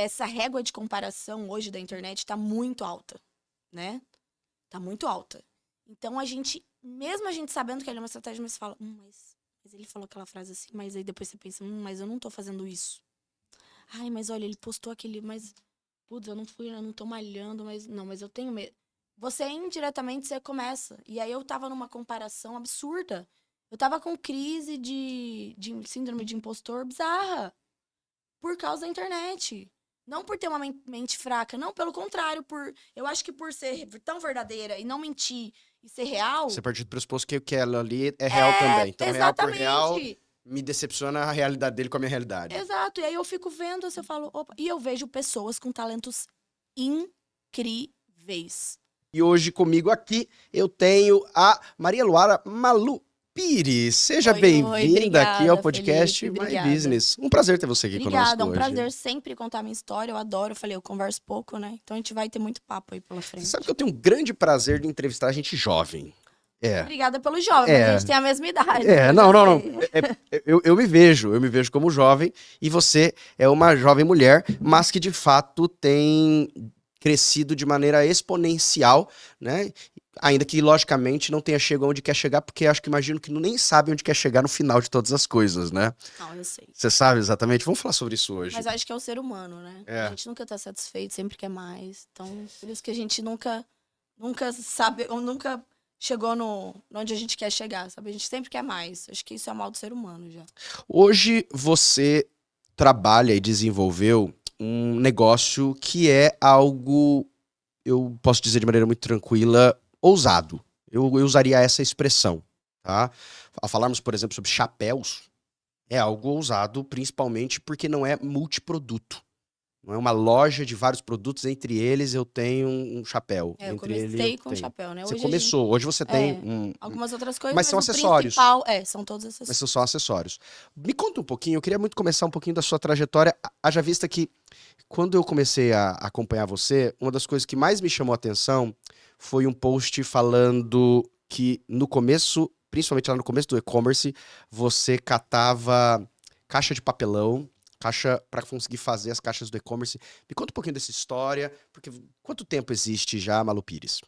essa régua de comparação hoje da internet tá muito alta, né? Tá muito alta. Então mesmo a gente sabendo que ele é uma estratégia, mas você fala, mas ele falou aquela frase assim, mas aí depois você pensa, mas eu não tô fazendo isso. Ai, mas olha, ele postou aquele, mas, putz, eu não tô malhando, mas eu tenho medo. Você indiretamente, você começa. E aí eu tava numa comparação absurda. Eu tava com crise de síndrome de impostor bizarra. Por causa da internet. Não por ter uma mente fraca, não, pelo contrário, eu acho que por ser tão verdadeira e não mentir e ser real, Você partiu do pressuposto que o que ela ali é real também. Então, real por real, exatamente. me decepciona a realidade dele com a minha realidade. Exato. E aí eu fico vendo, assim, eu falo, opa, e eu vejo pessoas com talentos incríveis. E hoje comigo aqui eu tenho a Maria Luara Malu Pires. Seja Oi, bem-vinda aqui ao obrigada, podcast Felipe, My obrigada. Business. Um prazer ter você aqui Obrigada, conosco é um hoje. prazer sempre contar minha história, eu adoro. Eu falei, eu converso pouco, né? Então a gente vai ter muito papo aí pela Você sabe que frente. eu tenho um grande prazer de entrevistar gente jovem. É, Obrigada pelo jovem, mas a gente é, tem a mesma idade, eu não, já não, não. sei. Eu me vejo como jovem e você é uma jovem mulher, mas que de fato tem crescido de maneira exponencial, né? Ainda que, logicamente, não tenha chegado onde quer chegar, porque acho que imagino que nem sabe onde quer chegar no final de todas as coisas, né? Não, eu sei. Você sabe exatamente? Vamos falar sobre isso hoje. Mas eu acho que é o ser humano, né? A É. gente nunca tá satisfeito, sempre quer mais. Então, por isso que a gente nunca sabe, ou nunca chegou no onde a gente quer chegar, sabe? A gente sempre quer mais. Acho que isso é mal do ser humano já. Hoje você trabalha e desenvolveu um negócio que é algo, eu posso dizer de maneira muito tranquila, ousado. Eu usaria essa expressão, tá? Ao falarmos, por exemplo, sobre chapéus, é algo ousado, principalmente porque não é multiproduto. Não é uma loja de vários produtos, entre eles eu tenho um chapéu, Eu entre ele eu comecei com tenho. chapéu, né? Você Hoje a gente. começou, hoje você tem É, algumas outras coisas, mas mas são o acessórios. principal são todos Mas são esses. só acessórios. Me conta um pouquinho, eu queria muito começar um pouquinho da sua trajetória, haja vista que quando eu comecei a acompanhar você, uma das coisas que mais me chamou a atenção foi um post falando que no começo, principalmente lá no começo do e-commerce, você catava caixa de papelão, caixa para conseguir fazer as caixas do e-commerce. Me conta um pouquinho dessa história, porque quanto tempo existe já a Malu Pires?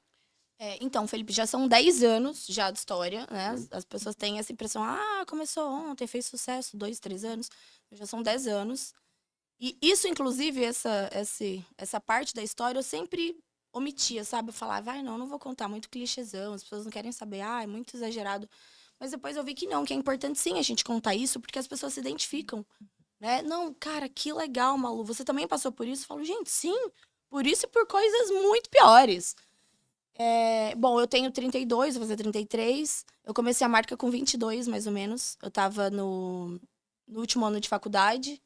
Então, Felipe, já são 10 anos já de história, né? As pessoas têm essa impressão, começou ontem, fez sucesso, 2, 3 anos. Já são 10 anos. E isso, inclusive, essa parte da história, eu sempre omitia, sabe? Eu falava, não vou contar, muito clichêzão, as pessoas não querem saber, é muito exagerado. Mas depois eu vi que não, que é importante sim a gente contar isso, porque as pessoas se identificam, né? Não, cara, que legal, Malu, você também passou por isso? Eu falo, gente, sim, por isso e por coisas muito piores. Bom, eu tenho 32, vou fazer 33. Eu comecei a marca com 22, mais ou menos. Eu tava no último ano de faculdade.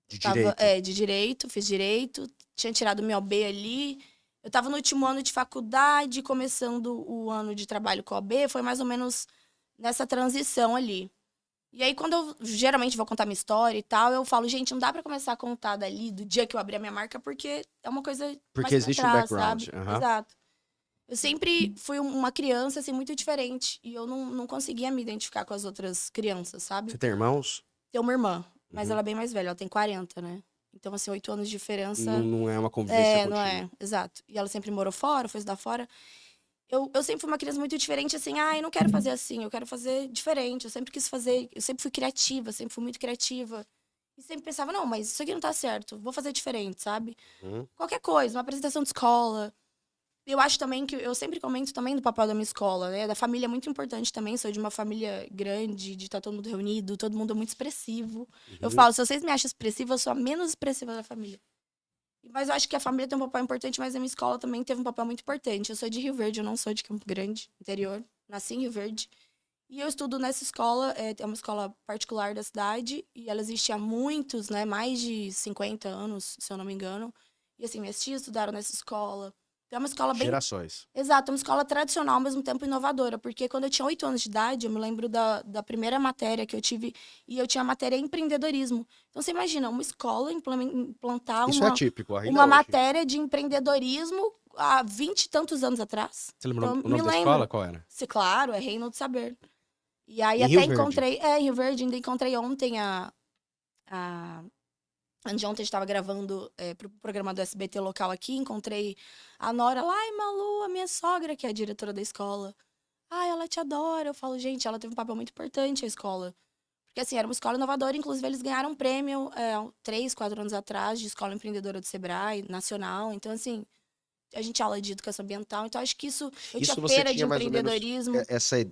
De Tava, direito. de direito, fiz direito. Tinha tirado meu OAB ali. Eu tava no último ano de faculdade, começando o ano de trabalho com a OAB. Foi mais ou menos nessa transição ali. E aí, quando eu geralmente vou contar minha história e tal, eu falo, gente, não dá pra começar a contar dali, do dia que eu abri a minha marca, porque é uma coisa mais Porque pra existe um trás, background. sabe? Aham. Exato. Eu sempre fui uma criança, assim, muito diferente. E eu não conseguia me identificar com as outras crianças, sabe? Você tem irmãos? Tenho uma irmã, mas Uhum. ela é bem mais velha, ela tem 40, né? Então, assim, 8 anos de Não, diferença. não é uma convivência Não contínua. é, exato. E ela sempre morou fora, foi estudar fora. Eu sempre fui uma criança muito diferente, assim, eu não quero fazer assim, eu quero fazer diferente. Eu sempre quis fazer, eu sempre fui criativa, sempre fui muito criativa. E sempre pensava, não, mas isso aqui não tá certo, vou fazer diferente, sabe? Uhum. Qualquer coisa, uma apresentação de escola. Eu acho também que eu sempre comento também do papel da minha escola, né? Da família é muito importante também. Sou de uma família grande, de estar todo mundo reunido, todo mundo é muito expressivo. Eu Uhum. falo, se vocês me acham expressiva, eu sou a menos expressiva da família. Mas eu acho que a família tem um papel importante, mas a minha escola também teve um papel muito importante. Eu sou de Rio Verde, eu não sou de Campo Grande, interior. Nasci em Rio Verde. E eu estudo nessa escola, é uma escola particular da cidade, e ela existe há muitos, né? Mais de 50 anos, se eu não me engano. E assim, minhas tias estudaram nessa escola. Então é uma escola bem. Gerações. Exato, uma escola tradicional, ao mesmo tempo inovadora, porque quando eu tinha 8 anos de idade, eu me lembro da primeira matéria que eu tive, e eu tinha a matéria empreendedorismo. Então você imagina, uma escola implantar Isso é atípico ainda uma hoje. matéria de empreendedorismo há 20 e tantos anos atrás. Você lembra Então, o me nome da escola? lembro. Qual era? Se claro, é Reino do Saber. E aí Em Rio até Verde. encontrei, em Rio Verde, ainda encontrei ontem a Anteontem a gente tava gravando pro programa do SBT local aqui, encontrei a Nora lá, ai, Malu, a minha sogra, que é a diretora da escola. Ai, ela te adora. Eu falo, gente, ela teve um papel muito importante na escola. Porque, assim, era uma escola inovadora, inclusive eles ganharam um prêmio 3, 4 anos atrás de escola empreendedora do Sebrae, nacional. Então, assim, a gente aula de educação ambiental. Então, acho que isso... Eu tinha Isso você feira de tinha mais ou menos empreendedorismo,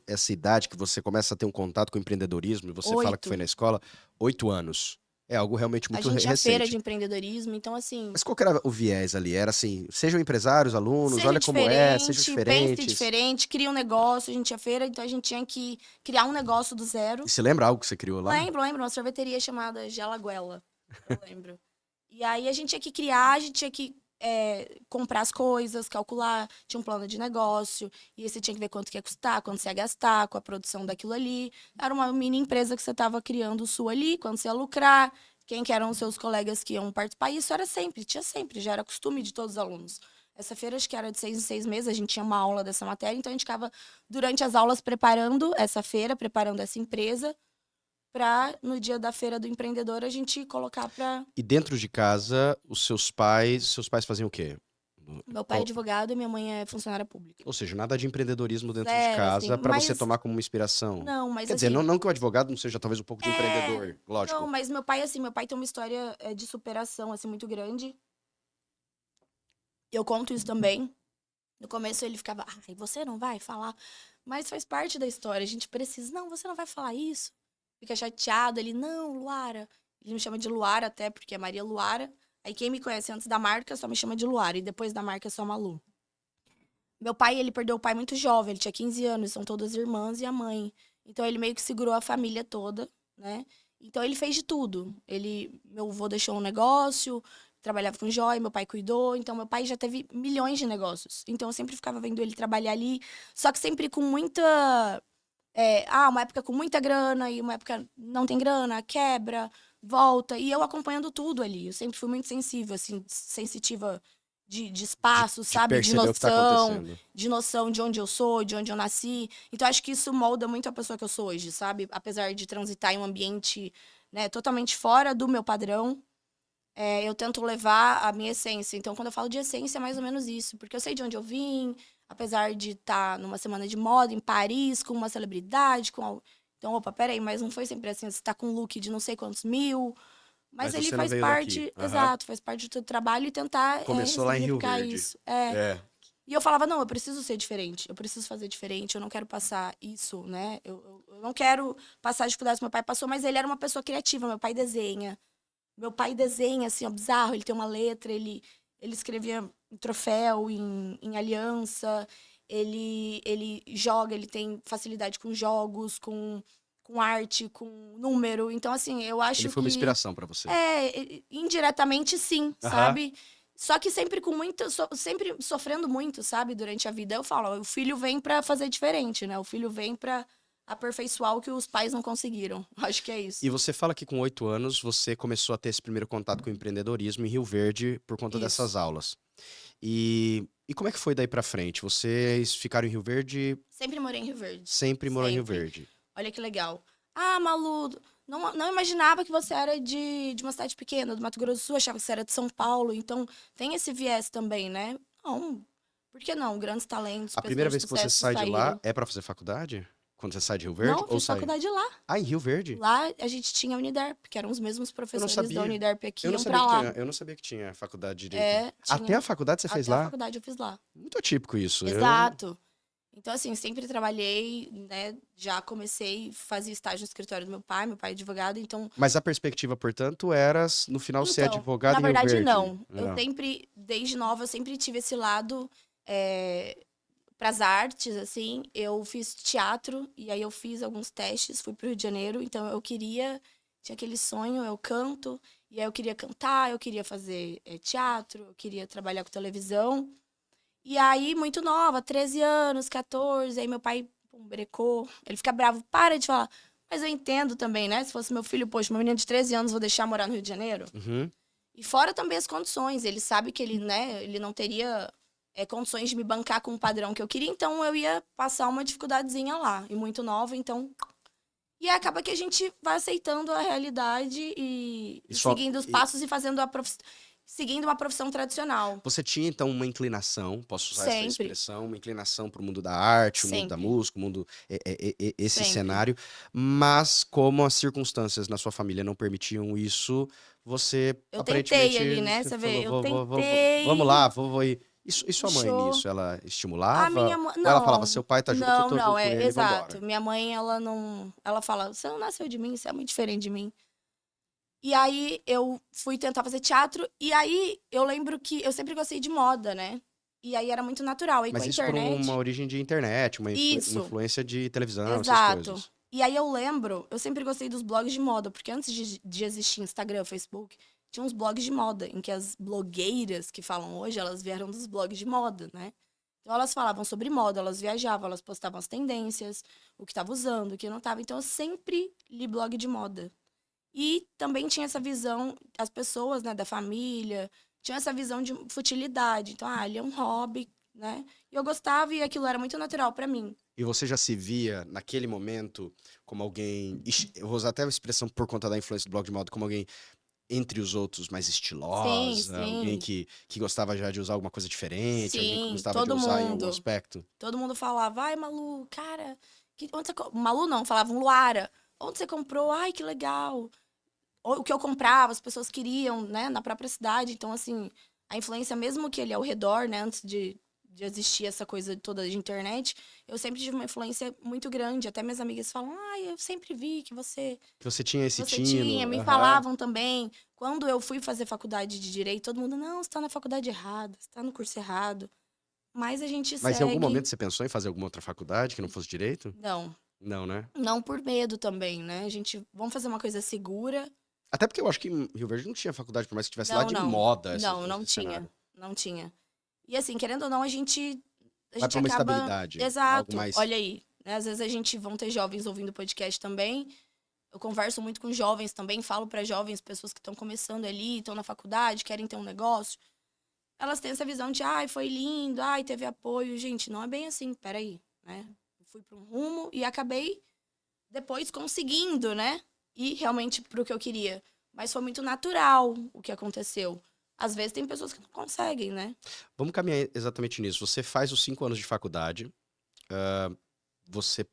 essa idade que você começa a ter um contato com o empreendedorismo e você fala que foi 8. na escola, 8 anos. É algo realmente A muito gente tinha feira recente. de empreendedorismo. Então, assim, Mas qual que era o viés ali? Era assim, sejam empresários, alunos, seja olha como é, sejam diferente, pense diferentes. diferente, cria um negócio. A gente tinha feira, então a gente tinha que criar um negócio do E zero. você lembra algo que você criou lá? Lembro, uma sorveteria chamada Gelaguela. Eu lembro. E aí a gente tinha que criar, a gente tinha que comprar as coisas, calcular, tinha um plano de negócio, e aí você tinha que ver quanto que ia custar, quanto você ia gastar com a produção daquilo ali. Era uma mini empresa que você estava criando sua ali, quando você ia lucrar, quem que eram os seus colegas que iam participar. E isso era sempre, tinha sempre, já era costume de todos os alunos. Essa feira acho que era de 6 em 6 meses, a gente tinha uma aula dessa matéria, então a gente ficava durante as aulas preparando essa feira, preparando essa empresa, para no dia da feira do empreendedor a gente colocar para... E dentro de casa, seus pais faziam o quê? Meu pai é Qual- advogado e minha mãe é funcionária pública. Ou seja, nada de empreendedorismo dentro de Zero, assim. casa para você Mas, tomar como uma inspiração. não, mas Quer dizer, não, assim. não que o advogado não seja talvez um pouco de É. empreendedor, Não, lógico. mas meu pai, assim, meu pai tem uma história de superação, assim, muito grande. Eu conto isso também. No começo ele ficava, ai, você não vai falar. Mas faz parte da história. A gente precisa, não, você não vai falar isso. Fica chateado. Ele, não, Luara. Ele me chama de Luara até, porque é Maria Luara. Aí quem me conhece antes da marca só me chama de Luara. E depois da marca é só Malu. Meu pai, ele perdeu o pai muito jovem, ele tinha 15 anos, são todas irmãs e a mãe. Então ele meio que segurou a família toda, né? Então ele fez de tudo. Meu avô deixou um negócio, trabalhava com joia, meu pai cuidou, então meu pai já teve milhões de negócios. Então eu sempre ficava vendo ele trabalhar ali, só que sempre com muita uma época com muita grana e uma época não tem grana, quebra, volta, e eu acompanhando tudo ali. Eu sempre fui muito sensível, assim, sensitiva de De, espaço, de sabe? perceber o que tá acontecendo. De noção de onde eu sou, de onde eu nasci. Então, acho que isso molda muito a pessoa que eu sou hoje, sabe? Apesar de transitar em um ambiente, né, totalmente fora do meu padrão, eu tento levar a minha essência. Então, quando eu falo de essência, é mais ou menos isso. Porque eu sei de onde eu vim, apesar de estar numa semana de moda em Paris, com uma celebridade, Então, opa, peraí, mas não foi sempre assim. Você tá com um look de não sei quantos mil. Mas Mas ele você não faz veio daqui. parte, Aham. exato, faz parte do teu trabalho e tentar Começou lá em Rio ressignificar Verde. isso. É. E eu falava, não, eu preciso ser diferente, eu preciso fazer diferente, eu não quero passar isso, né? Eu não quero passar as dificuldades que meu pai passou, mas ele era uma pessoa criativa, meu pai desenha. Meu pai desenha, assim, ó, bizarro. Ele tem uma letra, ele escrevia em troféu, em aliança. Ele joga, ele tem facilidade com jogos, com arte, com número. Então, assim, eu Ele acho foi uma que... inspiração pra você. indiretamente, sim, Aham. sabe? Só que sempre com sempre sofrendo muito, sabe? Durante a vida. Eu falo, ó, o filho vem pra fazer diferente, né? O filho vem pra aperfeiçoar o que os pais não conseguiram. Acho que é E isso. você fala que com 8 anos você começou a ter esse primeiro contato com o empreendedorismo em Rio Verde por conta dessas Isso. aulas. E como é que foi daí pra frente? Vocês ficaram em Rio Verde, Sempre morei em Rio Verde. sempre morou em Rio Sempre. Verde. Olha que legal. Ah, Malu, não imaginava que você era de uma cidade pequena, do Mato Grosso do Sul, achava que você era de São Paulo. Então, tem esse viés também, né? Não, por que não? Grandes talentos, A primeira pessoas de vez que você sucesso sai de lá saíram. é pra fazer faculdade? Quando você sai de Rio Não, Verde? eu Ou fiz sai? faculdade lá. Ah, em Rio Verde? Lá a gente tinha a Uniderp, que eram os mesmos Eu não professores da sabia. Uniderp aqui, Eu não iam sabia pra que lá. tinha, eu não sabia que tinha faculdade de direito. Até Tinha. a faculdade você fez Até a lá? faculdade eu fiz lá. Muito atípico isso. Exato. Então, assim, sempre trabalhei, né? Já comecei, fazia estágio no escritório do meu pai é advogado, então... Mas a perspectiva, portanto, era no final ser Então, na advogado em Rio verdade, Verde. não. Eu Não. sempre, desde nova, eu sempre tive esse lado pras artes, assim. Eu fiz teatro, e aí eu fiz alguns testes, fui pro Rio de Janeiro, então eu queria... Tinha aquele sonho, eu canto, e aí eu queria cantar, eu queria fazer teatro, eu queria trabalhar com televisão. E aí, muito nova, 13 anos, 14, aí meu pai pum, brecou. Ele fica bravo, para de falar. Mas eu entendo também, né? Se fosse meu filho, poxa, uma menina de 13 anos, vou deixar morar no Rio de Janeiro? Uhum. E fora também as condições. Ele sabe que ele, né, ele não teria condições de me bancar com o padrão que eu queria, então eu ia passar uma dificuldadezinha lá. E muito nova, então E acaba que a gente vai aceitando a realidade e só- seguindo os passos e fazendo seguindo uma profissão tradicional. Você tinha, então, uma inclinação, posso usar essa Sempre, expressão, uma inclinação para o mundo da arte, o mundo da sempre, música, o mundo, esse sempre. cenário, mas como as circunstâncias na sua família não permitiam isso, você Eu tentei ali, aparentemente né? você Você vê, falou, eu vamos tentei, lá, vou ir. E sua mãe puxou. nisso, ela A minha estimulava? mãe. Ou ela falava, Não, seu pai tá junto, eu não, tô não, junto com é ele, vambora. exato. Minha mãe, ela não. Ela fala: você não nasceu de mim, você é muito diferente de mim. E aí eu fui tentar fazer teatro, e aí eu lembro que eu sempre gostei de moda, né? E aí era muito natural. Aí com Mas a isso por uma internet. origem de internet, uma Isso, influência de televisão, essas exato. coisas. E aí eu lembro, eu sempre gostei dos blogs de moda, porque antes de existir Instagram, Facebook, tinha uns blogs de moda, em que as blogueiras que falam hoje, elas vieram dos blogs de moda, né? Então elas falavam sobre moda, elas viajavam, elas postavam as tendências, o que estava usando, o que não estava. Então eu sempre li blog de moda. E também tinha essa visão, as pessoas, né, da família, tinham essa visão de futilidade. Então, ele é um hobby, né? E eu gostava e aquilo era muito natural pra mim. E você já se via, naquele momento, como alguém. Eu vou usar até a expressão por conta da influência do blog de moda, como alguém entre os outros mais Sim, estilosa, alguém sim, que gostava já de usar alguma coisa diferente, alguém que sim, gostava de todo usar em algum mundo. aspecto. Todo mundo falava, ai, Malu, cara, onde você. Malu não, falavam Luara, onde você comprou? Ai, que legal. O que eu comprava, as pessoas queriam, né, na própria cidade. Então, assim, a influência, mesmo que ele é ao redor, né, antes de existir essa coisa toda de internet, eu sempre tive uma influência muito grande. Até minhas amigas falam, ai, eu sempre vi que Que você tinha esse você tinha, tino. me Aham. falavam também. Quando eu fui fazer faculdade de Direito, todo mundo, não, você tá na faculdade errada, você tá no curso errado. Mas a gente Mas em algum segue. momento você pensou em fazer alguma outra faculdade que não fosse direito? Não, Não, né? não por medo também, né? A gente, vamos fazer uma coisa segura. Até porque eu acho que em Rio Verde não tinha faculdade, por mais que tivesse lá Não, de não. moda Não esse tinha. cenário. Não tinha. E assim, querendo ou não, a Vai gente pra uma acaba. estabilidade, algo Exato, mais. olha aí. Né? Às vezes a gente vão ter jovens ouvindo podcast também. Eu converso muito com jovens também, falo para jovens, pessoas que estão começando ali, estão na faculdade, querem ter um negócio. Elas têm essa visão de, ai, foi lindo, ai, teve apoio. Gente, não é bem assim, peraí, né? Eu fui para um rumo e acabei depois conseguindo, né? Ir realmente pro que eu queria. Mas foi muito natural o que aconteceu. Às vezes tem pessoas que não conseguem, né? Vamos caminhar exatamente nisso. Você faz os 5 anos de faculdade. Você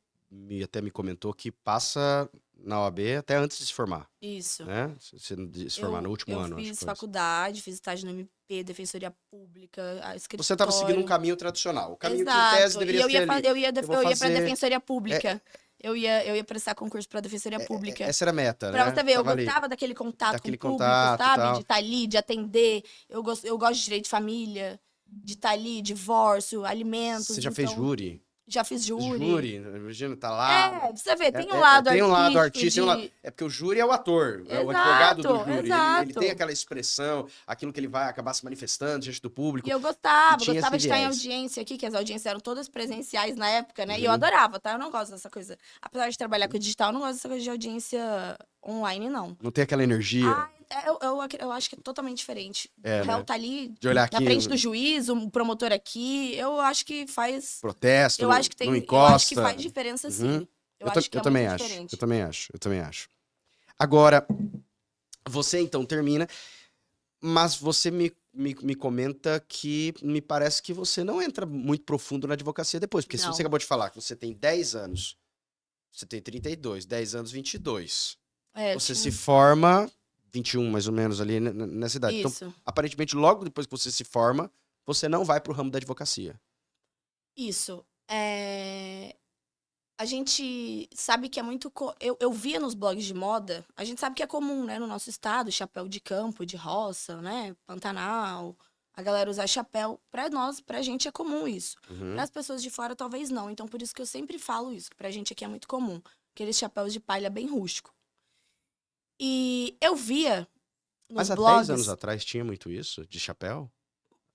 até me comentou que passa na OAB até antes de se formar, Isso. né? Se formar no último Eu ano, acho que fiz foi isso. faculdade, fiz estágio no MP, Defensoria Pública, Você estava seguindo um escritório. caminho tradicional. O caminho que em tese Exato. E deveria ser ali. Eu vou eu ia para fazer. Defensoria é- Pública. Eu ia prestar concurso para Defensoria Pública. essa era a meta, Pra né? você ver, eu Tava ali, gostava daquele contato com o daquele público, contato e sabe? De tal. estar ali, de atender. Eu gosto de direito de família, de estar ali, divórcio, Você alimentos. já fez Então, júri? já fiz júri. Júri, imagina, tá lá. É, você vê, tem um lado Tem um lado artístico artista, tem um lado. de. É porque o júri é o ator, é o advogado do Exato, júri. Ele tem exato. aquela expressão, aquilo que ele vai acabar se manifestando diante do E público, eu e gostava, tinha gostava esse de estar em viés. audiência aqui, que as audiências eram todas presenciais na época, né? E eu Uhum. adorava, tá? Eu não gosto dessa coisa. Apesar de trabalhar com digital, eu não gosto dessa coisa de audiência online, não. Não tem aquela energia, Eu acho que é totalmente diferente. O réu né? tá ali De olhar na aqui, frente do juiz, o promotor aqui. Eu acho que faz. protesto, Eu acho que não tem. Eu acho que encosta. faz diferença, Uhum. sim. Eu acho que Eu é muito também acho, eu diferente. também acho, eu também acho. Agora, você então termina, mas você me comenta que me parece que você não entra muito profundo na advocacia depois, porque se você Não. acabou de falar que você tem 10 anos, você tem 32, 10 anos, 22. É, eu Você tinha. se forma 21 mais ou menos ali nessa idade. Então, Isso. aparentemente, logo depois que você se forma, você não vai pro ramo da advocacia. Isso. A gente sabe que é muito. Eu via nos blogs de moda, a gente sabe que é comum, né, no nosso estado, chapéu de campo, de roça, né, Pantanal. A galera usar chapéu. Pra nós, pra gente é comum isso. Para Uhum. as pessoas de fora, talvez não. Então, por isso que eu sempre falo isso, que pra gente aqui é muito comum. Aqueles chapéus de palha bem rústico. E eu via nos Mas há 10 anos blogs. atrás tinha muito isso, de chapéu?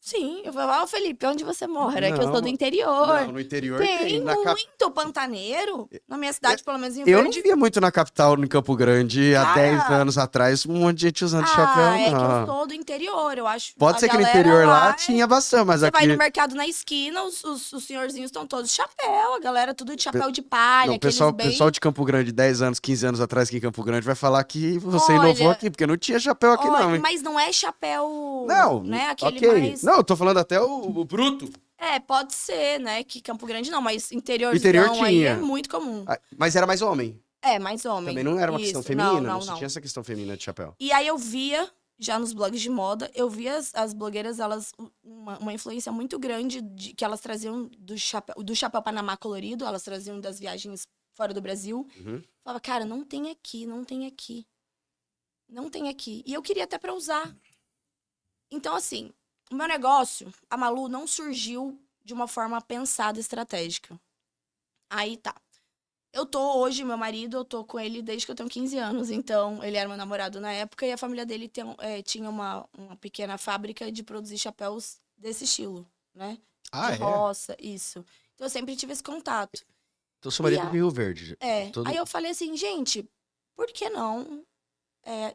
Sim, eu falava, Felipe, onde você mora? É que eu sou do Não, interior. não, no interior Tem tem. muito pantaneiro. Na minha cidade, pelo menos em Eu não Verde. via muito na capital, em Campo Grande, há 10 Cara, anos atrás, um monte de gente usando chapéu, é que eu não. sou do interior. Eu acho Pode a ser que no galera interior lá lá. tinha bastante, mas Você vai no aqui. mercado na esquina, os senhorzinhos estão todos de chapéu, a galera tudo de pe- chapéu de palha, Não, aqueles pessoal bem. de Campo Grande, 10 anos, 15 anos atrás aqui em Campo Grande, vai falar que você inovou Olha, aqui, porque não tinha chapéu aqui, não, hein? mas não é chapéu, Não, né? Aquele ok. mais. Não, eu tô falando até o bruto. Pode ser, né? Que Campo Grande não, mas O interior interiorzão aí é tinha. muito comum. Mas era mais homem. É, mais Também homem. não era uma questão Isso. Não, feminina, não não, se tinha não. essa questão feminina de chapéu. E aí eu via, já nos blogs de moda, eu via as blogueiras, elas, uma influência muito grande que elas traziam do chapéu Panamá colorido, elas traziam das viagens fora do Brasil. Uhum. Falava, cara, não tem aqui, não tem aqui. Não tem aqui. E eu queria até pra usar. Então, assim, o meu negócio, a Malu, não surgiu de uma forma pensada, estratégica. Aí tá. Eu tô hoje, meu marido, eu tô com ele desde que eu tenho 15 anos. Então, ele era meu namorado na época e a família dele tinha uma pequena fábrica de produzir chapéus desse estilo, né? Ah, De é? roça, isso. Então, eu sempre tive esse contato. Então, seu E marido é de Rio Verde. aí eu falei assim, gente, por que não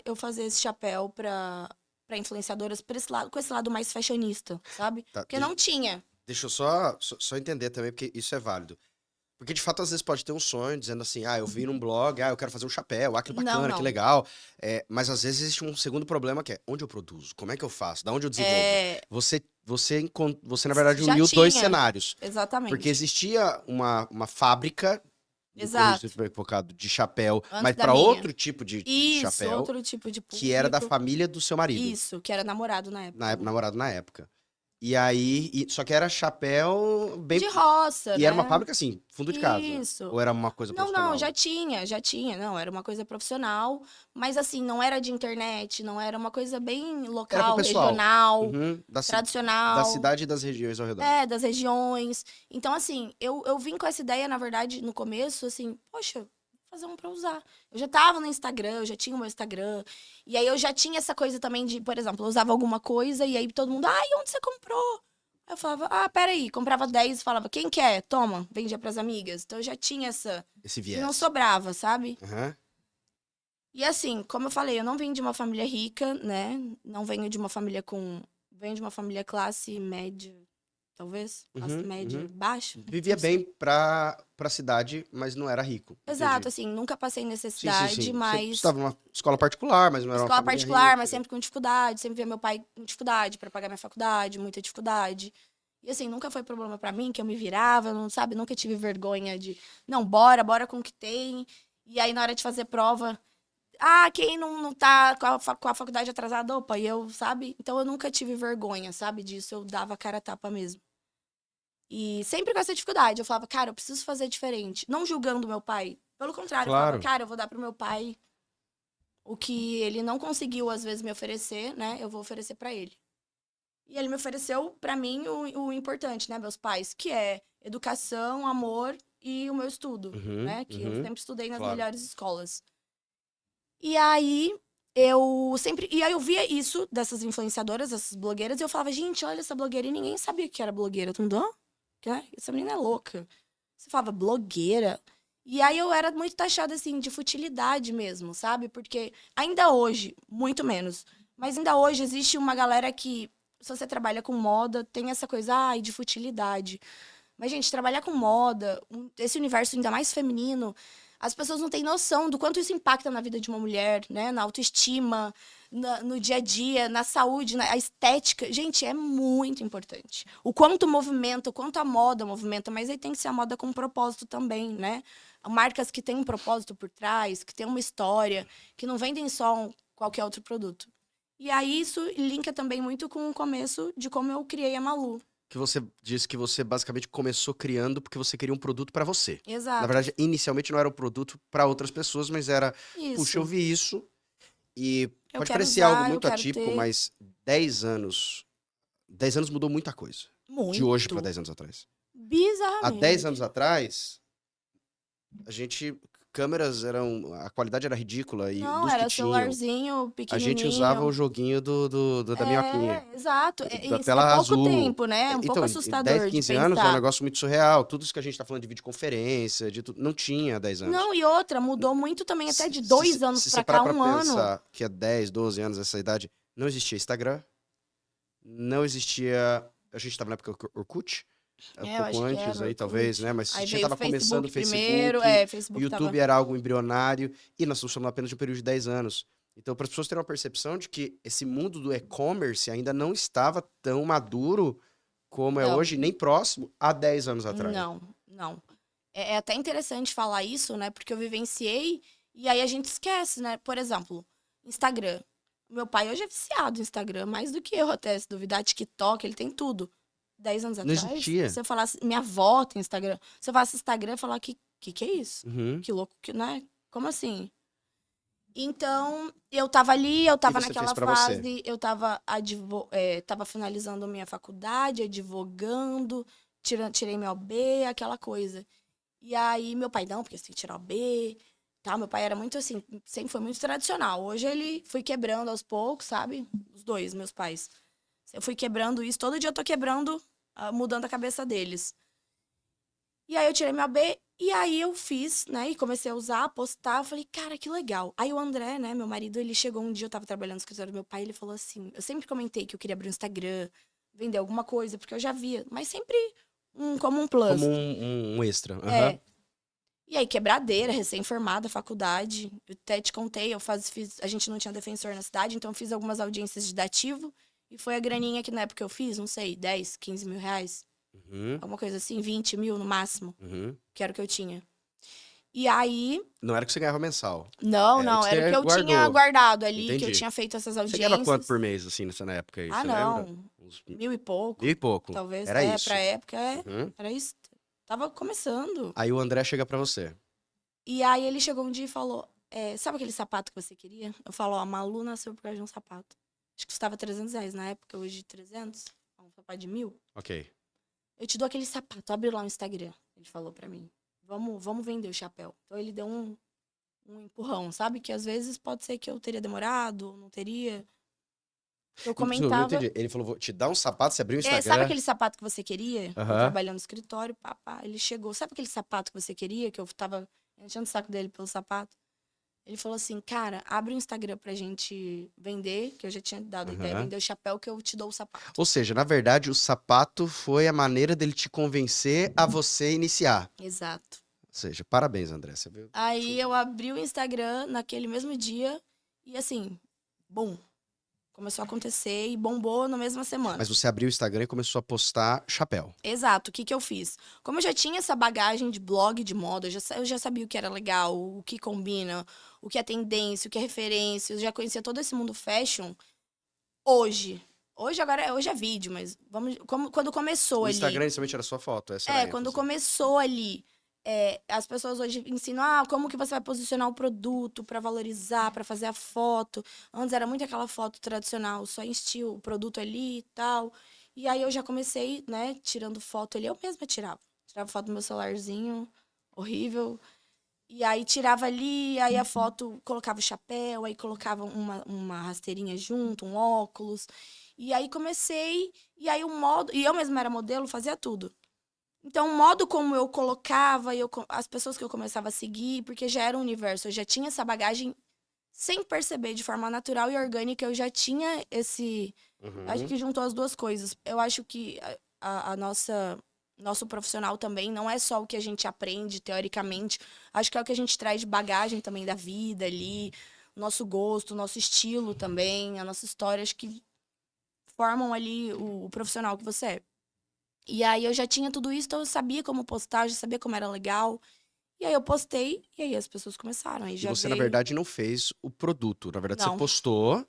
eu fazer esse chapéu pra influenciadoras com esse lado mais fashionista, sabe? Tá, Porque não tinha. deixa eu só entender também, porque isso é válido. Porque, de fato, às vezes pode ter um sonho dizendo assim, eu vi num blog, eu quero fazer um chapéu, que bacana, que Não. legal. Mas, às vezes, existe um segundo problema, que é onde eu produzo? Como é que eu faço? Da onde eu desenvolvo? Você na verdade, Já uniu dois tinha. cenários. Exatamente. Porque existia uma fábrica, Exato. focado de chapéu, Antes mas da para minha. outro tipo de Isso, chapéu, outro tipo de público. que era da família do seu marido. Isso, que era namorado na época. Namorado na época. E aí, só que era chapéu bem... De roça, E né? era uma fábrica assim, fundo de casa. Isso. Ou era uma coisa profissional? Não, já tinha. Não, era uma coisa profissional. Mas assim, não era de internet, não era uma coisa bem Era pro local, pessoal. regional, Uhum, tradicional. da cidade e das regiões ao redor. Das regiões. Então, assim, eu vim com essa ideia, na verdade, no começo, assim, poxa, vou fazer um pra usar. Eu já tava no Instagram, eu já tinha o meu Instagram. E aí eu já tinha essa coisa também de, por exemplo, eu usava alguma coisa e aí todo mundo, e onde você comprou? Aí eu falava, peraí, comprava 10 e falava, quem quer? Toma, vendia pras amigas. Então eu já tinha Esse e viés. não sobrava, sabe? Uhum. E assim, como eu falei, eu não venho de uma família rica, né? Não venho de uma família venho de uma família classe média, talvez, classe média baixa. Vivia não sei. bem pra cidade, mas não era rico. Exato, Entendi. assim, nunca passei Sim. necessidade, Você mas estava numa escola particular, mas não era uma escola família particular, rica. mas sempre com dificuldade, sempre via meu pai com dificuldade pra pagar minha faculdade, muita dificuldade. E assim, nunca foi problema pra mim, que eu me virava, não sabe, nunca tive vergonha de, não, bora com o que tem. E aí na hora de fazer prova, quem não tá com a faculdade atrasada, opa, e eu, sabe? Então eu nunca tive vergonha, sabe, disso, eu dava cara a tapa mesmo. E sempre com essa dificuldade, eu falava, cara, eu preciso fazer diferente. Não julgando meu pai. Pelo contrário, eu Claro. falava, cara, eu vou dar pro meu pai o que ele não conseguiu, às vezes, me oferecer, né? Eu vou oferecer pra ele. E ele me ofereceu, pra mim, o importante, né? Meus pais, que é educação, amor e o meu estudo, né? Que eu sempre estudei nas melhores escolas. E aí, eu via isso dessas influenciadoras, dessas blogueiras, e eu falava, gente, olha essa blogueira, e ninguém sabia que era blogueira. Todo mundo, essa menina é louca. Você falava, blogueira? E aí eu era muito taxada, assim, de futilidade mesmo, sabe? Porque ainda hoje, muito menos, mas ainda hoje existe uma galera que, se você trabalha com moda, tem essa coisa, de futilidade. Mas, gente, trabalhar com moda, esse universo ainda mais feminino, as pessoas não têm noção do quanto isso impacta na vida de uma mulher, né? Na autoestima, no dia a dia, na saúde, na estética. Gente, é muito importante. O quanto movimenta, o quanto a moda movimenta, mas aí tem que ser a moda com propósito também, né? Marcas que têm um propósito por trás, que têm uma história, que não vendem só qualquer outro produto. E aí isso linka também muito com o começo de como eu criei a Malu. Que você disse que você basicamente começou criando porque você queria um produto pra você. Exato. Na verdade, inicialmente não era um produto pra outras pessoas, mas era, Isso. puxa, eu vi isso e Eu pode quero parecer usar, algo eu muito quero atípico, ter. mas 10 anos mudou muita coisa. Muito. De hoje pra 10 anos atrás. Há Bizarramente. 10 anos atrás, a gente câmeras eram... A qualidade era ridícula e Não, dos que era tinham, celularzinho a gente usava o pequenininho. joguinho da minhoquinha. Exato. Da É tela pouco azul. tempo, né? É um pouco Então, em 10, assustador de 15 anos é um pensar. negócio muito surreal. Tudo isso que a gente tá falando de videoconferência, de tudo, não tinha há 10 anos. Não, e outra, mudou muito também, até Se, de se, 2 se anos se pra você cá, parar pra 1 ano. pensar que há 10, 12 anos, essa idade, não existia Instagram, não existia... A gente tava na época do Orkut, um Eu pouco acho que antes era aí, talvez, Orkut. né? Mas Aí já veio o tava começando o Facebook primeiro, Facebook, o o Facebook YouTube tava... era algo embrionário, e nós estamos falando apenas de um período de 10 anos. Então, para as pessoas terem uma percepção de que esse mundo do e-commerce ainda não estava tão maduro como é Não, hoje, nem próximo, há 10 anos atrás. não. É até interessante falar isso, né? Porque eu vivenciei e aí a gente esquece, né? Por exemplo, Instagram. Meu pai hoje é viciado no Instagram, mais do que eu até, se duvidar, TikTok, ele tem tudo. 10 anos Não atrás, existia. se eu falasse, minha avó tem Instagram. Se eu falasse Instagram, eu ia falar, que é isso? Uhum. Que louco, né? Como assim? Então, eu tava ali, eu E tava você fez naquela para você. fase, eu tava, tava finalizando a minha faculdade, advogando, tirei meu OB, aquela coisa. E aí, meu pai, não, porque você tem que tirar o B, tá? Meu pai era muito assim, sempre foi muito tradicional. Hoje ele foi quebrando aos poucos, sabe? Os dois, meus pais. Eu fui quebrando isso, todo dia eu tô quebrando, mudando a cabeça deles. E aí eu tirei meu B, e aí eu fiz, né? E comecei a usar, postar. Eu falei, cara, que legal. Aí o André, né, meu marido, ele chegou um dia, eu tava trabalhando no escritório do meu pai, ele falou assim: eu sempre comentei que eu queria abrir um Instagram, vender alguma coisa, porque eu já via, mas sempre como um Como plus. um extra. Aham. É. E aí, quebradeira, recém-formada, faculdade. Eu até te contei, a gente não tinha defensor na cidade, então eu fiz algumas audiências de dativo. E foi a graninha que na época eu fiz, não sei, 10, 15 mil reais. Uhum. Alguma coisa assim, 20 mil no máximo, Uhum. que era o que eu tinha. E aí, Não era o que você ganhava mensal. Era o não, que era o que você eu tinha guardou. guardado ali, que eu Entendi. tinha feito essas Você ganhava quanto audiências. por mês, assim, na época aí? Ah, Você lembra? não, Uns 1.000 e 1.000 e pouco, pouco. talvez. Era Pra isso. época, Uhum. era isso. Tava começando. Aí o André chega pra você. E aí ele chegou um dia e falou: sabe aquele sapato que você queria? Eu falo: ó, a Malu nasceu por causa de um sapato. Acho que custava 300 reais na época, hoje 300. Um sapato de 1.000. Ok. Eu te dou aquele sapato, abre lá no Instagram. Ele falou pra mim: vamos vender o chapéu. Então ele deu um empurrão, sabe? Que às vezes pode ser que eu teria demorado, não teria. Eu Não comentava. entendi. Ele falou, vou te dar um sapato, você abriu o Sabe Instagram. aquele sapato que você queria? Eu Aham. trabalhando no escritório, papá. Ele chegou: sabe aquele sapato que você queria? Que eu tava enchendo o saco dele pelo sapato. Ele falou assim, cara, abre o Instagram pra gente vender, que eu já tinha dado a ideia, Aham. vender o chapéu que eu te dou o sapato. Ou seja, na verdade, o sapato foi a maneira dele te convencer a você iniciar. Exato. Ou seja, parabéns, André. Você viu? Aí eu abri o Instagram naquele mesmo dia e assim, bom, começou a acontecer e bombou na mesma semana. Mas você abriu o Instagram e começou a postar chapéu. Exato. O que eu fiz? Como eu já tinha essa bagagem de blog de moda, eu já sabia o que era legal, o que combina, o que é tendência, o que é referência, eu já conhecia todo esse mundo fashion. Hoje é vídeo, mas quando começou O ali. Instagram inicialmente era sua foto, essa era a Quando ênfase. começou ali, as pessoas hoje ensinam, como que você vai posicionar o produto para valorizar, para fazer a foto. Antes era muito aquela foto tradicional, só em estilo, o produto ali e tal. E aí eu já comecei, né, tirando foto ali, eu mesma tirava. Tirava foto do meu celularzinho, horrível. E aí tirava ali, aí a foto colocava o chapéu, aí colocava uma rasteirinha junto, um óculos. E aí comecei, e aí e eu mesma era modelo, fazia tudo. Então, o modo como eu colocava, as pessoas que eu começava a seguir, porque já era um universo, eu já tinha essa bagagem sem perceber, de forma natural e orgânica, eu já tinha esse. Acho Uhum. que juntou as duas coisas. Eu acho que nosso profissional também não é só o que a gente aprende teoricamente, acho que é o que a gente traz de bagagem também da vida ali, o nosso gosto, o nosso estilo também, a nossa história, acho que formam ali o profissional que você é. E aí eu já tinha tudo isso, então eu sabia como postar, já sabia como era legal. E aí eu postei, e aí as pessoas começaram. Aí E já você, na veio. verdade, não fez o produto. Na verdade, você Não, postou, eu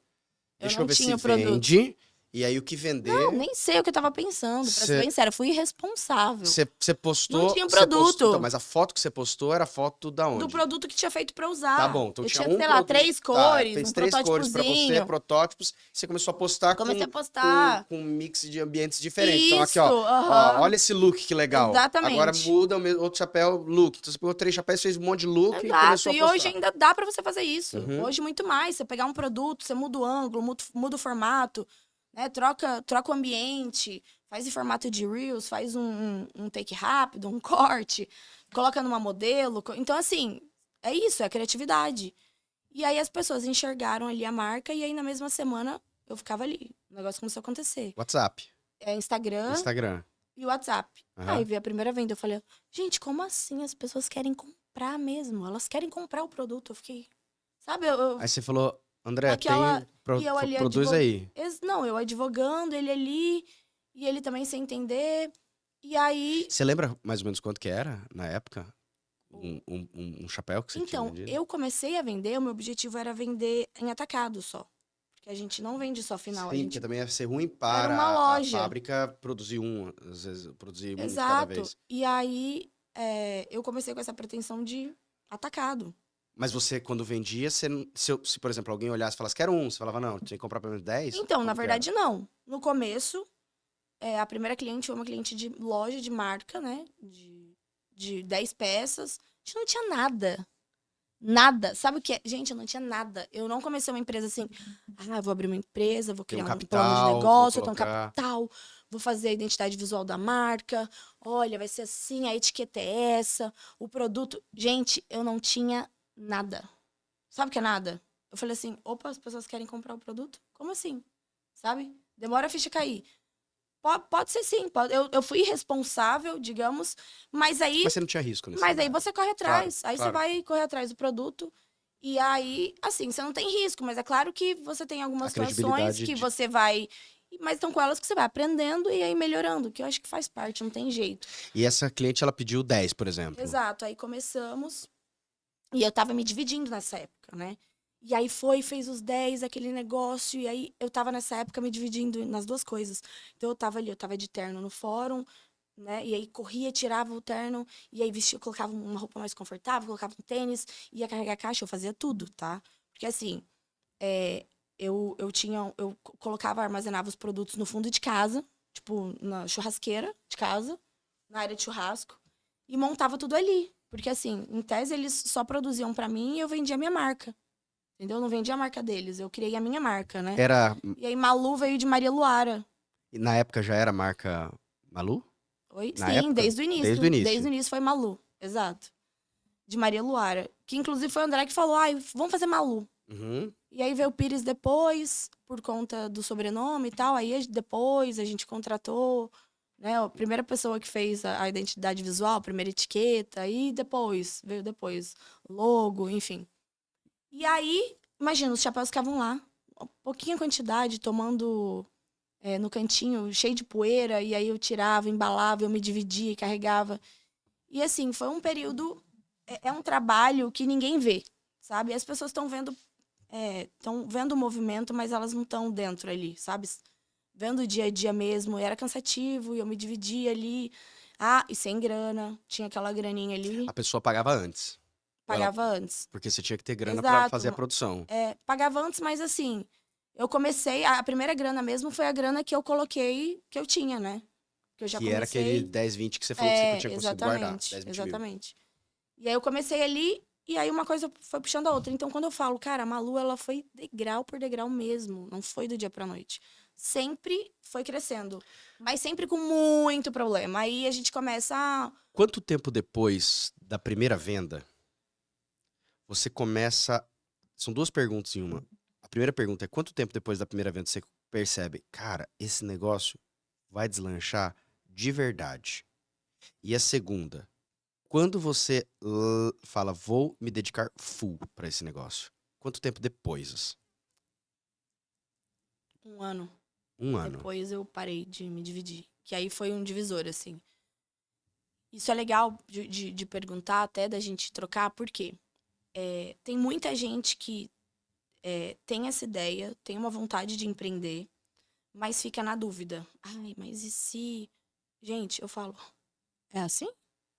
deixa eu não ver se tinha o produto. vende. E aí o que vender... Não, nem sei o que eu tava pensando, pra ser bem sério. Fui irresponsável. Você postou... Não tinha um produto. Então, mas a foto que você postou era foto da onde? Do produto que tinha feito pra usar. Tá bom, então eu tinha tinha, um sei lá, produto, 3 tá, cores, fez um 3 cores pra você, protótipozinho. protótipos, você começou a postar Comecei a postar. com um mix de ambientes diferentes. Isso, Então aqui, ó, aham. olha esse look que legal. Exatamente. Agora muda o outro chapéu, look. Então você pegou 3 chapéus, fez um monte de look e Exato, começou a e postar. hoje ainda dá pra você fazer isso. Uhum. Hoje muito mais, você pegar um produto, você muda o ângulo, muda o formato, né? Troca o ambiente, faz em formato de Reels, faz um take rápido, um corte, coloca numa modelo. Então, assim, é isso, é a criatividade. E aí as pessoas enxergaram ali a marca e aí na mesma semana eu ficava ali. O negócio começou a acontecer. WhatsApp. Instagram e WhatsApp. Uhum. Aí veio a primeira venda, eu falei, gente, como assim? As pessoas querem comprar mesmo, elas querem comprar o produto. Eu fiquei, sabe? Aí você falou, André, Aquela- e eu ali produz aí. Não, eu advogando, ele ali, e ele também sem entender. E aí, Você lembra mais ou menos quanto que era na época? Um chapéu que você tinha então, vendido? eu comecei a vender, o meu objetivo era vender em atacado só. Porque a gente não vende só final, a Sim, gente porque também ia ser ruim era para uma a loja. fábrica produzir às vezes produzir um de cada Exato. vez. E aí, eu comecei com essa pretensão de atacado. Mas você, quando vendia, se, por exemplo, alguém olhasse e falasse, quero um, você falava, não, tinha que comprar pelo menos 10? Então, na Como que era? verdade, não. No começo, a primeira cliente foi uma cliente de loja de marca, né? De 10 peças. A gente não tinha nada. Nada. Sabe o que é? Gente, eu não tinha nada. Eu não comecei uma empresa assim, eu vou abrir uma empresa, vou Tem criar um um plano de capital, negócio, eu vou tenho um colocar... capital, vou fazer a identidade visual da marca. Olha, vai ser assim, a etiqueta é essa, o produto. Gente, eu não tinha nada. Sabe o que é nada? Eu falei assim, opa, as pessoas querem comprar o produto? Como assim? Sabe? Demora a ficha cair. Pode ser sim, eu fui irresponsável, digamos, mas aí Mas você não tinha risco nesse mas aí cenário. você corre atrás. Claro, Aí claro. você vai correr atrás do produto. E aí, assim, você não tem risco, mas é claro que você tem algumas A situações credibilidade que de... você vai. Mas estão com elas que você vai aprendendo e aí melhorando, que eu acho que faz parte, não tem jeito. E essa cliente, ela pediu 10, por exemplo. Exato. Aí começamos. E eu tava me dividindo nessa época, né? E aí fez os 10, aquele negócio. E aí eu tava nessa época me dividindo nas duas coisas. Então eu tava ali, eu tava de terno no fórum, né? E aí corria, tirava o terno, e aí vestia, colocava uma roupa mais confortável, colocava um tênis, ia carregar a caixa, eu fazia tudo, tá? Porque assim, eu colocava, armazenava os produtos no fundo de casa, tipo, na churrasqueira de casa, na área de churrasco, e montava tudo ali. Porque assim, em tese eles só produziam pra mim e eu vendia a minha marca. Entendeu? Eu não vendia a marca deles, eu criei a minha marca, né? Era... E aí Malu veio de Maria Luara. Na época já era a marca Malu? Oi? Na Sim, época? desde o início. Desde o início. Desde o início foi Malu, exato. De Maria Luara. Que inclusive foi o André que falou, vamos fazer Malu. Uhum. E aí veio o Pires depois, por conta do sobrenome e tal. Aí depois a gente contratou, né? A primeira pessoa que fez a identidade visual, a primeira etiqueta. E veio depois logo, enfim. E aí, imagina, os chapéus ficavam lá. Pouquinha quantidade, tomando no cantinho, cheio de poeira. E aí eu tirava, embalava, eu me dividia e carregava. E assim, foi um período... É um trabalho que ninguém vê, sabe? As pessoas estão vendo o movimento, mas elas não estão dentro ali, sabe? Vendo o dia a dia mesmo. Era cansativo e eu me dividia ali. E sem grana. Tinha aquela graninha ali. A pessoa pagava antes. Pagava antes. Porque você tinha que ter grana Exato. pra fazer a produção. Pagava antes, mas assim... Eu comecei... A primeira grana mesmo foi a grana que eu coloquei, que eu tinha, né? Que eu já comecei... era aquele 10, 20 que você falou que você tinha conseguido guardar. 10, 20 exatamente. E aí eu comecei ali, e aí uma coisa foi puxando a outra. Então, quando eu falo, cara, a Malu, ela foi degrau por degrau mesmo. Não foi do dia pra noite. Sempre foi crescendo. Mas sempre com muito problema. Aí a gente começa Quanto tempo depois da primeira venda, você começa... São duas perguntas em uma. A primeira pergunta é, quanto tempo depois da primeira venda você percebe, cara, esse negócio vai deslanchar de verdade? E a segunda, quando você fala, vou me dedicar full pra esse negócio, quanto tempo depois? 1 ano. 1 ano. Depois eu parei de me dividir. Que aí foi um divisor, assim. Isso é legal de perguntar, até da gente trocar, porque tem muita gente que tem essa ideia, tem uma vontade de empreender, mas fica na dúvida. Ai, mas e se... Gente, eu falo, é assim?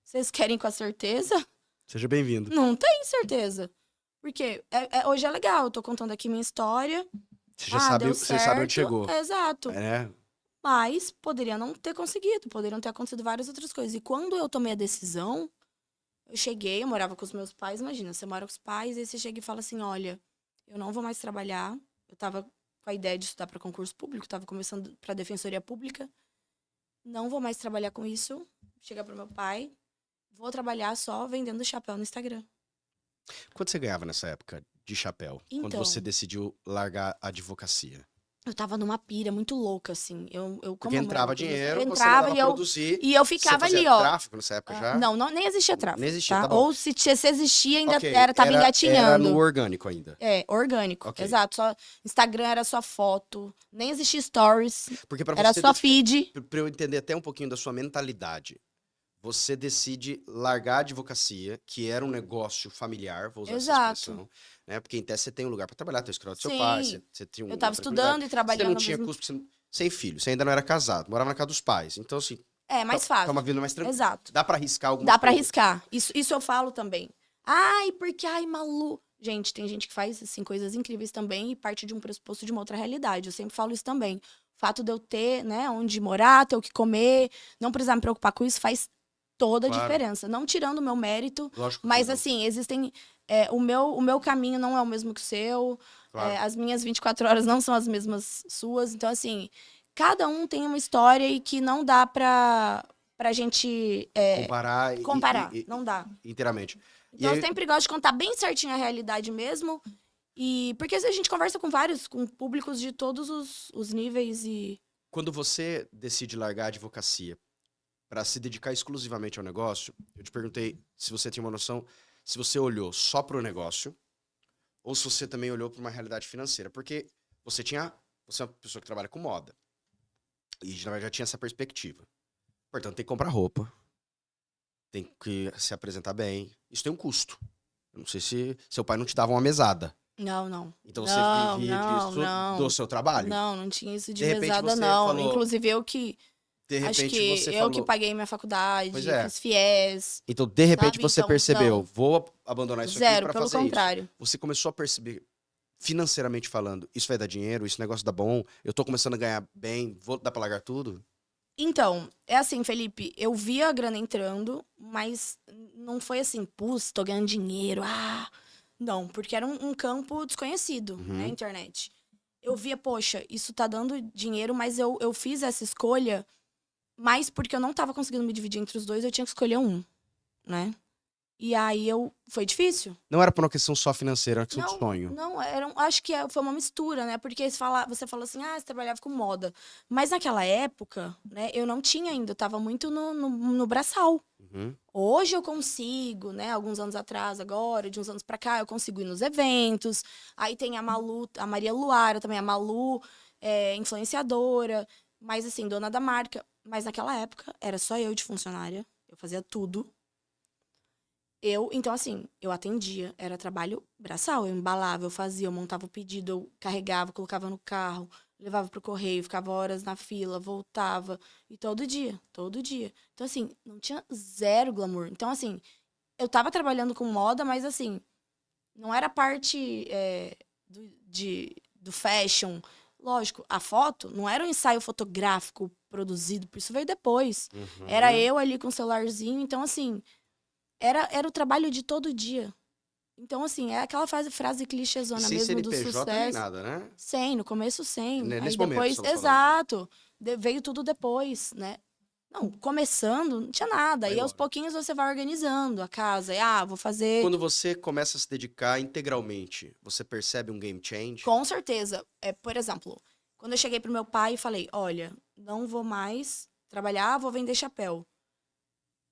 Vocês querem com a certeza? Seja bem-vindo. Não tem certeza. Porque hoje é legal, eu tô contando aqui minha história. Você já sabe, deu você sabe onde certo. chegou. Exato. É, Mas poderia não ter conseguido, poderiam ter acontecido várias outras coisas. E quando eu tomei a decisão, eu morava com os meus pais, imagina, você mora com os pais, aí você chega e fala assim, olha, eu não vou mais trabalhar, eu tava com a ideia de estudar para concurso público, tava começando para defensoria pública, não vou mais trabalhar com isso, chega pro meu pai, vou trabalhar só vendendo chapéu no Instagram. quanto você ganhava nessa época de chapéu? Quando Então. você decidiu largar a advocacia? Eu tava numa pira muito louca, assim. Porque como entrava eu dinheiro, você entrava mandava produzir. e eu Você ficava fazia ali, ó. tráfico nessa época já? Não, nem existia tráfego. Nem existia, tá? tá bom. Ou se existia, ainda Ok, tava era engatinhando. no orgânico ainda. É, orgânico. Ok. Exato. Só Instagram era só foto. Nem existia stories. Porque pra Era você só feed. pra eu entender até um pouquinho da sua mentalidade, você decide largar a advocacia, que era um negócio familiar, vou usar essa Exato. expressão, né? Porque em tese você tem um lugar pra trabalhar, tem o escritório do seu Sim. pai, você tinha Eu uma tava estudando e trabalhando. Você não tinha custo, sem filho, você ainda não era casado, morava na casa dos pais. Então, assim, É, mais fácil. tá uma vida mais tranquila. Exato. Dá pra arriscar alguma Dá pra coisa. arriscar. Isso eu falo também. Ai, Malu. Gente, tem gente que faz, assim, coisas incríveis também e parte de um pressuposto de uma outra realidade. Eu sempre falo isso também. O fato de eu ter, né, onde morar, ter o que comer, não precisar me preocupar com isso faz toda a Claro. diferença. Não tirando o meu mérito, Lógico que mas, não. assim, existem... o meu caminho não é o mesmo que o seu. Claro. As minhas 24 horas não são as mesmas suas. Então, assim, cada um tem uma história e que não dá pra gente Comparar não dá. inteiramente. Então, aí- eu sempre gosto de contar bem certinho a realidade mesmo. E porque a gente conversa com públicos de todos os níveis e... Quando você decide largar a advocacia para se dedicar exclusivamente ao negócio, eu te perguntei se você tinha uma noção, se você olhou só para o negócio ou se você também olhou para uma realidade financeira, porque você é uma pessoa que trabalha com moda e na verdade já tinha essa perspectiva. Portanto, tem que comprar roupa, tem que se apresentar bem, isso tem um custo. Eu não sei se seu pai não te dava uma mesada. Não. Então você Não, vivia não, disso não. do seu trabalho? Não tinha isso de De repente mesada, você não. falou- Inclusive, De acho repente que você eu falou... que paguei minha faculdade, Pois é. fiz FIES. Então, de repente, Sabe? você Então, percebeu, não. vou abandonar isso aqui Zero, para pelo fazer contrário. isso. Você começou a perceber, financeiramente falando, isso vai dar dinheiro, esse negócio dá bom, eu tô começando a ganhar bem, vou dar pra largar tudo? Então, é assim, Felipe, eu via a grana entrando, mas não foi assim, putz, tô ganhando dinheiro, Não, porque era um campo desconhecido, né, a internet. Eu via, poxa, isso tá dando dinheiro, mas eu fiz essa escolha mais porque eu não tava conseguindo me dividir entre os dois, eu tinha que escolher um, né? E aí foi difícil. Não era por uma questão só financeira, era uma questão de sonho. Não, acho que foi uma mistura, né? Porque você fala assim, você trabalhava com moda. Mas naquela época, né, eu não tinha ainda, eu tava muito no braçal. Uhum. Hoje eu consigo, né? Alguns anos atrás, agora, de uns anos pra cá, eu consigo ir nos eventos. Aí tem a Malu, a Maria Luara também, a Malu, influenciadora, mas assim, dona da marca. Mas naquela época, era só eu de funcionária, eu fazia tudo. Então assim, eu atendia, era trabalho braçal, eu embalava, eu fazia, eu montava o pedido, eu carregava, colocava no carro, levava pro correio, ficava horas na fila, voltava, e todo dia. Então assim, não tinha zero glamour. Então assim, eu tava trabalhando com moda, mas assim, não era parte do fashion. Lógico, a foto não era um ensaio fotográfico produzido, isso veio depois. Uhum. Era eu ali com o celularzinho, então assim... Era o trabalho de todo dia. Então, assim, é aquela frase clichêzona mesmo do CNPJ sucesso. nem nada, né? Sem, no começo sem. Nesse Aí momento, depois, você tá falando. exato. Veio tudo depois, né? Não, começando, não tinha nada. Vai Aí aos embora. pouquinhos você vai organizando a casa. Vou fazer... Quando você começa a se dedicar integralmente, você percebe um game change? Com certeza. Por exemplo, quando eu cheguei pro meu pai e falei, olha, não vou mais trabalhar, vou vender chapéu.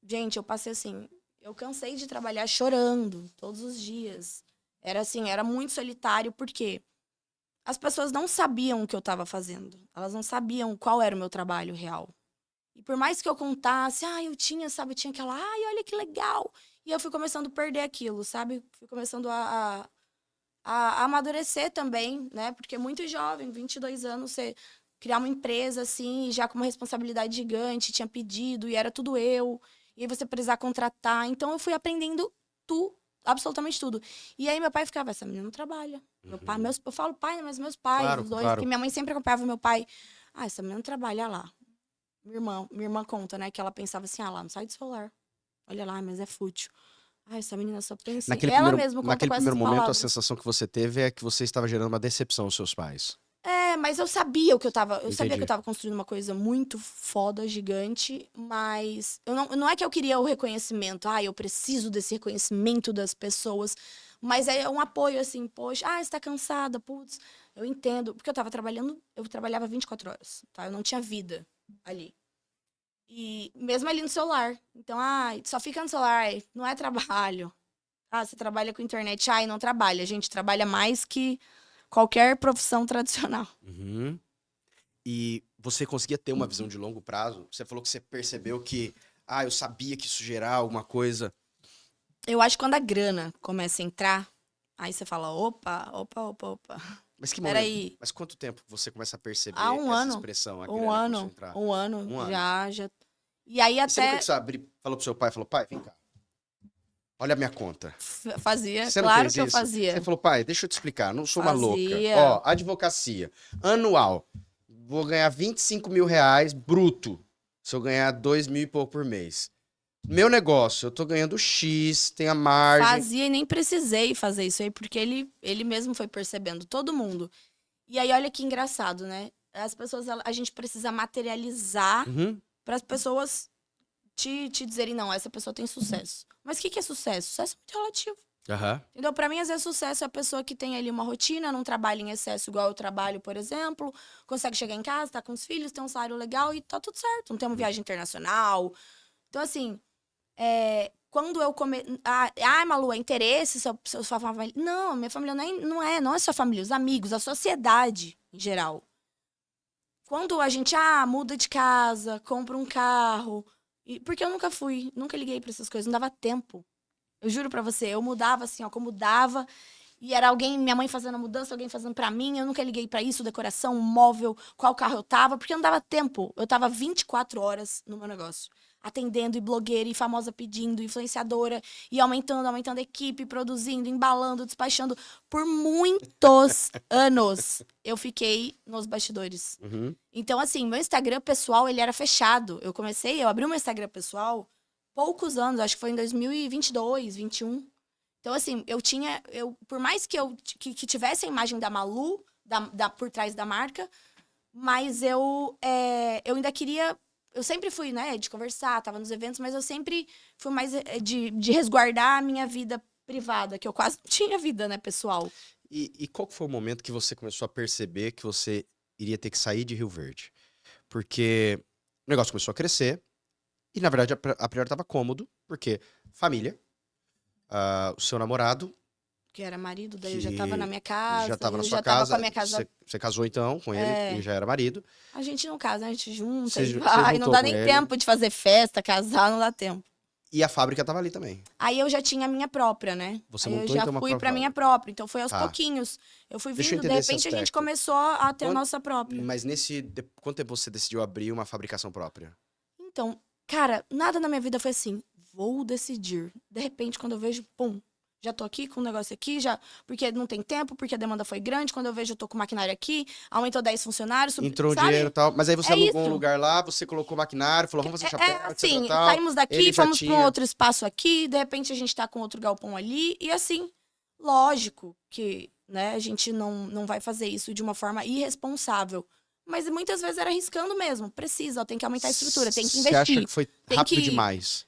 Gente, eu passei assim... Eu cansei de trabalhar chorando todos os dias. Era assim, era muito solitário, porque as pessoas não sabiam o que eu estava fazendo. Elas não sabiam qual era o meu trabalho real. E por mais que eu contasse, eu tinha aquela, olha que legal. E eu fui começando a perder aquilo, sabe? Fui começando a amadurecer também, né? Porque muito jovem, 22 anos, você criar uma empresa, assim, já com uma responsabilidade gigante, tinha pedido, e era tudo eu. E aí você precisar contratar. Então eu fui aprendendo absolutamente tudo. E aí meu pai ficava, essa menina não trabalha. Meu pai, eu falo pai, mas meus pais, Claro, os dois, claro. porque minha mãe sempre acompanhava meu pai. Ah, essa menina não trabalha, olha lá. Minha irmã conta, né, que ela pensava assim, ah lá, não sai do celular. Olha lá, mas é fútil. Ah, essa menina só pensa em... Ela mesma conta Naquele com primeiro essas momento, a palavras. sensação que você teve é que você estava gerando uma decepção aos seus pais. É, mas eu sabia eu sabia que eu Entendi. tava construindo uma coisa muito foda, gigante, mas não é que eu queria o reconhecimento, eu preciso desse reconhecimento das pessoas, mas é um apoio assim, poxa, você tá cansada, putz, eu entendo, porque eu trabalhava 24 horas, tá? Eu não tinha vida ali. E mesmo ali no celular. Então, só fica no celular, não é trabalho. Você trabalha com internet, não trabalha, a gente trabalha mais que qualquer profissão tradicional. Uhum. E você conseguia ter uma visão de longo prazo? Você falou que você percebeu que, eu sabia que isso gerar alguma coisa. Eu acho que quando a grana começa a entrar, aí você fala, opa. Mas que momento? Peraí. Mas quanto tempo você começa a Há perceber um essa ano. expressão, a Um grana começou a ano. entrar? Um ano. Um ano. Já. E aí E você nunca até quis abrir, falou pro seu pai, falou, pai, vem cá. Olha a minha conta. fazia. Você não Claro fez que eu isso? Você fazia. falou, pai, deixa eu te explicar, não sou uma louca. Fazia. Ó, advocacia, anual, vou ganhar 25 mil reais bruto, se eu ganhar 2 mil e pouco por mês. Meu negócio, eu tô ganhando X, tem a margem. Fazia e nem precisei fazer isso aí, porque ele mesmo foi percebendo, todo mundo. E aí, olha que engraçado, né? As pessoas, a gente precisa materializar Uhum. para as pessoas te dizerem, não, essa pessoa tem sucesso. Mas o que é sucesso? Sucesso é muito relativo. Aham. Entendeu? Pra mim, às vezes, sucesso é a pessoa que tem ali uma rotina, não trabalha em excesso igual eu trabalho, por exemplo, consegue chegar em casa, tá com os filhos, tem um salário legal e tá tudo certo. Não tem uma viagem internacional. Então, assim, quando eu Malu, é interesse, sua família. Não, minha família não é sua família, os amigos, a sociedade em geral. Quando a gente, muda de casa, compra um carro. Porque eu nunca liguei pra essas coisas, não dava tempo. Eu juro pra você, eu mudava assim, como mudava. E era minha mãe fazendo a mudança, alguém fazendo pra mim. Eu nunca liguei pra isso, decoração, móvel, qual carro eu tava, porque não dava tempo. Eu tava 24 horas no meu negócio. Atendendo, e blogueira, e famosa pedindo, influenciadora, e aumentando a equipe, produzindo, embalando, despachando. Por muitos anos, eu fiquei nos bastidores. Uhum. Então, assim, meu Instagram pessoal, ele era fechado. Eu abri o meu Instagram pessoal poucos anos, acho que foi em 2022, 21. Então, assim, por mais que que tivesse a imagem da Malu por trás da marca, mas eu ainda queria. Eu sempre fui, né, de conversar, tava nos eventos, mas eu sempre fui mais de resguardar a minha vida privada, que eu quase não tinha vida, né, pessoal. E qual que foi o momento que você começou a perceber que você iria ter que sair de Rio Verde? Porque o negócio começou a crescer e, na verdade, a priori estava cômodo, porque família, o seu namorado, Que era marido, daí eu que já tava na minha casa, já estava na eu sua já tava com a casa, minha casa. você casou então com ele, ele já era marido, A gente não casa, a gente junta você e você vai. Não juntou dá com nem ele tempo de fazer festa, casar, não dá tempo. e a fábrica estava ali também. Aí eu já tinha a minha própria, né? Você Aí eu montou já então uma fui própria pra minha fábrica. própria. Então foi aos Tá. pouquinhos. Eu fui Deixa eu vindo, de entender esse repente a gente aspecto. começou a ter a Quando- nossa própria. Mas quanto tempo você decidiu abrir uma fabricação própria? Então, cara, nada na minha vida foi assim, vou decidir. De repente, quando eu vejo, pum, já tô aqui com o negócio aqui, já, porque não tem tempo, porque a demanda foi grande. Quando eu vejo, eu tô com o maquinário aqui, aumentou 10 funcionários, Entrou um sabe? dinheiro e tal, mas aí você É alugou um isso. lugar lá, você colocou o maquinário, falou, vamos fazer chapéu, etc, Assim, tal. saímos daqui, Ele já fomos para um tinha... outro espaço aqui, de repente a gente tá com outro galpão ali, e assim, lógico que, né, a gente não vai fazer isso de uma forma irresponsável. Mas muitas vezes era arriscando mesmo. Precisa, ó, tem que aumentar a estrutura, tem que Você acha investir. que foi Tem rápido que- demais?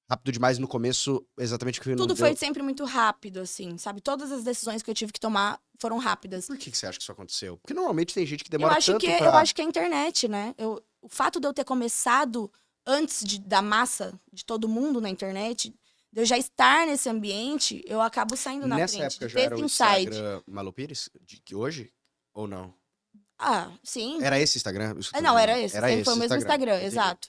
Rápido demais no começo, exatamente o que não Tudo deu. foi sempre muito rápido, assim, sabe? Todas as decisões que eu tive que tomar foram rápidas. Por que você acha que isso aconteceu? Porque normalmente tem gente que Eu demora acho tanto que, pra... eu acho que é a internet, né? O fato de eu ter começado antes da massa de todo mundo na internet, de eu já estar nesse ambiente, eu acabo saindo na Nessa frente, época de já ter era esse o insight. Instagram Malu Pires? Que hoje? Ou não? Sim. Era esse Instagram? Isso que eu tô Não, era dizendo. esse. Era Sempre esse foi o mesmo Instagram, entendi. exato.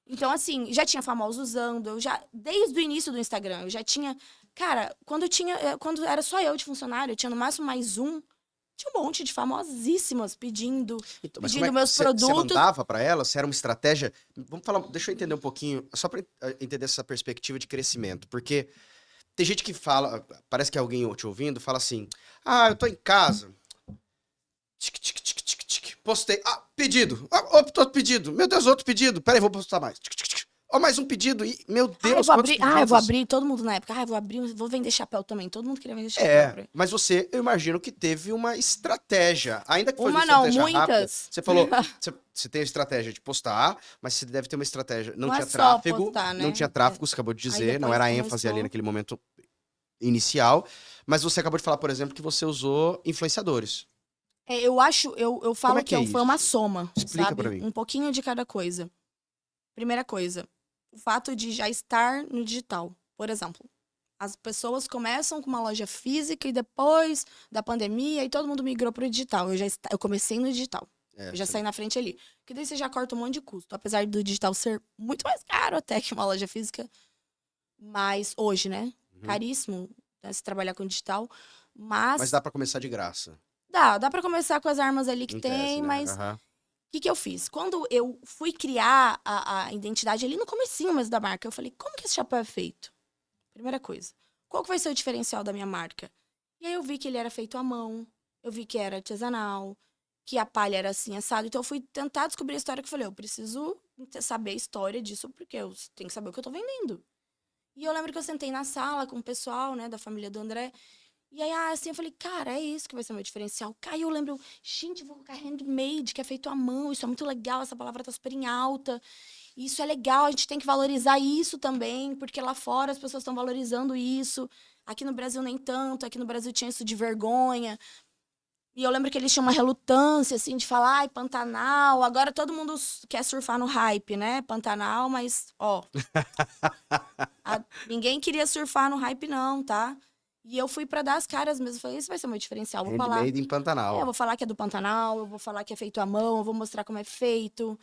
Então, assim, já tinha famosos usando, desde o início do Instagram, eu já tinha. Cara, quando era só eu de funcionário, eu tinha no máximo mais um. Tinha um monte de famosíssimas pedindo Então, mas pedindo meus você produtos. mandava para ela? Se era uma estratégia? Vamos falar, deixa eu entender um pouquinho, só para entender essa perspectiva de crescimento, porque tem gente que fala, parece que alguém te ouvindo fala assim: "Ah, eu tô em casa. Tic, tic, tic, tic, tic. Postei. Ah, pedido. Ah, outro pedido. Meu Deus, outro pedido. Peraí, vou postar mais. Tic, tic, tic. Ó, mais um pedido. E, meu Deus, quantos Eu vou pedidos. abrir, todo mundo na época. Eu vou abrir, vou vender chapéu também. Todo mundo queria vender chapéu pra ele. Mas você, eu imagino que teve uma estratégia. Ainda que fosse uma Uma não, estratégia rápida. muitas. Você falou, você tem a estratégia de postar, mas você deve ter uma estratégia. Não Não é tinha só tráfego. postar, Não né? tinha tráfego, você acabou de Aí dizer. Não depois era a ênfase ali começou. naquele momento inicial. Mas você acabou de falar, por exemplo, que você usou influenciadores. Eu Como falo é que é foi uma isso? soma, Explica sabe? pra mim. Um pouquinho de cada coisa. Primeira coisa, o fato de já estar no digital. Por exemplo, as pessoas começam com uma loja física e depois da pandemia e todo mundo migrou pro digital. Eu comecei no digital. Eu já saí na frente ali. Porque daí você já corta um monte de custo. Apesar do digital ser muito mais caro até que uma loja física. Mas hoje, né? Caríssimo, né, se trabalhar com digital. Mas dá pra começar de graça. Dá pra começar com as armas ali que Em tem, tese, né? mas o que eu fiz? Quando eu fui criar a identidade ali no comecinho mesmo da marca, eu falei, como que esse chapéu é feito? Primeira coisa. Qual que vai ser o diferencial da minha marca? E aí eu vi que ele era feito à mão, eu vi que era artesanal, que a palha era assim, assado. Então eu fui tentar descobrir a história que eu falei, eu preciso saber a história disso, porque eu tenho que saber o que eu tô vendendo. E eu lembro que eu sentei na sala com o pessoal, né, da família do André, e aí, assim, eu falei, cara, é isso que vai ser meu diferencial. Aí eu lembro, gente, vou colocar handmade, que é feito à mão, isso é muito legal, essa palavra tá super em alta. Isso é legal, a gente tem que valorizar isso também, porque lá fora as pessoas estão valorizando isso. Aqui no Brasil nem tanto, aqui no Brasil tinha isso de vergonha. E eu lembro que eles tinham uma relutância, assim, de falar, ai, Pantanal. Agora todo mundo quer surfar no hype, né? Pantanal, mas, ó. Ninguém queria surfar no hype, não, tá? E eu fui pra dar as caras mesmo. Falei, esse vai ser o meu diferencial. Vou falar. Handmade em Pantanal. Eu vou falar que é do Pantanal, eu vou falar que é feito à mão, eu vou mostrar como é feito,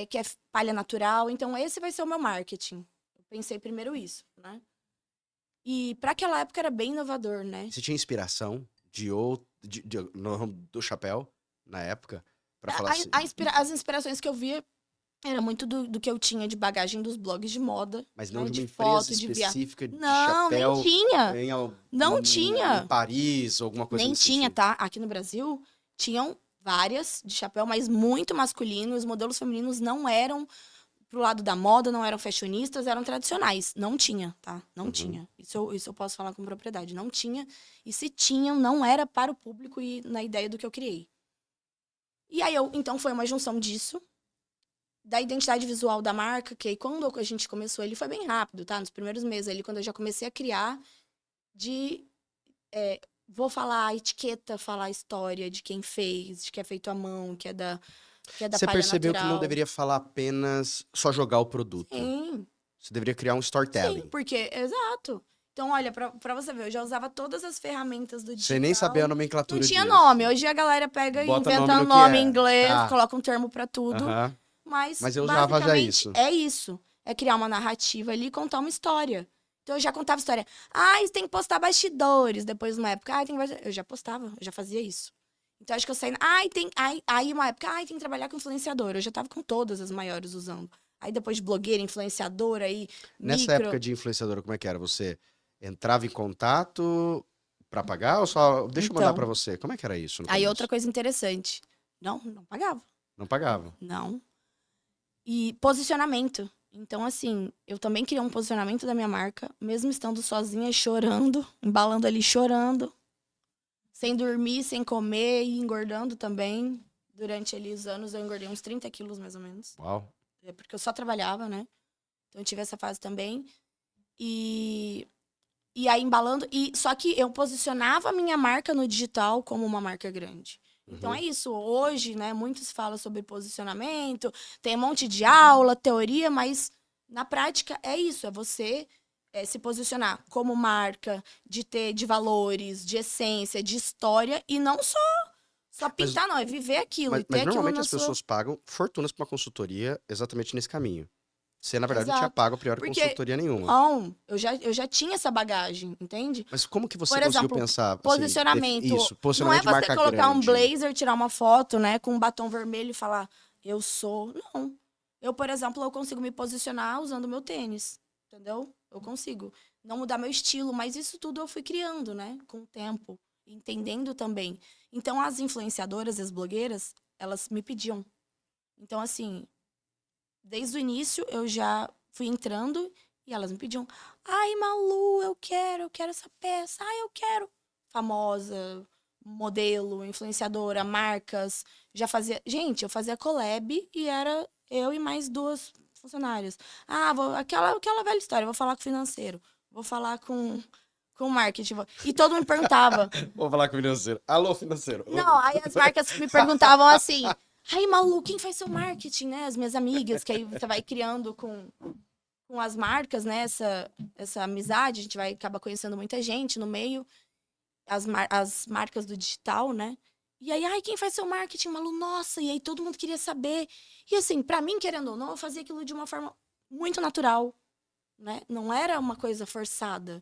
que é palha natural. Então, esse vai ser o meu marketing. Eu pensei primeiro isso, né? E para aquela época era bem inovador, né? Você tinha inspiração do chapéu na época? Pra falar assim. As inspirações que eu via era muito do que eu tinha de bagagem dos blogs de moda. Mas não né? de uma de empresa foto, específica de Não, chapéu. nem tinha. Não Em tinha. Paris, alguma coisa Nem nesse tinha, sentido. tá? Aqui no Brasil, tinham várias de chapéu, mas muito masculino. Os modelos femininos não eram pro lado da moda, não eram fashionistas, eram tradicionais. Não tinha, tá? Não tinha. Isso eu posso falar com propriedade. Não tinha. E se tinham, não era para o público e na ideia do que eu criei. E aí, então, foi uma junção disso, da identidade visual da marca, que aí, quando a gente começou, ele foi bem rápido, tá? Nos primeiros meses ali, quando eu já comecei a criar, vou falar a etiqueta, falar a história de quem fez, de que é feito à mão, que é da Você palha percebeu natural. que não deveria falar apenas só jogar o produto. Sim. Você deveria criar um storytelling. Sim, porque, exato. Então, olha, pra você ver, eu já usava todas as ferramentas do digital. Você nem sabia a nomenclatura Não tinha disso. nome. Hoje a galera pega Bota e inventa nome no que nome é. em inglês, Tá. coloca um termo pra tudo. Mas eu usava já isso. É isso. É criar uma narrativa ali e contar uma história. Então eu já contava história. Você tem que postar bastidores. Depois, uma época, eu já postava, eu já fazia isso. Então acho que eu saí. Aí uma época, tem que trabalhar com influenciador. Eu já tava com todas as maiores usando. Aí depois de blogueira, influenciadora, aí. Nessa época de influenciadora, como é que era? Você entrava em contato pra pagar ou só. Deixa eu mandar pra você. Como é que era isso? Aí outra coisa interessante. Não pagava. Não pagava. Não. E posicionamento. Então, assim, eu também criei um posicionamento da minha marca, mesmo estando sozinha, chorando, embalando ali, chorando, sem dormir, sem comer e engordando também. Durante ali os anos, eu engordei uns 30 quilos, mais ou menos. Uau. Porque eu só trabalhava, né? Então, eu tive essa fase também. E aí, embalando. Só que eu posicionava a minha marca no digital como uma marca grande. Então, é isso. Hoje, né, muitos falam sobre posicionamento, tem um monte de aula, teoria, mas na prática é isso. É você se posicionar como marca, de valores, de essência, de história, e não só pintar, não. É viver aquilo. Mas e ter aquilo normalmente na as pessoas pagam fortunas pra uma consultoria exatamente nesse caminho. Você, na verdade, não tinha Exato. pago a priori Porque, consultoria nenhuma. não, eu já tinha essa bagagem, entende? Mas como que você Por conseguiu exemplo, pensar, assim, posicionamento. isso, Não posicionamento é de você marca colocar um grande? blazer, tirar uma foto, né, com um batom vermelho e falar, eu sou. Não. Eu, por exemplo, eu consigo me posicionar usando meu tênis, entendeu? Eu consigo. Não mudar meu estilo, mas isso tudo eu fui criando, né, com o tempo, entendendo também. Então, as influenciadoras, as blogueiras, elas me pediam. Então, assim, desde o início eu já fui entrando e elas me pediam: ai, Malu, eu quero essa peça, ai, eu quero. Famosa, modelo, influenciadora, marcas. Já fazia. Gente, eu fazia collab e era eu e mais duas funcionárias. Ah, aquela velha história, vou falar com o financeiro, vou falar com o marketing. E todo mundo me perguntava. Vou falar com o financeiro. Alô, financeiro. Não, aí as marcas me perguntavam assim: ai, Malu, quem faz seu marketing, né? As minhas amigas, que aí você vai criando com as marcas, né? Essa amizade, a gente vai acaba conhecendo muita gente no meio, as marcas do digital, né? E aí, ai, quem faz seu marketing, Malu? Nossa, e aí todo mundo queria saber. E assim, pra mim, querendo ou não, eu fazia aquilo de uma forma muito natural, né? Não era uma coisa forçada.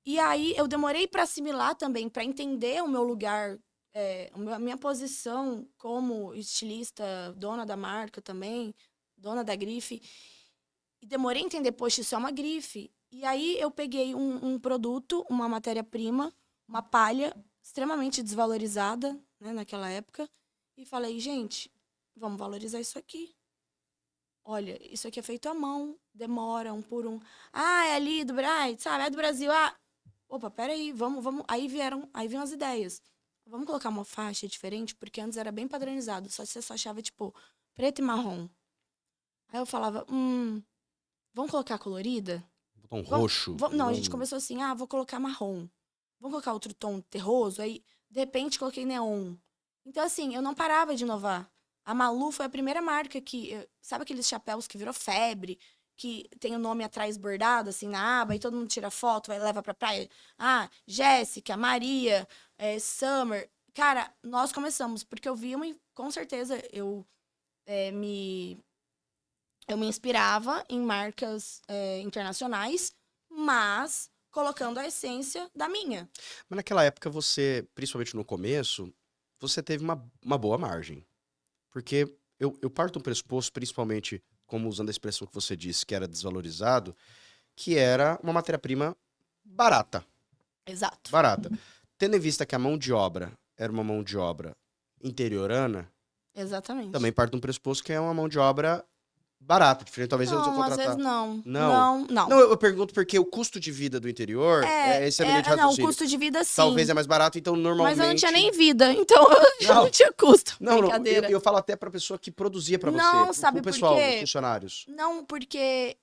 E aí eu demorei pra assimilar também, pra entender o meu lugar, a minha posição como estilista, dona da marca também, dona da grife. E demorei a entender, poxa, isso é uma grife. E aí eu peguei um produto, uma matéria-prima, uma palha extremamente desvalorizada, né, naquela época, e falei, gente, vamos valorizar isso aqui. Olha, isso aqui é feito à mão, demora um por um. Ah, é ali do Brasil, sabe? É do Brasil. Ah, opa, peraí, vamos. Aí vieram as ideias. Vamos colocar uma faixa diferente, porque antes era bem padronizado, só você só achava, tipo, preto e marrom. Aí eu falava, vamos colocar colorida? Botão roxo. Não, a gente começou assim, vou colocar marrom. Vamos colocar outro tom terroso? Aí, de repente, coloquei neon. Então, assim, eu não parava de inovar. A Malu foi a primeira marca que... Sabe aqueles chapéus que virou febre? Que tem o nome atrás bordado, assim, na aba, e todo mundo tira foto, vai leva pra praia. Ah, Jéssica, Maria, Summer. Cara, nós começamos, porque eu vi com certeza, me inspirava em marcas internacionais, mas colocando a essência da minha. Mas naquela época você, principalmente no começo, você teve uma boa margem. Porque eu parto do pressuposto, principalmente, como usando a expressão que você disse, que era desvalorizado, que era uma matéria-prima barata. Exato. Barata. Tendo em vista que a mão de obra era uma mão de obra interiorana, Exatamente. também parte de um pressuposto que é uma mão de obra barata, diferente talvez eu Não, às contratar. vezes não. Não. Não. Não, eu pergunto porque o custo de vida do interior é esse linha de não, o raciocínio. custo de vida sim. Talvez é mais barato, então normalmente... Mas eu não tinha nem vida, então eu não tinha custo. Não, Brincadeira. eu falo até pra pessoa que produzia pra você. Não, sabe pro por pessoal, quê? os funcionários. Não, porque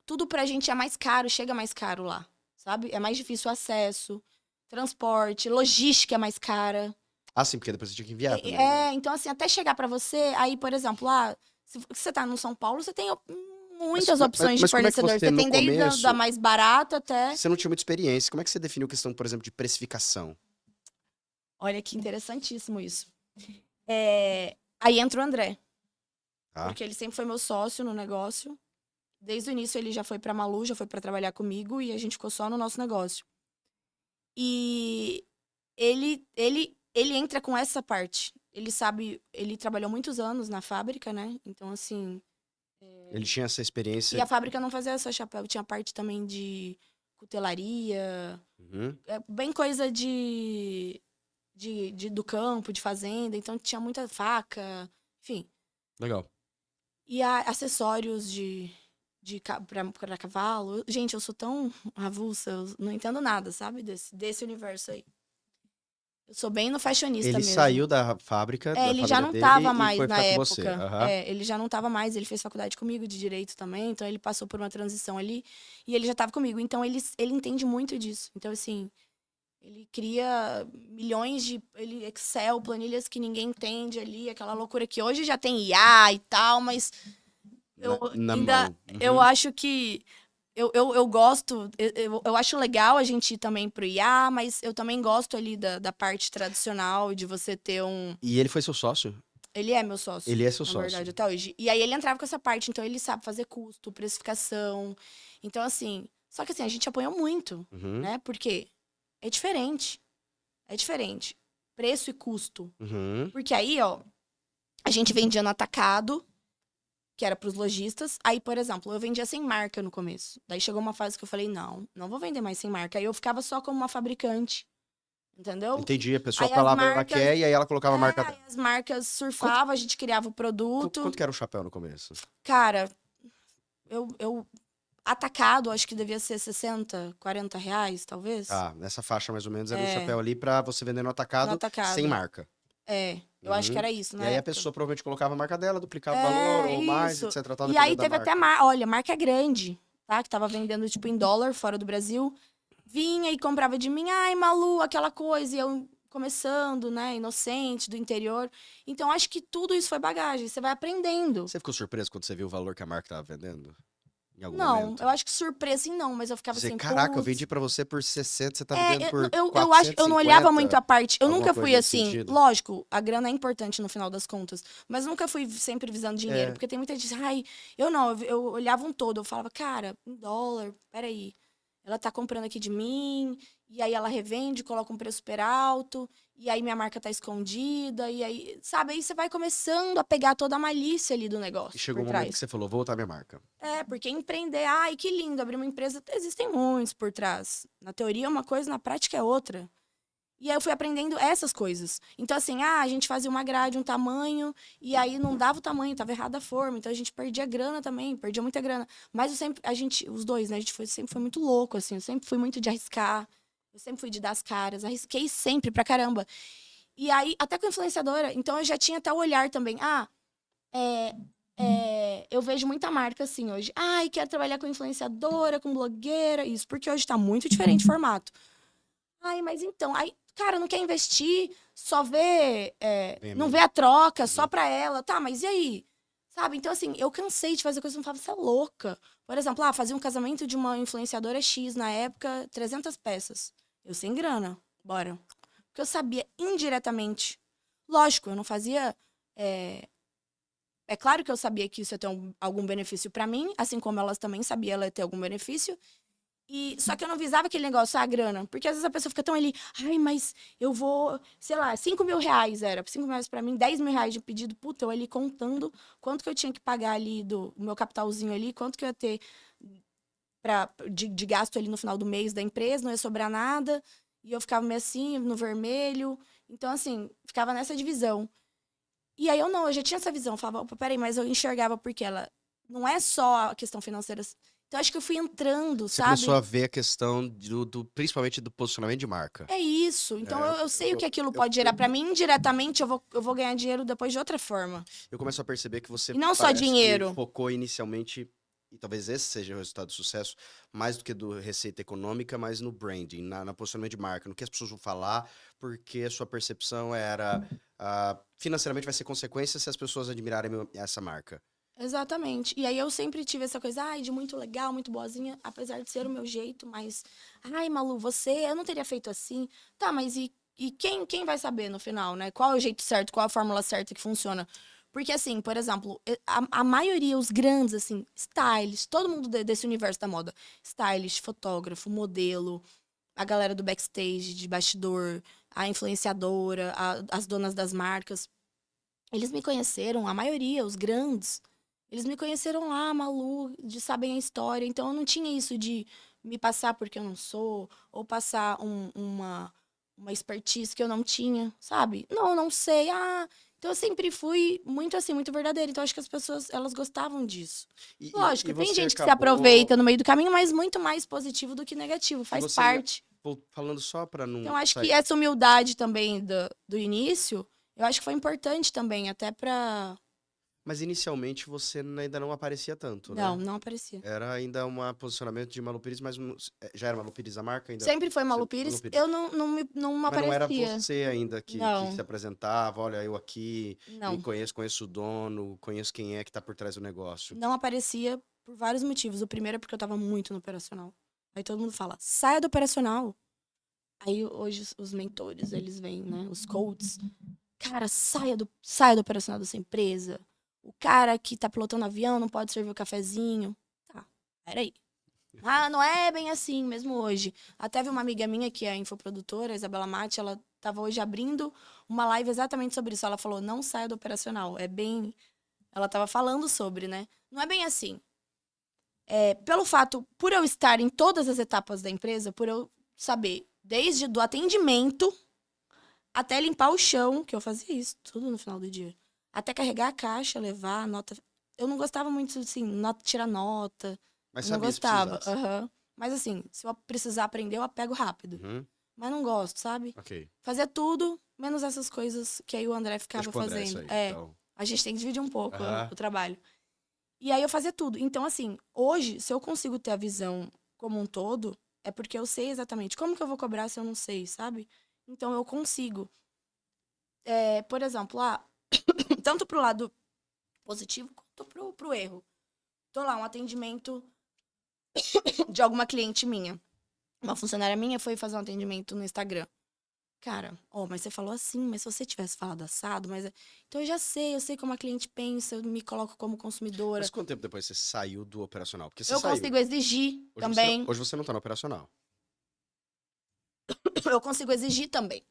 tudo pra gente é mais caro, chega mais caro lá, sabe? É mais difícil o acesso, transporte, logística é mais cara. Ah, sim, porque depois você tinha que enviar também. Né? Então assim, até chegar pra você, aí, por exemplo, se você tá no São Paulo, você tem muitas opções de como é que fornecedor. Você tem desde começo, da mais barata até... Você não tinha muita experiência. Como é que você definiu a questão, por exemplo, de precificação? Olha que interessantíssimo isso. Aí entra o André. Tá. Porque ele sempre foi meu sócio no negócio. Desde o início ele já foi pra Malu, já foi pra trabalhar comigo e a gente ficou só no nosso negócio. E ele entra com essa parte. Ele sabe, ele trabalhou muitos anos na fábrica, né? Então, assim... Ele tinha essa experiência... E a fábrica não fazia só chapéu, tinha parte também de cutelaria, bem coisa do campo, de fazenda. Então, tinha muita faca, enfim. Legal. E acessórios pra cavalo. Gente, eu sou tão avulsa, eu não entendo nada, sabe? Desse universo aí. Eu sou bem no fashionista mesmo. Ele saiu da fábrica, da ele família já não dele tava e mais foi na ficar época. com você. Uhum. Ele já não tava mais, ele fez faculdade comigo de Direito também, então ele passou por uma transição ali e ele já tava comigo. Então ele entende muito disso. Então, assim, ele cria milhões de Excel, planilhas que ninguém entende ali, aquela loucura que hoje já tem IA e tal, mas eu acho que eu gosto, eu acho legal a gente ir também pro IA, mas eu também gosto ali da parte tradicional, de você ter E ele foi seu sócio? Ele é meu sócio. Ele é seu na sócio. verdade, até hoje. E aí ele entrava com essa parte, então ele sabe fazer custo, precificação. Então, assim. Só que assim, a gente apanhou muito, Uhum, né? Porque é diferente. É diferente. Preço e custo. uhum. Porque aí, ó, a gente vendia no atacado, que era pros lojistas. Aí, por exemplo, eu vendia sem marca no começo. Daí chegou uma fase que eu falei, não vou vender mais sem marca. Aí eu ficava só como uma fabricante. Entendeu? Entendi. A pessoa Aí as falava ela marcas. quer e aí ela colocava a marca Aí dela. as marcas surfavam, a gente criava o produto. Quanto que era o chapéu no começo? Cara, eu atacado, acho que devia ser 60, 40 reais, talvez. Tá, nessa faixa mais ou menos era um É, chapéu ali pra você vender no no atacado sem atacado. marca. É, eu acho que Uhum. era isso E na aí a época. pessoa provavelmente colocava a marca dela, duplicava o valor É, ou mais, isso. etc. Tal, E aí dependendo da teve até, marca. olha, marca grande, tá? Que tava vendendo, tipo, em dólar, fora do Brasil. Vinha e comprava de mim, ai, Malu, aquela coisa. E eu começando, né, inocente, do interior. Então, acho que tudo isso foi bagagem. Você vai aprendendo. Você ficou surpreso quando você viu o valor que a marca tava vendendo? Em algum Não, momento? eu acho que surpresa, assim, não. Mas eu ficava Dizer, assim, caraca, eu putz. vendi pra você por 60, você tá É, vendendo por eu acho que eu não olhava muito 450? a parte. Eu Alguma nunca coisa fui nesse assim. sentido? Lógico, a grana é importante no final das contas. Mas nunca fui sempre visando dinheiro. É, Porque tem muita gente. Ai, eu não. Eu olhava um todo. Eu falava, cara, em dólar, peraí. Ela tá comprando aqui de mim. E aí ela revende, coloca um preço super alto. E aí minha marca tá escondida. E aí, sabe? Aí você vai começando a pegar toda a malícia ali do e negócio chegou por um momento que trás. você falou, vou botar minha marca. É, porque empreender, ai, que lindo, abrir uma empresa, existem muitos por trás. Na teoria é uma coisa, na prática é outra. E aí eu fui aprendendo essas coisas. Então, assim, a gente fazia uma grade, um tamanho, e aí não dava o tamanho, tava errada a forma. Então a gente perdia grana também, perdia muita grana. Mas eu sempre, os dois, né, sempre foi muito louco, assim, eu sempre fui muito de arriscar, eu sempre fui de dar as caras, arrisquei sempre pra caramba. E aí, até com influenciadora, então eu já tinha até o olhar também. É, eu vejo muita marca assim hoje. Ai, quero trabalhar com influenciadora, com blogueira, isso, porque hoje tá muito diferente o formato. Ai, mas então, aí, cara, não quer investir, só vê, Vem a não mim. vê a troca, só Uhum. pra ela. Tá, mas e aí? Sabe? Então, assim, eu cansei de fazer coisas que eu falava, você é louca. Por exemplo, fazia um casamento de uma influenciadora X na época, 300 peças. Eu sem grana, bora. Porque eu sabia indiretamente. Lógico, eu não fazia. É claro que eu sabia que isso ia ter algum benefício pra mim, assim como elas também sabiam ela ia ter algum benefício. E só que eu não visava aquele negócio, a grana. Porque às vezes a pessoa fica tão ali, ai, mas eu vou, sei lá, 5 mil reais era. 5 mil reais pra mim, 10 mil reais de pedido. Puta, eu ali contando quanto que eu tinha que pagar ali do meu capitalzinho ali, quanto que eu ia ter de gasto ali no final do mês da empresa, não ia sobrar nada. E eu ficava meio assim, no vermelho. Então, assim, ficava nessa divisão. E aí eu não, eu já tinha essa visão. Eu falava, opa, peraí, mas eu enxergava porque ela não é só a questão financeira. Então acho que eu fui entrando, Você começou a sabe? ver a questão principalmente do posicionamento de marca. É isso. Então É, eu sei o que eu, aquilo eu, pode eu, gerar pra mim. Indiretamente eu vou ganhar dinheiro depois de outra forma. eu começo a perceber que você E não só parece que dinheiro. focou inicialmente, e talvez esse seja o resultado do sucesso, mais do que do receita econômica, mas no branding, na posicionamento de marca, no que as pessoas vão falar, porque a sua percepção era financeiramente vai ser consequência se as pessoas admirarem essa marca. Exatamente. E aí eu sempre tive essa coisa, ai, de muito legal, muito boazinha, apesar de ser o meu jeito, mas, ai, Malu, eu não teria feito assim. Tá, mas e quem vai saber no final, né? Qual é o jeito certo, qual é a fórmula certa que funciona? Porque, assim, por exemplo, a maioria, os grandes, assim, stylists, todo mundo desse universo da moda, stylist, fotógrafo, modelo, a galera do backstage, de bastidor, a influenciadora, as donas das marcas, eles me conheceram, a maioria, os grandes, eles me conheceram lá, Malu, de sabem a história. Então eu não tinha isso de me passar porque eu não sou, ou passar uma expertise que eu não tinha, sabe? Não, eu não sei. Então eu sempre fui muito assim, muito verdadeira. Então acho que as pessoas, elas gostavam disso. E Lógico, tem você gente que se acabou. aproveita no meio do caminho, mas muito mais positivo do que negativo, E faz você, parte. falando só para não Então acho que sair. essa humildade também do início, eu acho que foi importante também, até pra. Mas inicialmente você ainda não aparecia tanto, Não, né? não aparecia. Era ainda um posicionamento de Malu Pires, mas já era Malu Pires a marca ainda? Sempre foi Malu Malu Pires, Pires. eu não Mas não era aparecia. você ainda que se Não, apresentava, olha, eu aqui, me não. conheço, conheço o dono, conheço quem é que tá por trás do negócio. Não aparecia por vários motivos. O primeiro é porque eu tava muito no operacional. Aí todo mundo fala, saia do operacional. Aí hoje os mentores, eles vêm, né? Os coaches. Cara, saia do operacional da sua empresa. O cara que tá pilotando avião não pode servir o cafezinho. Tá, peraí. Ah, não é bem assim, mesmo hoje. Até vi uma amiga minha, que é infoprodutora, a Isabela Mate, ela tava hoje abrindo uma live exatamente sobre isso. Ela falou, não saia do operacional. É bem... Ela tava falando sobre, né? Não é bem assim. Pelo fato, por eu estar em todas as etapas da empresa, por eu saber, desde do atendimento até limpar o chão, que eu fazia isso, tudo no final do dia. Até carregar a caixa, levar a nota. Eu não gostava muito, assim, tirar nota. Mas Eu não sabia se gostava. precisasse. Aham. Mas assim, se eu precisar aprender, eu apego rápido. Uhum, Mas não gosto, sabe? ok. Fazia tudo, menos essas coisas que aí o André Deixa ficava com o André isso fazendo. aí. É, Então, a gente tem que dividir um pouco aham. o trabalho. E aí eu fazia tudo. Então, assim, hoje, se eu consigo ter a visão como um todo, é porque eu sei exatamente como que eu vou cobrar se eu não sei, sabe? Então eu consigo. Por exemplo, tanto pro lado positivo quanto pro erro. Tô lá, um atendimento de alguma cliente minha. Uma funcionária minha foi fazer um atendimento no Instagram. Cara, mas você falou assim, mas se você tivesse falado assado, mas... Então eu sei como a cliente pensa, eu me coloco como consumidora. Mas quanto tempo depois você saiu do operacional? Porque você Eu saiu. consigo exigir também. Hoje você não tá no operacional. Eu consigo exigir também.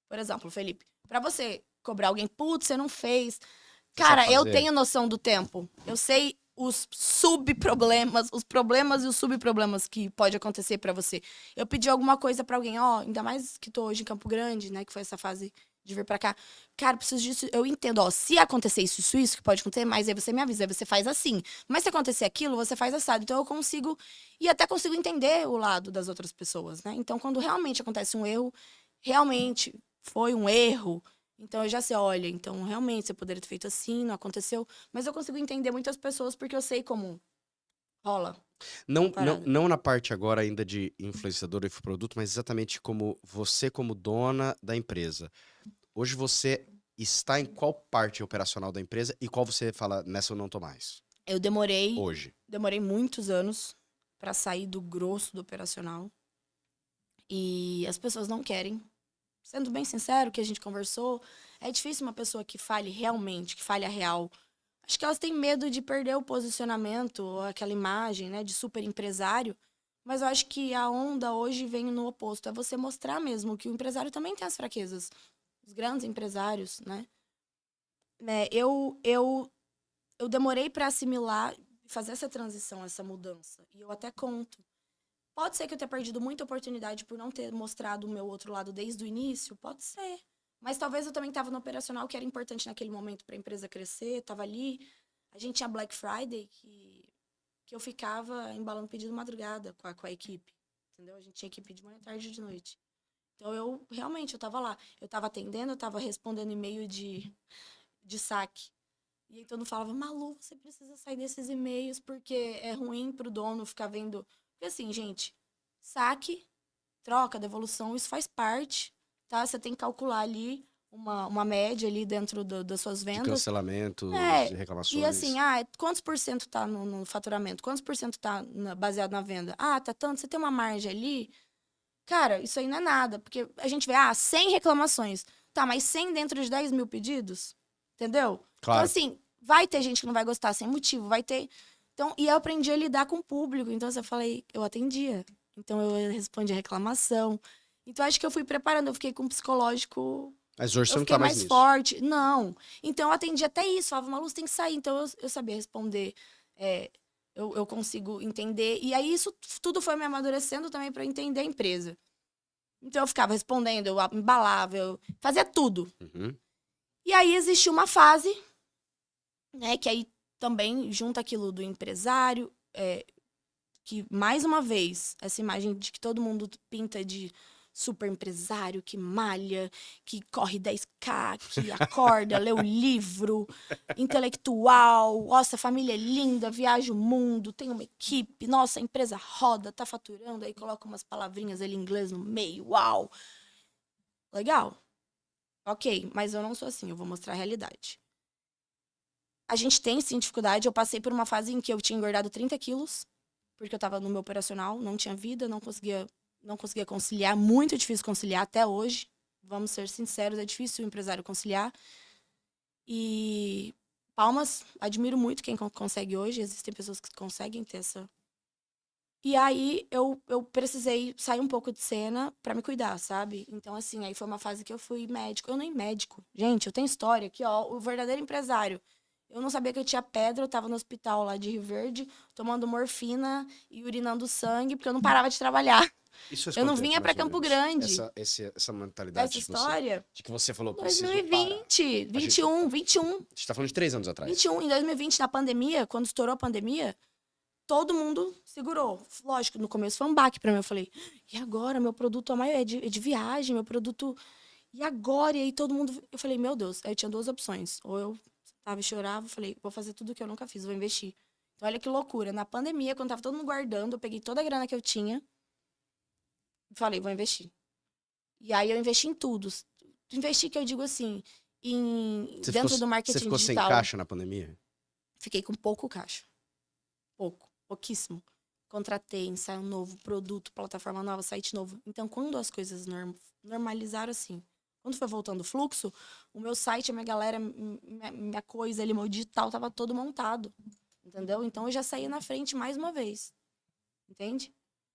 Por exemplo, Felipe, pra você cobrar alguém, putz, você não fez. Você sabe Cara, eu fazer? tenho noção do tempo. Eu sei os subproblemas, os problemas e os subproblemas que pode acontecer pra você. Eu pedi alguma coisa pra alguém, ainda mais que tô hoje em Campo Grande, né, que foi essa fase de vir pra cá. Cara, preciso disso. Eu entendo, se acontecer isso que pode acontecer, mas aí você me avisa, aí você faz assim. Mas se acontecer aquilo, você faz assado. Então eu consigo e até consigo entender o lado das outras pessoas, né? Então quando realmente acontece um erro, realmente foi um erro. Então eu já sei, olha, então realmente você poderia ter feito assim, não aconteceu. Mas eu consigo entender muitas pessoas porque eu sei como rola a parada. Não na parte agora ainda de influenciador e produto, mas exatamente como você como dona da empresa. Hoje você está em qual parte operacional da empresa e qual você fala, nessa eu não tô mais? Eu Hoje. demorei muitos anos pra sair do grosso do operacional. E as pessoas não querem. Sendo bem sincero, que a gente conversou, é difícil uma pessoa que fale realmente, que fale a real. Acho que elas têm medo de perder o posicionamento, ou aquela imagem, né, de super empresário. Mas eu acho que a onda hoje vem no oposto. É você mostrar mesmo que o empresário também tem as fraquezas. Os grandes empresários, né? Eu demorei para assimilar, fazer essa transição, essa mudança. E eu até conto. Pode ser que eu tenha perdido muita oportunidade por não ter mostrado o meu outro lado desde o início? Pode ser. Mas talvez eu também estava no operacional, que era importante naquele momento para a empresa crescer, estava ali. A gente tinha Black Friday, que eu ficava embalando pedido madrugada com a equipe. Entendeu? A gente tinha equipe de manhã, tarde e de noite. Então, eu estava lá. Eu estava atendendo, eu estava respondendo e-mail de saque. E aí todo mundo falava, Malu, você precisa sair desses e-mails porque é ruim pro dono ficar vendo. Porque assim, gente, saque, troca, devolução, isso faz parte, tá? Você tem que calcular ali uma média ali dentro das suas De vendas. cancelamentos, de E assim, reclamações. quantos por cento tá no faturamento? Quantos por cento tá baseado na venda? Tá tanto, você tem uma margem ali. Cara, isso aí não é nada, porque a gente vê, 100 reclamações. Tá, mas 100 dentro de 10 mil pedidos? Entendeu? Então, Claro. assim, vai ter gente que não vai gostar sem motivo, vai ter. Então, e eu aprendi a lidar com o público. Então, eu falei, eu atendia. Então, eu respondia reclamação. Então, acho que eu fui preparando, eu fiquei com um psicológico. Mas hoje Eu você não fiquei tá mais mais nisso. forte. Não. Então, eu atendi até isso. Falava, Malu, você tem que sair. Então, eu sabia responder. É, eu consigo entender. E aí, isso tudo foi me amadurecendo também para eu entender a empresa. Então, eu ficava respondendo, eu embalava, eu fazia tudo. Uhum. E aí, existiu uma fase, né, que aí também junta aquilo do empresário, que, mais uma vez, essa imagem de que todo mundo pinta de super empresário, que malha, que corre 10K, que acorda, lê o livro, intelectual, nossa, a família é linda, viaja o mundo, tem uma equipe, nossa, a empresa roda, tá faturando, aí coloca umas palavrinhas ali em inglês no meio, uau! Legal. Ok, mas eu não sou assim, eu vou mostrar a realidade. A gente tem, sim, dificuldade. Eu passei por uma fase em que eu tinha engordado 30 quilos, porque eu tava no meu operacional, não tinha vida, não conseguia conciliar, muito difícil conciliar até hoje. Vamos ser sinceros, é difícil o empresário conciliar. E palmas, admiro muito quem consegue hoje. Existem pessoas que conseguem ter essa... E aí, eu precisei sair um pouco de cena pra me cuidar, sabe? Então, assim, aí foi uma fase que eu fui médico. Eu nem médico. Gente, eu tenho história aqui, ó. O verdadeiro empresário. Eu não sabia que eu tinha pedra, eu tava no hospital lá de Rio Verde, tomando morfina e urinando sangue, porque eu não parava de trabalhar. Isso faz Eu não quanto tempo, vinha pra mais ou Campo menos? Grande. Essa mentalidade Essa história, de que você falou, preciso parar. 2020, A gente, 21. a gente tá falando de 3 anos atrás. 21, em 2020, na pandemia, quando estourou a pandemia, todo mundo segurou. Lógico, no começo foi um baque pra mim. Eu falei, e agora? Meu produto é de viagem, meu produto... E agora? E aí todo mundo... Eu falei, meu Deus. Aí eu tinha duas opções. Ou eu tava e chorava, falei, vou fazer tudo que eu nunca fiz, vou investir. Então, olha que loucura. Na pandemia, quando tava todo mundo guardando, eu peguei toda a grana que eu tinha e falei, vou investir. E aí eu investi em tudo. Investi, que eu digo assim, dentro do Você marketing ficou sem digital. caixa na pandemia? Fiquei com pouco caixa. Pouquíssimo. Contratei, ensaio novo, produto, plataforma nova, site novo. Então, quando as coisas normalizaram assim, quando foi voltando o fluxo, o meu site, a minha galera, minha coisa ali, meu digital, tava todo montado. Entendeu? Então, eu já saí na frente mais uma vez. Entende?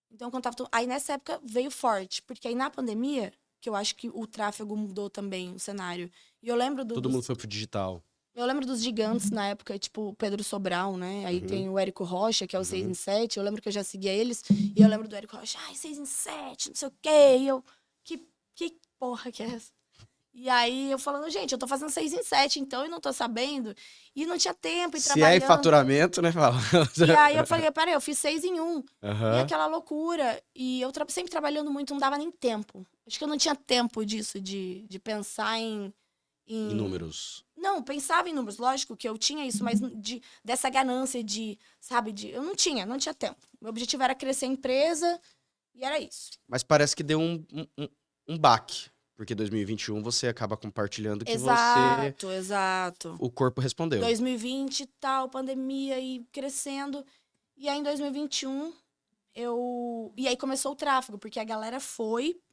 Então, quando tava... Aí, nessa época, veio forte. Porque aí, na pandemia, que eu acho que o tráfego mudou também, o cenário. E eu lembro Todo mundo foi pro digital. eu lembro dos gigantes na época, tipo o Pedro Sobral, né? Aí Uhum. tem o Érico Rocha, que é o 6 Uhum. em 7. Eu lembro que eu já seguia eles. E eu lembro do Érico Rocha, ai, 6 em 7, não sei o quê. E eu, que porra que é essa? E aí eu falando, gente, eu tô fazendo 6 em 7, então, e não tô sabendo. E não tinha tempo, e Se é em trabalhando. faturamento, né, fala? E aí eu falei, peraí, eu fiz 6 em 1. E Aham. aquela loucura. E eu sempre trabalhando muito, não dava nem tempo. Acho que eu não tinha tempo disso, de pensar em Em números. não, pensava em números, lógico que eu tinha isso, mas dessa ganância de, sabe, eu não tinha tempo. Meu objetivo era crescer a empresa e era isso. Mas parece que deu um baque. Porque 2021 você acaba compartilhando que Exato. o corpo respondeu. 2020 e tal, pandemia e crescendo. E aí em 2021 e aí começou o tráfego, porque a galera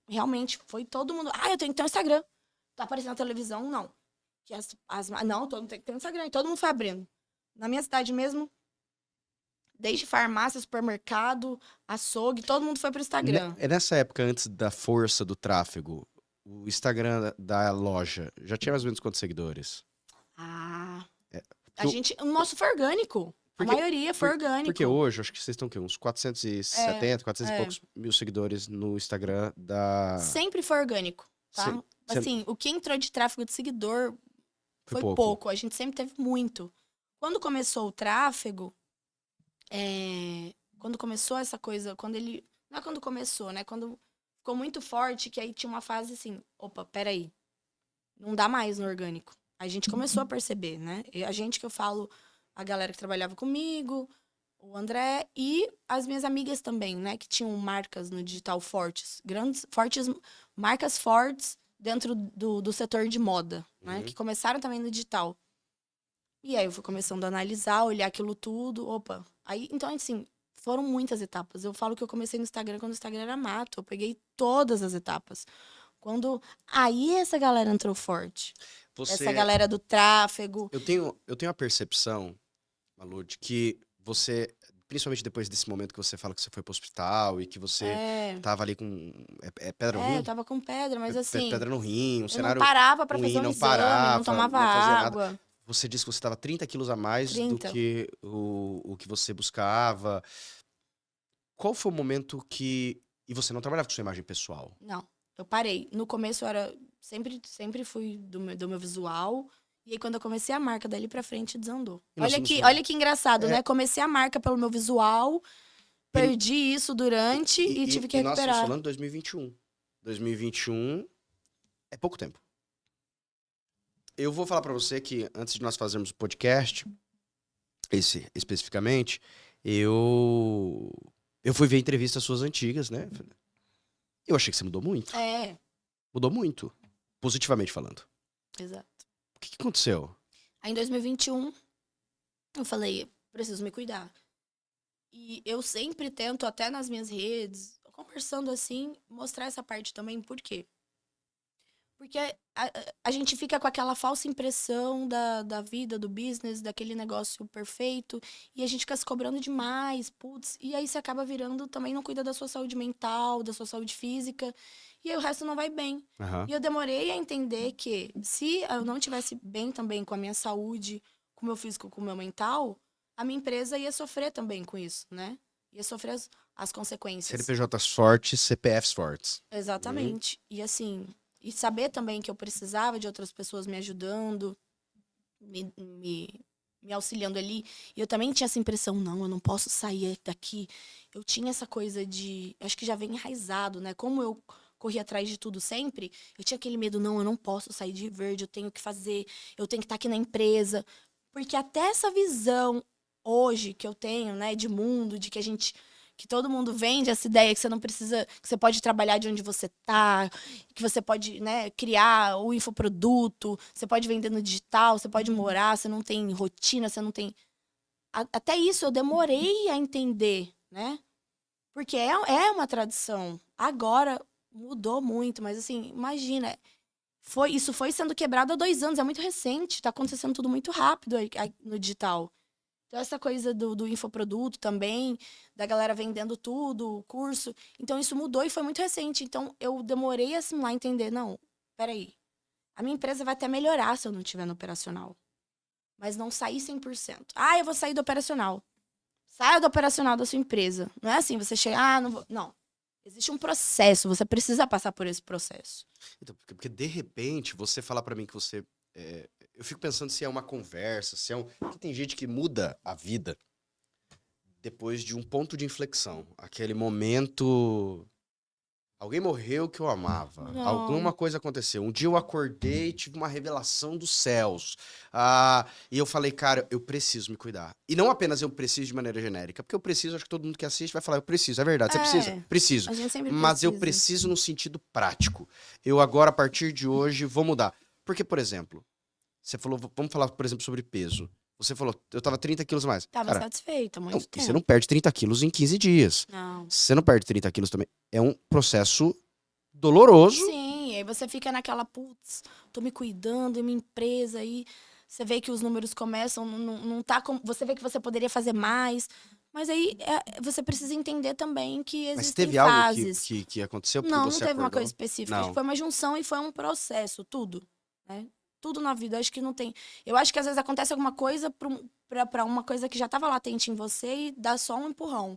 realmente foi todo mundo, eu tenho que ter um Instagram. Tá aparecendo na televisão? Não. Que não, todo mundo tem que ter um Instagram. E todo mundo foi abrindo. Na minha cidade mesmo, desde farmácia, supermercado, açougue, todo mundo foi pro Instagram. É nessa época, antes da força do tráfego, o Instagram da loja já tinha mais ou menos quantos seguidores? O nosso foi orgânico. A maioria foi orgânico. Porque hoje, acho que vocês estão o quê? Uns 470, 400 e é. poucos mil seguidores no Instagram da... Sempre foi orgânico, tá? Assim, o que entrou de tráfego de seguidor foi pouco. A gente sempre teve muito. Quando começou o tráfego, quando começou essa coisa, não é quando começou, né? Quando ficou muito forte, que aí tinha uma fase assim, opa, peraí, não dá mais no orgânico. A gente começou a perceber, né? A gente que eu falo, a galera que trabalhava comigo, o André e as minhas amigas também, né? Que tinham marcas no digital fortes, marcas fortes dentro do setor de moda, né? Que começaram também no digital. E aí eu fui começando a analisar, olhar aquilo tudo, opa. Aí, então, assim, foram muitas etapas. Eu falo que eu comecei no Instagram quando o Instagram era mato. Eu peguei todas as etapas. Aí essa galera entrou forte. Essa galera do tráfego. Eu tenho a percepção, Malu, de que você, principalmente depois desse momento que você fala que você foi pro hospital e que você tava ali com pedra no rim? Eu tava com pedra, mas assim... Pedra no rim, um cenário não parava pra ruim, fazer um não exame, parava, não tomava não fazia água. nada. Você disse que você estava 30 quilos a mais 30. do que o que você buscava. Qual foi o momento que... E você não trabalhava com sua imagem pessoal? Não, eu parei. No começo eu era... Sempre fui do meu visual. E aí quando eu comecei a marca, dali pra frente desandou. Olha que engraçado, né? Comecei a marca pelo meu visual, perdi isso durante e tive que recuperar. Nós estamos falando de 2021. 2021 é pouco tempo. Eu vou falar pra você que antes de nós fazermos o podcast, esse especificamente, eu fui ver entrevistas suas antigas, né? Eu achei que você mudou muito. Mudou muito. Positivamente falando. Exato. O que aconteceu? Aí em 2021, eu falei, preciso me cuidar. E eu sempre tento, até nas minhas redes, conversando assim, mostrar essa parte também. Por quê? Porque a gente fica com aquela falsa impressão da vida, do business, daquele negócio perfeito. E a gente fica se cobrando demais, putz. E aí você acaba virando, também não cuida da sua saúde mental, da sua saúde física. E aí o resto não vai bem. Aham. E eu demorei a entender que se eu não tivesse bem também com a minha saúde, com o meu físico, com o meu mental, a minha empresa ia sofrer também com isso, né? Ia sofrer as consequências. CNPJs fortes, CPFs fortes. Exatamente. E assim, e saber também que eu precisava de outras pessoas me ajudando, me auxiliando ali. E eu também tinha essa impressão, não, eu não posso sair daqui. Eu tinha essa coisa de, acho que já vem enraizado, né? Como eu corri atrás de tudo sempre, eu tinha aquele medo, não, eu não posso sair de verde, eu tenho que fazer, eu tenho que estar aqui na empresa. Porque até essa visão hoje que eu tenho, né, de mundo, de que a gente que todo mundo vende essa ideia que você não precisa, que você pode trabalhar de onde você tá, que você pode, né, criar o infoproduto, você pode vender no digital, você pode morar, você não tem rotina, você não tem... Até isso eu demorei a entender, né? Porque é uma tradição. Agora mudou muito, mas assim, imagina, isso foi sendo quebrado há 2 anos, é muito recente, tá acontecendo tudo muito rápido aí no digital. Então, essa coisa do infoproduto também, da galera vendendo tudo, o curso. Então, isso mudou e foi muito recente. Então, eu demorei assim lá a entender. Não, peraí. A minha empresa vai até melhorar se eu não estiver no operacional. Mas não sair 100%. Ah, eu vou sair do operacional. Saia do operacional da sua empresa. Não é assim, você chega, não vou... Não. Existe um processo, você precisa passar por esse processo. Então, porque de repente, você falar pra mim que você... eu fico pensando se é uma conversa, se é um... Porque tem gente que muda a vida depois de um ponto de inflexão. Aquele momento... Alguém morreu que eu amava. Não. Alguma coisa aconteceu. Um dia eu acordei e tive uma revelação dos céus. E eu falei, cara, eu preciso me cuidar. E não apenas eu preciso de maneira genérica, porque eu preciso, acho que todo mundo que assiste vai falar, eu preciso. É verdade, você precisa? Preciso. A gente sempre Mas eu precisa. preciso no sentido prático. Eu agora, a partir de hoje, vou mudar. Porque, por exemplo, você falou, vamos falar, por exemplo, sobre peso. Você falou, eu tava 30 quilos a mais. Tava Cara, satisfeita há não, muito e tempo. você não perde 30 quilos em 15 dias. Não. Se você não perde 30 quilos também, é um processo doloroso. Sim, aí você fica naquela, putz, tô me cuidando, é minha empresa, aí você vê que os números começam, não tá como. Você vê que você poderia fazer mais. Mas aí você precisa entender também que Mas existem teve algo fases. que aconteceu porque Não você teve uma acordou? coisa específica. Acho que Não. foi uma junção e foi um processo, tudo. Né? Tudo na vida. Acho que não tem. Eu acho que às vezes acontece alguma coisa pra uma coisa que já tava latente em você e dá só um empurrão.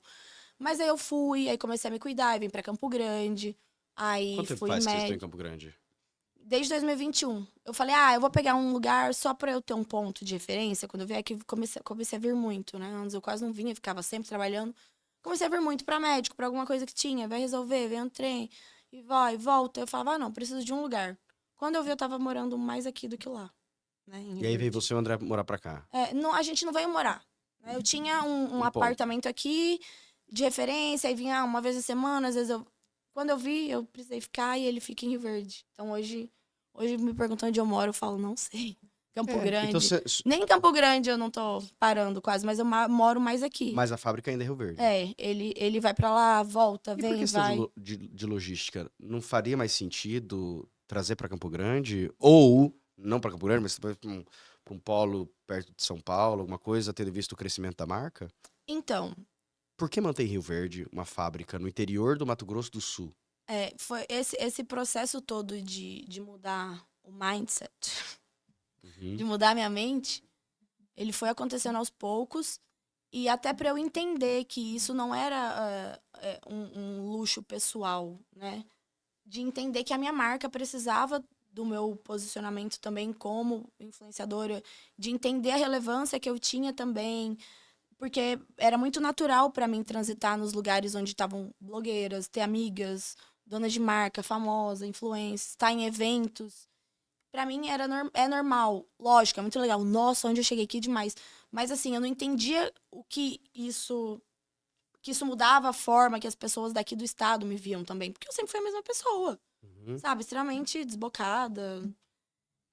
Mas aí eu fui, aí comecei a me cuidar, aí vim pra Campo Grande. Aí Quanto tempo fui faz que vocês estão em médica. Campo Grande? Desde 2021. Eu falei, eu vou pegar um lugar só pra eu ter um ponto de referência. Quando eu vier aqui, comecei a vir muito, né? Antes eu quase não vinha, ficava sempre trabalhando. Comecei a vir muito pra médico, pra alguma coisa que tinha. Vai resolver, vem um trem, e vai, volta. Eu falava, não, preciso de um lugar. Quando eu vi, eu tava morando mais aqui do que lá, né? Em E aí Rio veio Verde. você e o André morar pra cá. Não, a gente não veio morar. Né? Eu tinha um ponto. apartamento aqui, de referência, aí vinha uma vez a semana, às vezes eu... Quando eu vi, eu precisei ficar e ele fica em Rio Verde. Então hoje me perguntam onde eu moro, eu falo, não sei. Campo Grande. Então Nem em Campo Grande eu não tô parando quase, mas eu moro mais aqui. Mas a fábrica ainda é Rio Verde. Ele vai pra lá, volta, E por vem, questão vai. de logística, não faria mais sentido trazer pra Campo Grande? Ou, não pra Campo Grande, mas pra um polo perto de São Paulo, alguma coisa, tendo visto o crescimento da marca? Então, Por que manter em Rio Verde uma fábrica no interior do Mato Grosso do Sul? foi esse processo todo de mudar o mindset, Uhum. de mudar a minha mente, ele foi acontecendo aos poucos. E até para eu entender que isso não era um luxo pessoal, né? De entender que a minha marca precisava do meu posicionamento também como influenciadora, de entender a relevância que eu tinha também, porque era muito natural para mim transitar nos lugares onde estavam blogueiras, ter amigas, donas de marca, famosa, influência, estar em eventos. Pra mim é normal, lógico, é muito legal. Nossa, onde eu cheguei aqui demais. Mas assim, eu não entendia o que isso mudava a forma que as pessoas daqui do estado me viam também, porque eu sempre fui a mesma pessoa, Uhum. sabe, extremamente desbocada.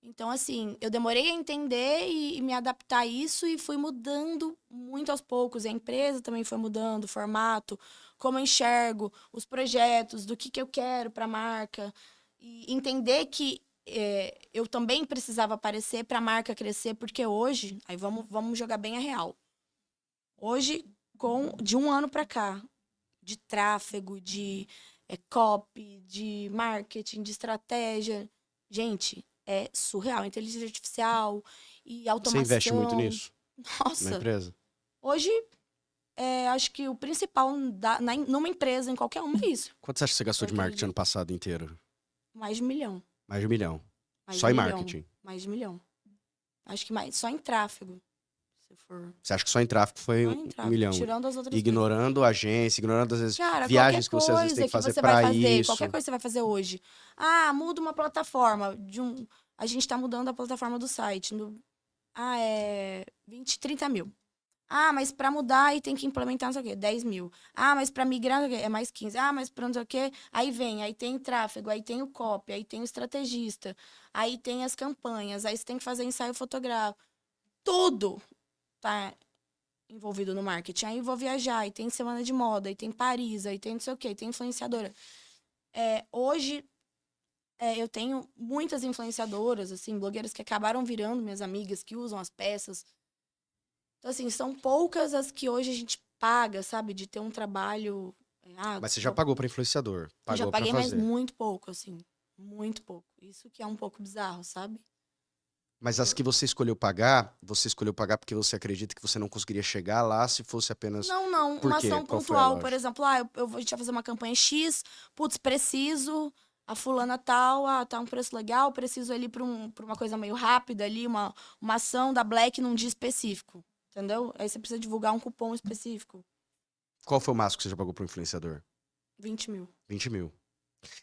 Então assim, eu demorei a entender e me adaptar a isso e fui mudando muito aos poucos. E a empresa também foi mudando o formato, como eu enxergo os projetos, do que eu quero para a marca e entender que eu também precisava aparecer para a marca crescer, porque hoje, aí vamos jogar bem a real. Hoje, de um ano para cá, de tráfego, de copy, de marketing, de estratégia, gente, é surreal. Inteligência artificial e Você investe muito automação. nisso na Nossa, empresa? hoje, acho que o principal numa empresa, em qualquer uma, é isso. Quanto você acha que você gastou Eu de marketing ano acredito. passado inteiro? Mais de 1 milhão. Mais de 1 milhão. Mais de Só em 1 milhão. marketing. Mais de 1 milhão. Acho que mais, só em tráfego. Se for. Você acha que só em tráfego foi Só um em um tráfego. milhão? Tirando as outras coisas. Ignorando a agência, ignorando às vezes Cara, qualquer viagens que você às vezes tem coisa que que fazer você vai pra fazer, qualquer isso. coisa que você vai fazer hoje. Ah, muda uma plataforma. A gente tá mudando a plataforma do site. É 20, 30 mil. Ah, mas pra mudar aí tem que implementar não sei o quê, 10 mil. Ah, mas pra migrar não sei o quê, é mais 15. Ah, mas pra não sei o quê, aí tem tráfego, aí tem o copy, aí tem o estrategista, aí tem as campanhas, aí você tem que fazer ensaio fotográfico. Tudo tá envolvido no marketing. Aí eu vou viajar, aí tem semana de moda, aí tem Paris, aí tem não sei o quê, tem influenciadora. Hoje, eu tenho muitas influenciadoras, assim, blogueiras que acabaram virando minhas amigas, que usam as peças. Então, assim, são poucas as que hoje a gente paga, sabe? De ter um trabalho. Mas você já pagou pra influenciador, Eu já pagou pra paguei, mas fazer. muito pouco, assim. Muito pouco. Isso que é um pouco bizarro, sabe? Mas as que você escolheu pagar porque você acredita que você não conseguiria chegar lá se fosse apenas. Não, não. Por Uma quê? ação Qual foi a pontual, por lógica? exemplo, a gente vai fazer uma campanha X, putz, preciso, a fulana tal, tá um preço legal, preciso ali pra uma coisa meio rápida ali, uma ação da Black num dia específico, entendeu? Aí você precisa divulgar um cupom específico. Qual foi o máximo que você já pagou pro influenciador? 20 mil. 20 mil.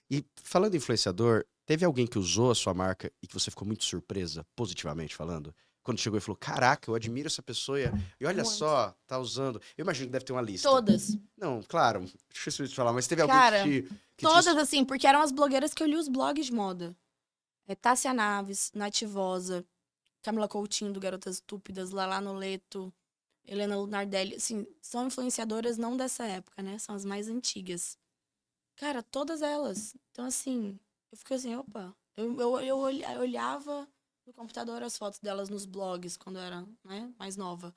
E falando em influenciador, teve alguém que usou a sua marca e que você ficou muito surpresa, positivamente falando? Quando chegou e falou: Caraca, eu admiro essa pessoa e olha Muito. só, tá usando. Eu imagino que deve ter uma lista. Todas. Não, claro, difícil de falar, mas teve alguém Cara, que te. todas assim, porque eram as blogueiras que eu li os blogs de moda. Tássia Naves, Nativosa, Camila Coutinho, do Garotas Estúpidas, Lala Noleto, Helena Lunardelli. Assim, são influenciadoras não dessa época, né? São as mais antigas. Cara, todas elas. Então, assim, eu fiquei assim, opa. Eu olhava no computador as fotos delas nos blogs, quando eu era, né, mais nova.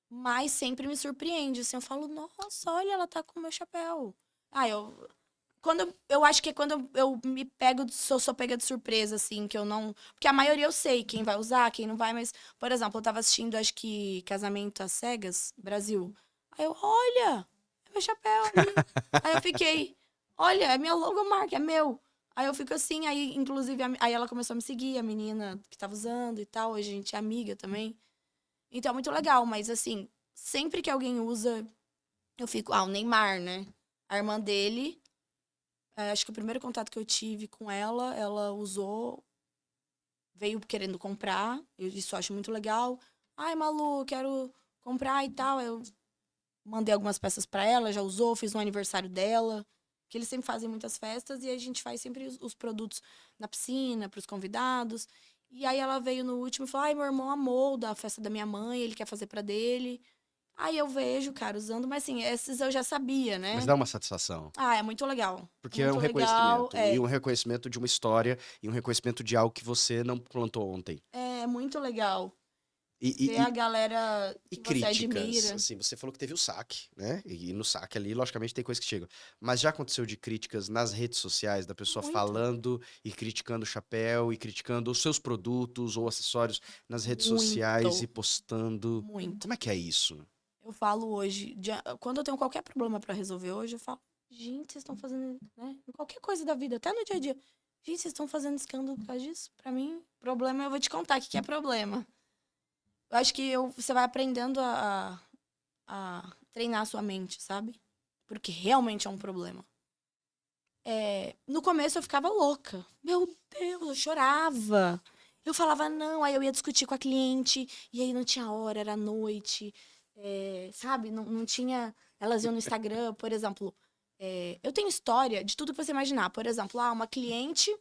Mas sempre me surpreende, assim, eu falo, nossa, olha, ela tá com o meu chapéu. Eu acho que é quando eu me pego, sou pega de surpresa, assim, que eu não. Porque a maioria eu sei quem vai usar, quem não vai, mas, por exemplo, eu tava assistindo, acho que Casamento às Cegas, Brasil. Aí eu, olha, é meu chapéu ali. Aí eu fiquei, olha, é minha logomarca, é meu. Aí eu fico assim, aí, inclusive, aí ela começou a me seguir, a menina que tava usando e tal, hoje a gente é amiga também. Então é muito legal, mas assim, sempre que alguém usa, eu fico, o Neymar, né? A irmã dele. Acho que o primeiro contato que eu tive com ela usou, veio querendo comprar. Isso eu acho muito legal. Ai, Malu, quero comprar e tal. Eu mandei algumas peças para ela, já usou, fiz no aniversário dela. Que eles sempre fazem muitas festas e a gente faz sempre os produtos na piscina, para os convidados. E aí ela veio no último e falou: Ai, meu irmão amou da festa da minha mãe, ele quer fazer para dele. Aí eu vejo, cara, usando, mas assim, esses eu já sabia, Mas né? dá uma satisfação. É muito legal. É Porque é um muito legal. reconhecimento. E um reconhecimento de uma história e um reconhecimento de algo que você não plantou ontem. É muito legal E, ver e, a galera E que você críticas, admira. assim, você falou que teve o saque, né? E no saque ali, logicamente, tem coisas que chegam. Mas já aconteceu de críticas nas redes sociais, da pessoa Muito, falando e criticando o chapéu e criticando os seus produtos ou acessórios nas redes sociais e muito, postando. muito. Como é que é isso? Eu falo hoje, quando eu tenho qualquer problema pra resolver hoje, eu falo, gente, vocês estão fazendo, né? Em qualquer coisa da vida, até no dia a dia. Gente, vocês estão fazendo escândalo por causa disso? Pra mim, problema, eu vou te contar o que é problema. Eu acho que você vai aprendendo a treinar a sua mente, sabe? Porque realmente é um problema. No começo eu ficava louca. Meu Deus, eu chorava. Eu falava não, aí eu ia discutir com a cliente, e aí não tinha hora, era noite, sabe? Não tinha. Elas iam no Instagram, por exemplo. Eu tenho história de tudo que você imaginar. Por exemplo, uma cliente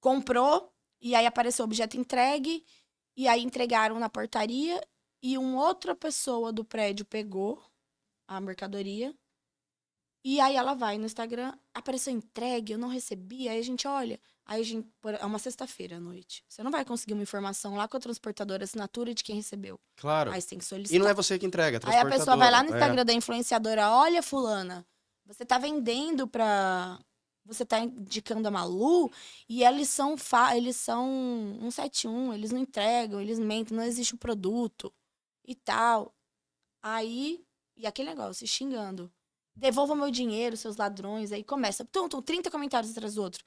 comprou, e aí apareceu o objeto entregue, e aí entregaram na portaria, e uma outra pessoa do prédio pegou a mercadoria. E aí ela vai no Instagram, apareceu entregue, eu não recebi, aí a gente olha. Aí é uma sexta-feira à noite. Você não vai conseguir uma informação lá com a transportadora, assinatura de quem recebeu. Claro. Aí você tem que E solicitar. não é você que entrega, é a Aí a pessoa vai lá no transportadora. Instagram da influenciadora, olha, fulana, você tá vendendo pra... Você tá indicando a Malu e eles são 171, eles não entregam, eles mentem, não existe o produto e tal. Aí, e aquele negócio, se xingando. Devolva meu dinheiro, seus ladrões. Aí começa, 30 comentários atrás do outro.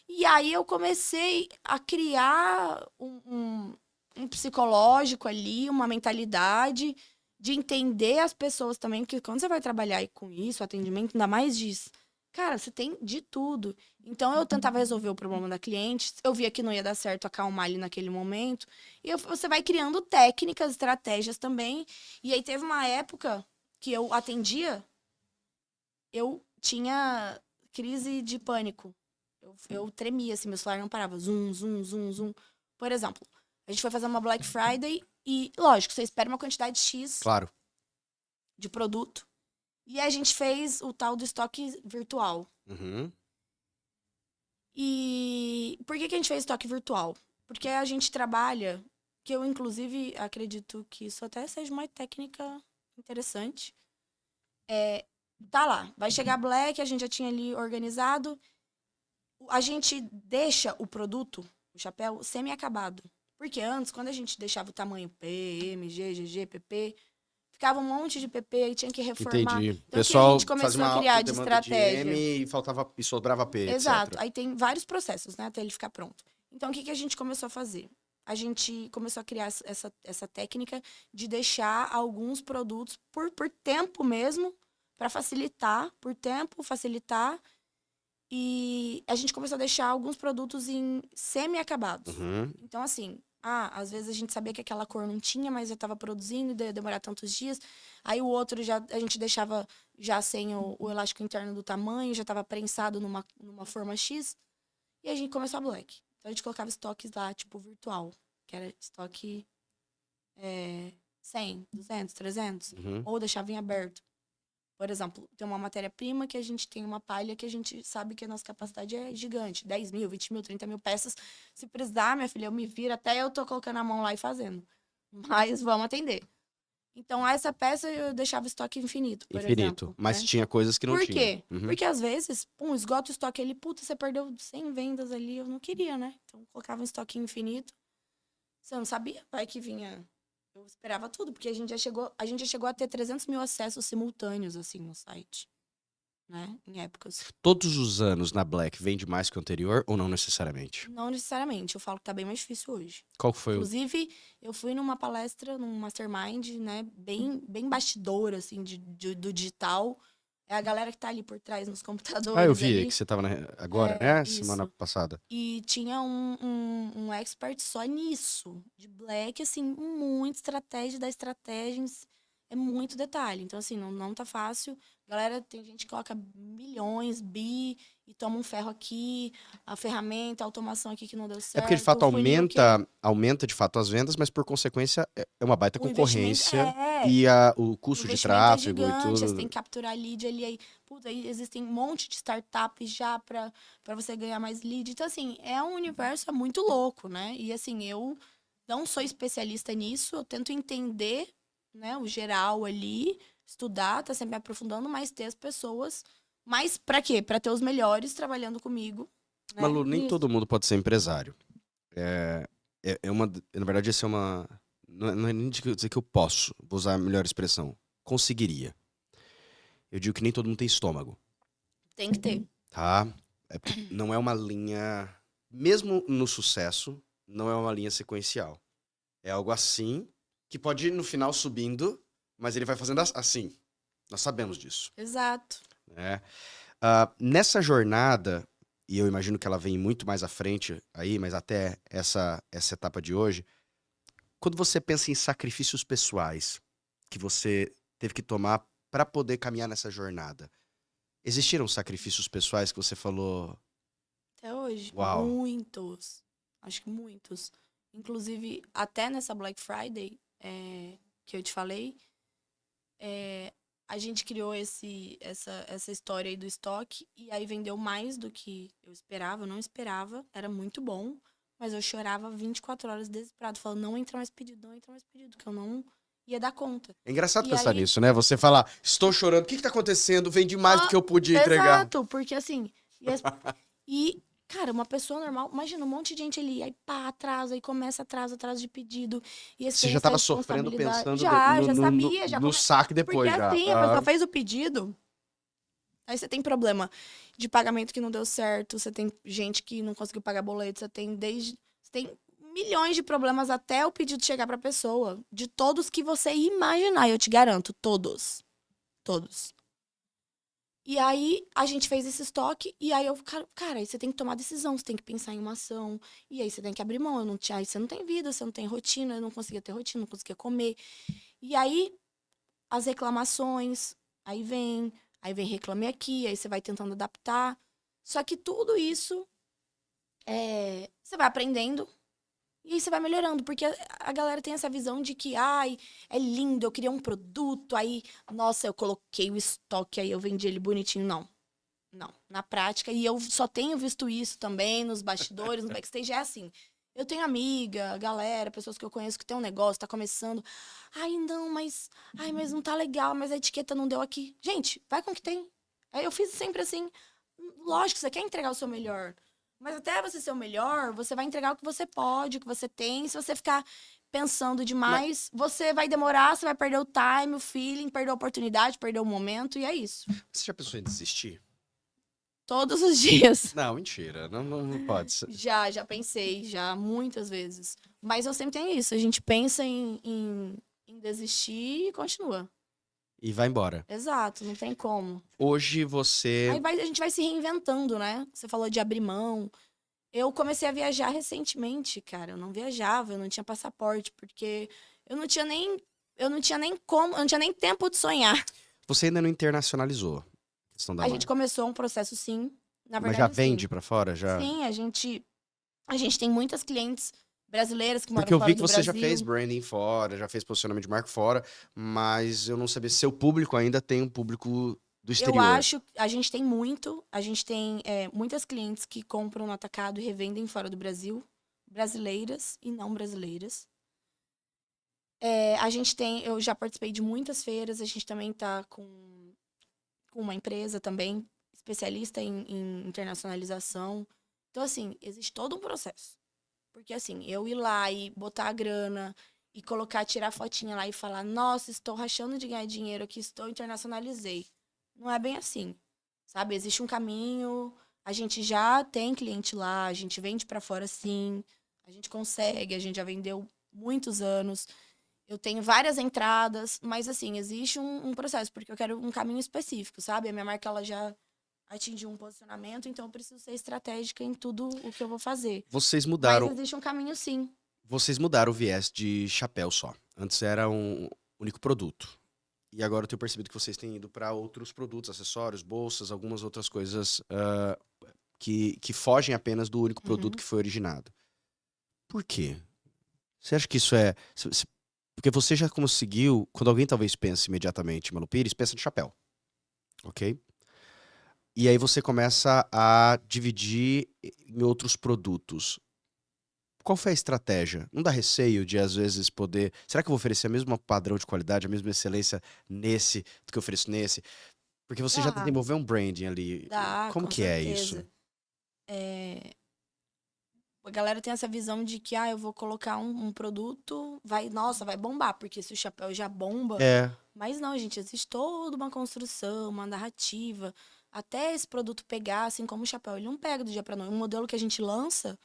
E aí eu comecei a criar um psicológico ali, uma mentalidade de entender as pessoas também, porque quando você vai trabalhar aí com isso, atendimento, ainda mais disso, cara, você tem de tudo. Então eu tentava resolver o problema da cliente, eu via que não ia dar certo acalmar ali naquele momento, e você vai criando técnicas, estratégias também. E aí teve uma época que eu atendia, eu tinha crise de pânico. Eu tremia, assim, meu celular não parava. Zum, zum, zum, zum. Por exemplo, a gente foi fazer uma Black Friday e, lógico, você espera uma quantidade X Claro. de produto. E a gente fez o tal do estoque virtual. Uhum. E por que a gente fez estoque virtual? Porque a gente trabalha, que eu, inclusive, acredito que isso até seja uma técnica interessante. Tá lá, vai chegar Black, a gente já tinha ali organizado. A gente deixa o produto, o chapéu, semi-acabado. Porque antes, quando a gente deixava o tamanho P, M, G, GG, PP, ficava um monte de PP e tinha que reformar. Entendi. O Então, o que a pessoal gente fazia começou a uma alta criar de demanda de M estratégia? e faltava e sobrava P, Exato. etc. Aí tem vários processos, né, até ele ficar pronto. Então, o que a gente começou a fazer? A gente começou a criar essa técnica de deixar alguns produtos por tempo mesmo, para facilitar, por tempo, facilitar. E a gente começou a deixar alguns produtos em semi-acabados. Uhum. Então, assim, às vezes a gente sabia que aquela cor não tinha, mas já estava produzindo, ia demorar tantos dias. Aí o outro a gente deixava já sem o elástico interno do tamanho, já estava prensado numa forma X. E a gente começou a Black. Então a gente colocava estoques lá, tipo, virtual, que era estoque 100, 200, 300. Uhum. Ou deixava em aberto. Por exemplo, tem uma matéria-prima que a gente tem uma palha que a gente sabe que a nossa capacidade é gigante. 10 mil, 20 mil, 30 mil peças. Se precisar, minha filha, eu me viro. Até eu tô colocando a mão lá e fazendo. Mas vamos atender. Então, essa peça eu deixava estoque infinito, por Infinito. exemplo. Mas Né? tinha coisas que não Por tinha. quê? Uhum. Porque às vezes, esgota o estoque ali. Puta, você perdeu 100 vendas ali. Eu não queria, né? Então, colocava um estoque infinito. Você não sabia? Vai que vinha... Eu esperava tudo, porque a gente já chegou a ter 300 mil acessos simultâneos, assim, no site. Né? Em épocas. Todos os anos na Black vende mais que o anterior ou não necessariamente? Não necessariamente. Eu falo que tá bem mais difícil hoje. Qual que foi o... Inclusive, eu fui numa palestra, num mastermind, né? Bem bastidor, assim, do digital. É a galera que tá ali por trás nos computadores eu vi ali. que você tava agora, né? Semana Isso. passada. E tinha um expert só nisso. De Black, assim, muito estratégia da estratégia. É muito detalhe. Então, assim, não tá fácil. Galera, tem gente que coloca milhões, bi, e toma um ferro aqui, a ferramenta, a automação aqui que não deu É porque de certo. fato O funil que aumenta de fato as vendas, mas por consequência é uma baita o investimento concorrência e o o custo de investimento é tráfego e gigante, você tem tudo. que capturar lead ali. Aí existem um monte de startups já para você ganhar mais lead. Então, assim, é um universo muito louco, né? E, assim, eu não sou especialista nisso, eu tento entender, né, o geral ali, estudar, tá sempre me aprofundando, mas ter as pessoas. Mas para quê? Para ter os melhores trabalhando comigo, né, Malu, nem nisso. todo mundo pode ser empresário. Na verdade, essa é uma. Não é nem de dizer que eu posso, vou usar a melhor expressão. Conseguiria. Eu digo que nem todo mundo tem estômago, Tem que ter. tá? É porque não é uma linha. Mesmo no sucesso, não é uma linha sequencial. É algo assim, que pode ir no final subindo, mas ele vai fazendo assim. Nós sabemos disso, Exato. né? Nessa jornada, e eu imagino que ela vem muito mais à frente aí, mas até essa etapa de hoje, quando você pensa em sacrifícios pessoais que você teve que tomar para poder caminhar nessa jornada, existiram sacrifícios pessoais que você falou, Até hoje, uau, muitos. Acho que muitos. Inclusive, até nessa Black Friday, que eu te falei, a gente criou essa história aí do estoque e aí vendeu mais do que eu esperava. Eu não esperava, era muito bom, mas eu chorava 24 horas desesperado, falando, não entra mais pedido, não entra mais pedido, que eu não ia dar conta. É engraçado E pensar aí, nisso, né? Você falar, estou chorando, o que que tá acontecendo? Vendi mais do que eu podia entregar. exato, porque assim, e, cara, uma pessoa normal, imagina um monte de gente ali, aí pá, atrasa, aí começa atrasa de pedido, e aí você Você tem já essa tava sofrendo responsabilidade. pensando Já sabia, já no saque porque depois já. assim, a pessoa fez o pedido, aí você tem problema de pagamento que não deu certo, você tem gente que não conseguiu pagar boleto, você tem milhões de problemas até o pedido chegar pra pessoa, de todos que você imaginar, eu te garanto, todos. Todos. E aí, a gente fez esse estoque, e aí cara, aí você tem que tomar decisão, você tem que pensar em uma ação, e aí você tem que abrir mão, eu não tinha, aí você não tem vida, você não tem rotina, eu não conseguia ter rotina, não conseguia comer. E aí, as reclamações, aí vem reclame aqui, aí você vai tentando adaptar. Só que tudo isso, você vai aprendendo, e aí você vai melhorando, porque a galera tem essa visão de que, ai, é lindo, eu queria um produto, aí, nossa, eu coloquei o estoque, aí eu vendi ele bonitinho. Não. Não, na prática, e eu só tenho visto isso também nos bastidores, no backstage, é assim. Eu tenho amiga, galera, pessoas que eu conheço que tem um negócio, tá começando. Ai, não, mas não tá legal, mas a etiqueta não deu aqui. Gente, vai com o que tem. Aí eu fiz sempre assim. Lógico, você quer entregar o seu melhor. Mas até você ser o melhor, você vai entregar o que você pode, o que você tem. Se você ficar pensando Mas demais, você vai demorar, você vai perder o time, o feeling, perder a oportunidade, perder o momento, e é isso. você já pensou em desistir? Todos os dias. Não, mentira. Não pode ser. Já pensei, já, muitas vezes. Mas eu sempre tenho isso. A gente pensa em desistir e continua. E vai embora. Exato, não tem como. Hoje você. A gente vai se reinventando, né? Você falou de abrir mão. Eu comecei a viajar recentemente, cara. Eu não viajava, eu não tinha passaporte, porque eu não tinha nem. Eu não tinha nem como, eu não tinha nem tempo de sonhar. Você ainda não internacionalizou a questão da A gente marca. começou um processo, sim. Na Mas já verdade, sim. vende pra fora? Já? Sim, a gente tem muitas clientes brasileiras que moram Porque eu vi fora que do você já fez Brasil. branding fora, já fez posicionamento de marca fora, mas eu não sabia se seu público ainda tem um público do Eu exterior. acho, a gente tem muitas clientes que compram no atacado e revendem fora do Brasil, brasileiras e não brasileiras. A gente tem, eu já participei de muitas feiras, a gente também tá com uma empresa também, especialista em internacionalização. Então, assim, existe todo um processo. Porque, assim, eu ir lá e botar a grana e colocar, tirar a fotinha lá e falar, nossa, estou rachando de ganhar dinheiro aqui, estou internacionalizei. Não é bem assim, sabe? Existe um caminho, a gente já tem cliente lá, a gente vende para fora sim, a gente consegue, a gente já vendeu muitos anos. Eu tenho várias entradas, mas assim, existe um processo, porque eu quero um caminho específico, sabe? A minha marca, ela já atingiu um posicionamento, então eu preciso ser estratégica em tudo o que eu vou fazer. Vocês Mas mudaram, existe um caminho, sim. vocês mudaram o viés de chapéu só. Antes era um único produto. E agora eu tenho percebido que vocês têm ido para outros produtos, acessórios, bolsas, algumas outras coisas que fogem apenas do único produto Uhum. que foi originado. Por quê? Você acha que isso é. Porque você já conseguiu. Quando alguém talvez pense imediatamente em Malu Pires, pensa de chapéu. Ok? E aí você começa a dividir em outros produtos. Qual foi a estratégia? Não dá receio de, às vezes, poder. Será que eu vou oferecer o mesmo padrão de qualidade, a mesma excelência nesse do que eu ofereço nesse? Porque você já Dá, desenvolveu um branding ali. dá, Como com que é isso? certeza. É, a galera tem essa visão de que, eu vou colocar um produto, nossa, vai bombar, porque se o chapéu já bomba. É. Mas não, gente, existe toda uma construção, uma narrativa, até esse produto pegar, assim como o chapéu. Ele não pega do dia pra noite. Um modelo que a gente lança,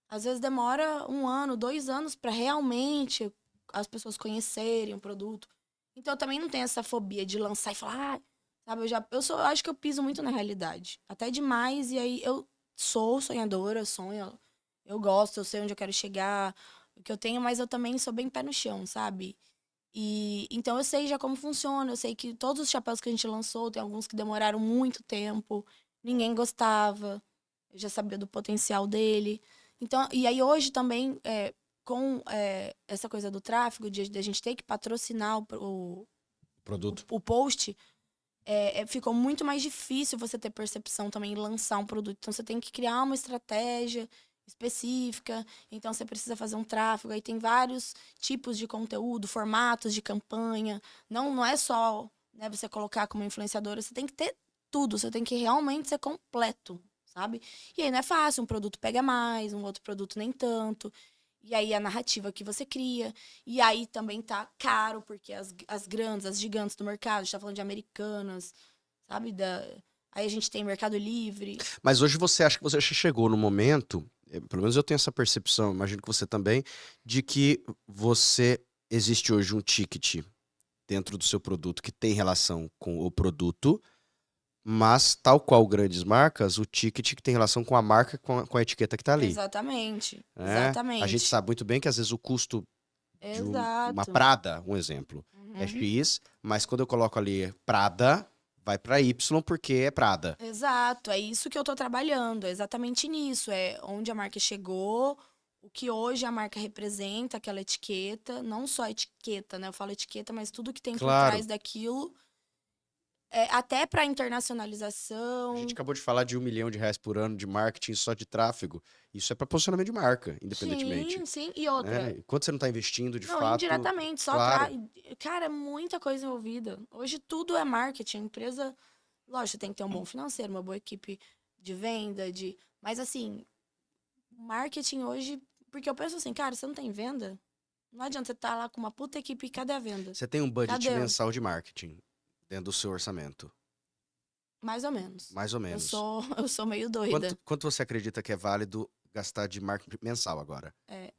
às vezes demora 1 ano, 2 anos para realmente as pessoas conhecerem o produto. Então eu também não tenho essa fobia de lançar e falar, sabe, eu acho que eu piso muito na realidade, até demais, e aí eu sou sonhadora, sonho, eu gosto, eu sei onde eu quero chegar, o que eu tenho, mas eu também sou bem pé no chão, sabe? E então eu sei já como funciona, eu sei que todos os chapéus que a gente lançou, tem alguns que demoraram muito tempo, ninguém gostava, eu já sabia do potencial dele. Então, e aí hoje também, com essa coisa do tráfego, de a gente ter que patrocinar Produto. o post, ficou muito mais difícil você ter percepção também e lançar um produto. Então, você tem que criar uma estratégia específica. Então, você precisa fazer um tráfego. Aí tem vários tipos de conteúdo, formatos de campanha. Não é só, né, você colocar como influenciadora. Você tem que ter tudo. Você tem que realmente ser completo, sabe? E aí não é fácil. Um produto pega mais, um outro produto nem tanto. E aí a narrativa que você cria. E aí também tá caro, porque as grandes, as gigantes do mercado, a gente tá falando de Americanas, sabe? Aí a gente tem Mercado Livre. Mas hoje você acha que você já chegou no momento, pelo menos eu tenho essa percepção, imagino que você também, de que existe hoje um ticket dentro do seu produto que tem relação com o produto, mas tal qual grandes marcas, o ticket que tem relação com a marca, com a etiqueta que tá ali. Exatamente. Né? A gente Exatamente. sabe muito bem que às vezes o custo de uma Exato. Prada, um exemplo, é Uhum. X, mas quando eu coloco ali Prada, vai para Y porque é Prada. Exato. É isso que eu tô trabalhando. É exatamente nisso. É onde a marca chegou, o que hoje a marca representa, aquela etiqueta. Não só a etiqueta, né? Eu falo etiqueta, mas tudo que tem por Claro. trás daquilo. Até para A gente internacionalização. acabou de falar de R$ 1 milhão por ano de marketing só de tráfego. Isso é para posicionamento de marca, independentemente. Sim, sim. E outra, Né? Enquanto você não está investindo de não, fato, indiretamente, só claro. Cara, é muita coisa envolvida. Hoje tudo é marketing. A empresa, lógico, você tem que ter um bom financeiro, uma boa equipe de venda, Mas assim, marketing hoje. Porque eu penso assim, cara, você não tem venda? Não adianta você estar lá com uma puta equipe, cadê a venda? Você tem um budget Cadê? mensal de marketing dentro do seu orçamento, Mais ou menos. mais ou Eu menos. sou, eu sou meio doida. Quanto você acredita que é válido gastar de marketing mensal agora?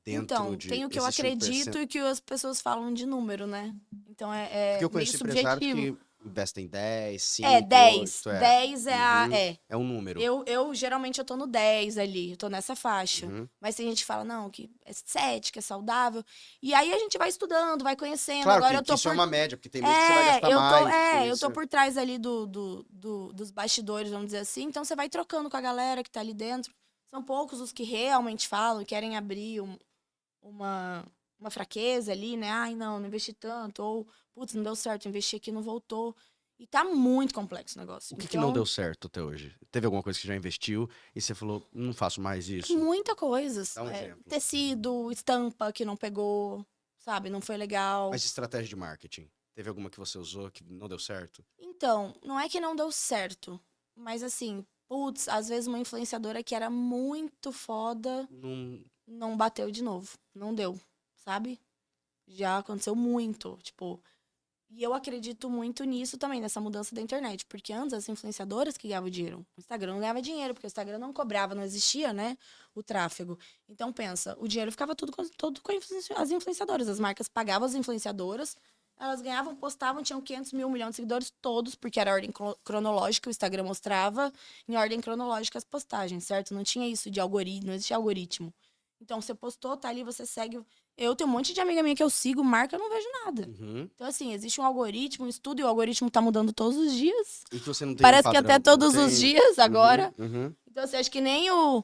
Dentro Então, de. tem o que eu Existe um acredito percent... e que as pessoas falam de número, né? Então Porque é eu meio conheço empresários subjetivo. que investem 10, É, 5, 10. 8, 10 é a. Uhum. É. É um número. Eu geralmente eu tô no 10 ali, eu tô nessa faixa. Uhum. Mas tem gente que fala, não, que é 7, que é saudável. E aí a gente vai estudando, vai conhecendo. Claro Agora eu que tô isso é por. uma média, porque tem mês que você vai gastar mais, tem Eu mês que tô você... por trás ali dos bastidores, vamos dizer assim. Então você vai trocando com a galera que tá ali dentro. São poucos os que realmente falam, querem abrir uma, uma fraqueza ali, né? Ai, não investi tanto. Ou, putz, não deu certo, investi aqui, não voltou. E tá muito complexo o negócio. O que não Então, deu certo até hoje? Teve alguma coisa que já investiu e você falou, não faço mais isso? muita coisa. Dá um exemplo. Tecido, estampa que não pegou, sabe? Não foi legal. Mas estratégia de marketing? Teve alguma que você usou que não deu certo? Então, não é que não deu certo, mas assim, putz, às vezes uma influenciadora que era muito foda Não... não bateu de novo. Não deu, sabe? Já aconteceu muito. Tipo, e eu acredito muito nisso também, nessa mudança da internet. Porque antes as influenciadoras que ganhavam dinheiro. O Instagram não ganhava dinheiro, porque o Instagram não cobrava, não existia, né? O tráfego. Então pensa, o dinheiro ficava todo com as influenciadoras. As marcas pagavam as influenciadoras, elas ganhavam, postavam, tinham 500 mil, 1 milhão de seguidores todos, porque era a ordem cronológica, o Instagram mostrava em ordem cronológica as postagens, certo? Não tinha isso de algoritmo, não existia algoritmo. Então você postou, tá ali, você segue. Eu tenho um monte de amiga minha que eu sigo, marca, eu não vejo nada. Uhum. Então, assim, existe um algoritmo, um estudo, e o algoritmo tá mudando todos os dias. E que você não tem um Parece que até padrão, não todos os tem... dias Uhum, agora. uhum. Então, assim, acho que nem o,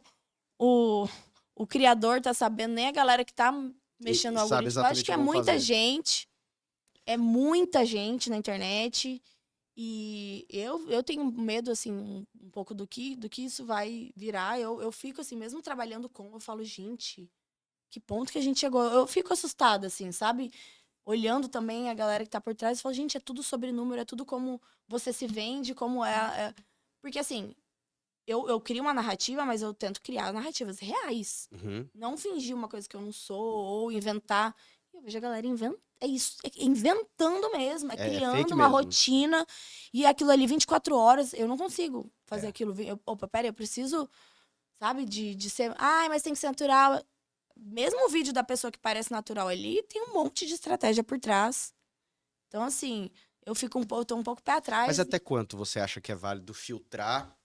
o criador tá sabendo, nem a galera que tá mexendo E no sabe algoritmo. Eu acho que exatamente como fazer. é muita gente na internet. E eu tenho medo, assim, um pouco do que isso vai virar. Eu fico, assim, mesmo trabalhando eu falo, gente, que ponto que a gente chegou? Eu fico assustada, assim, sabe? Olhando também a galera que tá por trás, eu falo, gente, é tudo sobre número, é tudo como você se vende, como é. Porque, assim, eu crio uma narrativa, mas eu tento criar narrativas reais. Uhum. Não fingir uma coisa que eu não sou, ou inventar. Eu vejo a galera é isso, é inventando mesmo, é É criando fake uma mesmo. rotina, e aquilo ali 24 horas, eu não consigo fazer É. aquilo. Opa, pera, eu preciso, sabe, de ser. Ai, mas tem que ser natural. Mesmo o vídeo da pessoa que parece natural ali, tem um monte de estratégia por trás. Então, assim, eu tô um pouco pé Mas atrás. até quanto você acha que é válido filtrar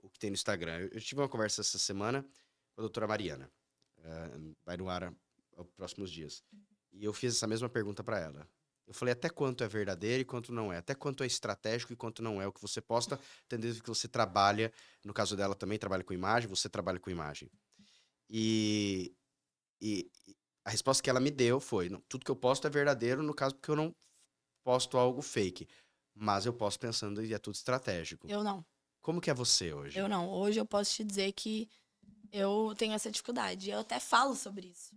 o que tem no Instagram? Eu tive uma conversa essa semana com a doutora Mariana. Vai no ar aos próximos dias. E eu fiz essa mesma pergunta para ela. Eu falei até quanto é verdadeiro e quanto não é. Até quanto é estratégico e quanto não é. O que você posta, tendo que você trabalha. No caso dela também trabalha com imagem, você trabalha com imagem. E, e a resposta que ela me deu foi: não, tudo que eu posto é verdadeiro, no caso, porque eu não posto algo fake. Mas eu posso pensando e é tudo estratégico. Eu não. Como que é você hoje? Eu não. Hoje eu posso te dizer que eu tenho essa dificuldade. Eu até falo sobre isso.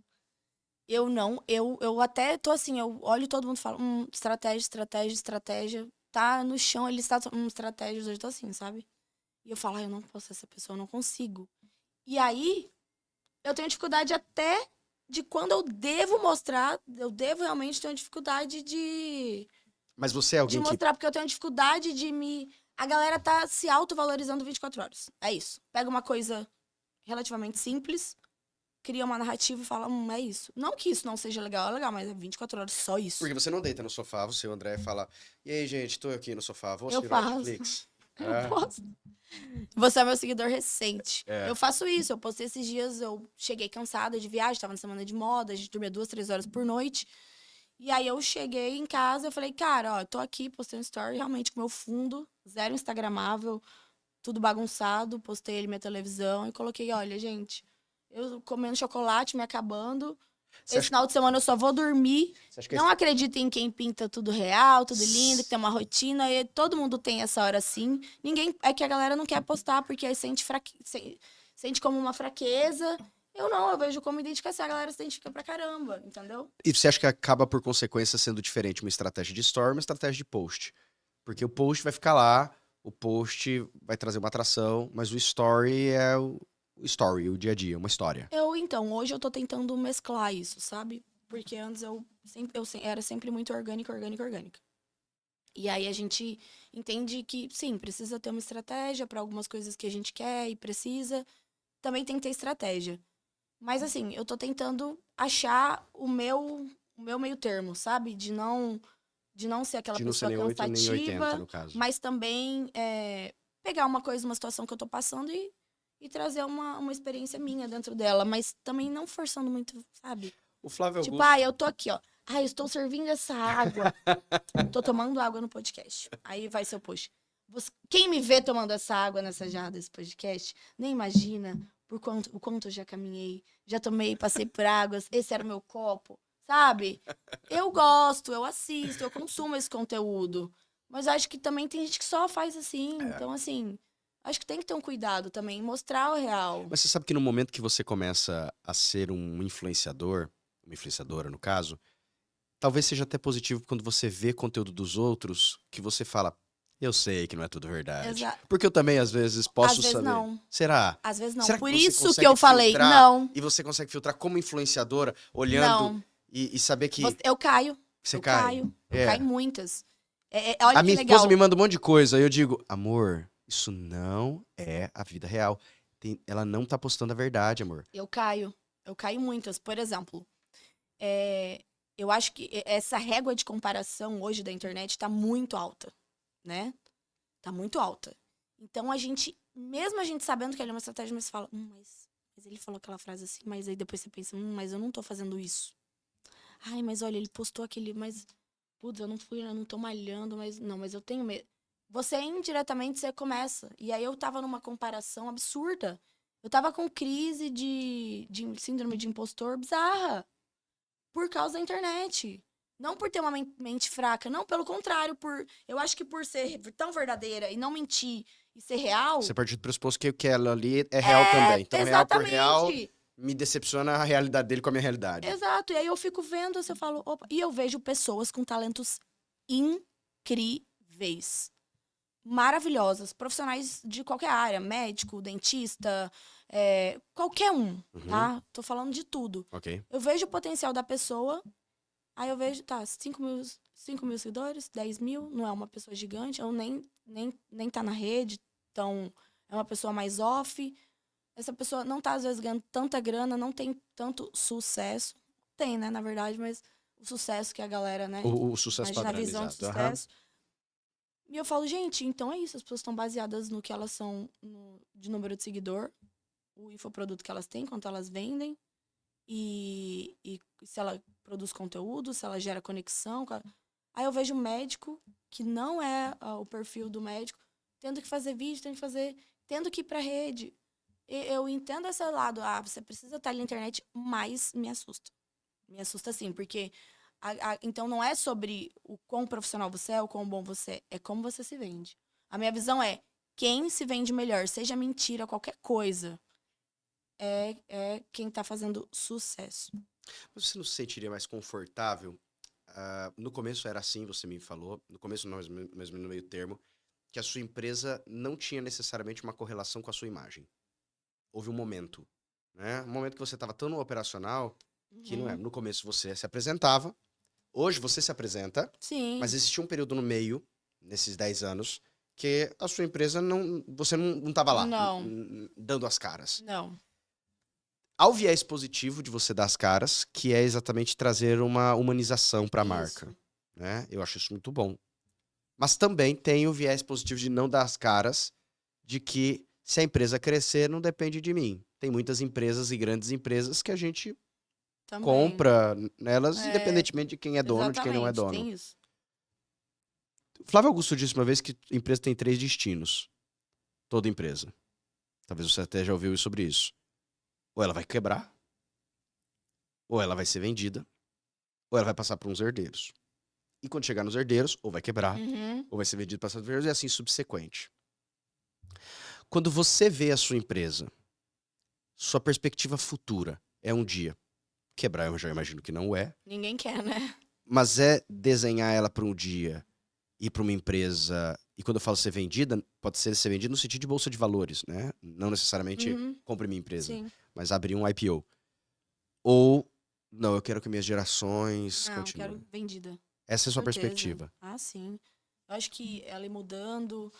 Eu não. Eu até tô assim, eu olho todo mundo e falo, estratégia, estratégia, estratégia. Tá no chão, ele está, estratégia, hoje eu tô assim, sabe? E eu falo, eu não posso ser essa pessoa, eu não consigo. E aí, eu tenho dificuldade até de quando eu devo mostrar, eu devo realmente ter uma dificuldade Mas você é de alguém que... mostrar, porque eu tenho dificuldade de me... A galera tá se autovalorizando 24 horas. É isso. Pega uma coisa relativamente simples, cria uma narrativa e fala, é isso. Não que isso não seja legal, é legal, mas é 24 horas só isso. Porque você não deita no sofá, você, o André, fala: e aí, gente, tô aqui no sofá, vou Eu assistir faço. Netflix. Eu É, posso. Você é meu seguidor recente. é. Eu faço isso. Eu postei esses dias, eu cheguei cansada de viagem, tava na semana de moda, a gente dormia 2, 3 horas por noite. E aí eu cheguei em casa, eu falei, cara, ó, eu tô aqui, postei um story, realmente com meu fundo, zero instagramável, tudo bagunçado, postei ele minha televisão e coloquei, olha, gente, eu comendo chocolate, me acabando. Você Esse acha, final de semana eu só vou dormir. você acha que Não esse... acredito em quem pinta tudo real, tudo lindo, que tem uma rotina. E todo mundo tem essa hora assim. Ninguém. É que a galera não quer postar porque aí sente como uma fraqueza. Eu não, eu vejo como identificação. A galera se identifica pra caramba, entendeu? E você acha que acaba, por consequência, sendo diferente uma estratégia de story e uma estratégia de post? Porque o post vai ficar lá, o post vai trazer uma atração, mas o story é o story, o dia a dia, uma história. Então, hoje eu tô tentando mesclar isso, sabe? Porque antes era sempre muito orgânica, orgânica, orgânica. E aí a gente entende que, sim, precisa ter uma estratégia para algumas coisas que a gente quer e precisa. Também tem que ter estratégia. Mas assim, eu tô tentando achar o meu meio termo, sabe? De não ser aquela De não ser pessoa nem 8 nem 80, cansativa, no caso. mas também pegar uma coisa, uma situação que eu tô passando e trazer uma experiência minha dentro dela. Mas também não forçando muito, sabe? O Flávio Tipo, Augusto. eu tô aqui, ó. Eu estou servindo essa água. Tô tomando água no podcast. Aí vai seu post. Quem me vê tomando essa água nessa jarra desse podcast, nem imagina o quanto eu já caminhei. Já tomei, passei por águas. Esse era o meu copo. Sabe? Eu gosto, eu assisto, eu consumo esse conteúdo. Mas acho que também tem gente que só faz assim. É. Então, assim, acho que tem que ter um cuidado também, mostrar o real. Mas você sabe que no momento que você começa a ser um influenciador, uma influenciadora no caso, talvez seja até positivo quando você vê conteúdo dos outros que você fala, eu sei que não é tudo verdade. Exa Porque eu também, às vezes, Às posso vezes saber. não. Será? Às vezes não. Será que Por você isso que consegue eu falei, filtrar? não, E você consegue filtrar como influenciadora, olhando não. e saber que Eu caio. você Eu cai? caio. Eu caio É. em muitas. A Olha que minha esposa me legal. manda um monte de coisa, aí eu digo, amor, isso não é a vida real. Ela não tá postando a verdade, amor. Eu caio. Eu caio em muitas. Por exemplo, eu acho que essa régua de comparação hoje da internet tá muito alta, né? Tá muito alta. Então mesmo a gente sabendo que ele é uma estratégia, mas você fala, mas ele falou aquela frase assim, mas aí depois você pensa, mas eu não tô fazendo isso. Ai, mas olha, ele postou aquele, mas putz, eu não tô malhando, mas não, mas eu tenho medo. Você indiretamente você começa. E aí eu tava numa comparação absurda. Eu tava com crise de síndrome de impostor bizarra por causa da internet. Não por ter uma mente fraca, não, pelo contrário, eu acho que por ser tão verdadeira e não mentir e ser real, Você parte do pressuposto que ela ali é real também. Então, real por real, exatamente. me decepciona a realidade dele com a minha realidade. Exato. E aí eu fico vendo, assim, eu falo, opa, e eu vejo pessoas com talentos incríveis, maravilhosas, profissionais de qualquer área, médico, dentista, qualquer um, Uhum, tá? Tô falando de tudo. ok. Eu vejo o potencial da pessoa, aí eu vejo, tá, 5 mil seguidores, 10 mil, não é uma pessoa gigante, ou nem tá na rede, então é uma pessoa mais off. Essa pessoa não tá, às vezes, ganhando tanta grana, não tem tanto sucesso. Tem, né, na verdade, mas o sucesso que a galera, né, O sucesso imagina a visão de padronizado. Aham. sucesso. E eu falo, gente, então é isso, as pessoas estão baseadas no que elas são, de número de seguidor, o infoproduto que elas têm, quanto elas vendem, e se ela produz conteúdo, se ela gera conexão. Aí eu vejo um médico, que não é o perfil do médico, tendo que fazer vídeo, tendo que ir pra rede. Eu entendo esse lado, você precisa estar ali na internet, mas me assusta. Me assusta sim, porque Então não é sobre o quão profissional você é, o quão bom você é como você se vende. A minha visão é, quem se vende melhor, seja mentira, qualquer coisa, é quem tá fazendo sucesso. Mas você não se sentiria mais confortável? No começo era assim, você me falou. No começo, não, mas no meio termo, que a sua empresa não tinha necessariamente uma correlação com a sua imagem. Houve um momento, né? Um momento que você estava tão no operacional que não é. No começo você se apresentava, hoje você se apresenta, Sim. mas existia um período no meio, nesses 10 anos, que a sua empresa não. Você não estava lá, Não. dando as caras. Não. Há o viés positivo de você dar as caras, que é exatamente trazer uma humanização para a Isso. marca, né? Eu acho isso muito bom. Mas também tem o viés positivo de não dar as caras, de que se a empresa crescer, não depende de mim. Tem muitas empresas e grandes empresas que a gente Também. compra nelas, É, independentemente de quem é dono, de quem não é exatamente, dono. tem isso. Flávio Augusto disse uma vez que a empresa tem 3 destinos. Toda empresa. Talvez você até já ouviu sobre isso. Ou ela vai quebrar, ou ela vai ser vendida, ou ela vai passar por uns herdeiros. E quando chegar nos herdeiros, ou vai quebrar, ou vai ser vendido para os herdeiros, e assim subsequente. Quando você vê a sua empresa, sua perspectiva futura é um dia quebrar, eu já imagino que não é, Ninguém quer, né? mas é desenhar ela para um dia ir para uma empresa. E quando eu falo ser vendida, pode ser vendida no sentido de bolsa de valores, né? Não necessariamente compre minha empresa, Sim. mas abrir um IPO. Ou, não, eu quero que minhas gerações Não, continuem. quero vendida. Essa é a sua Certeza. perspectiva. Ah, sim. Eu acho que ela ir mudando.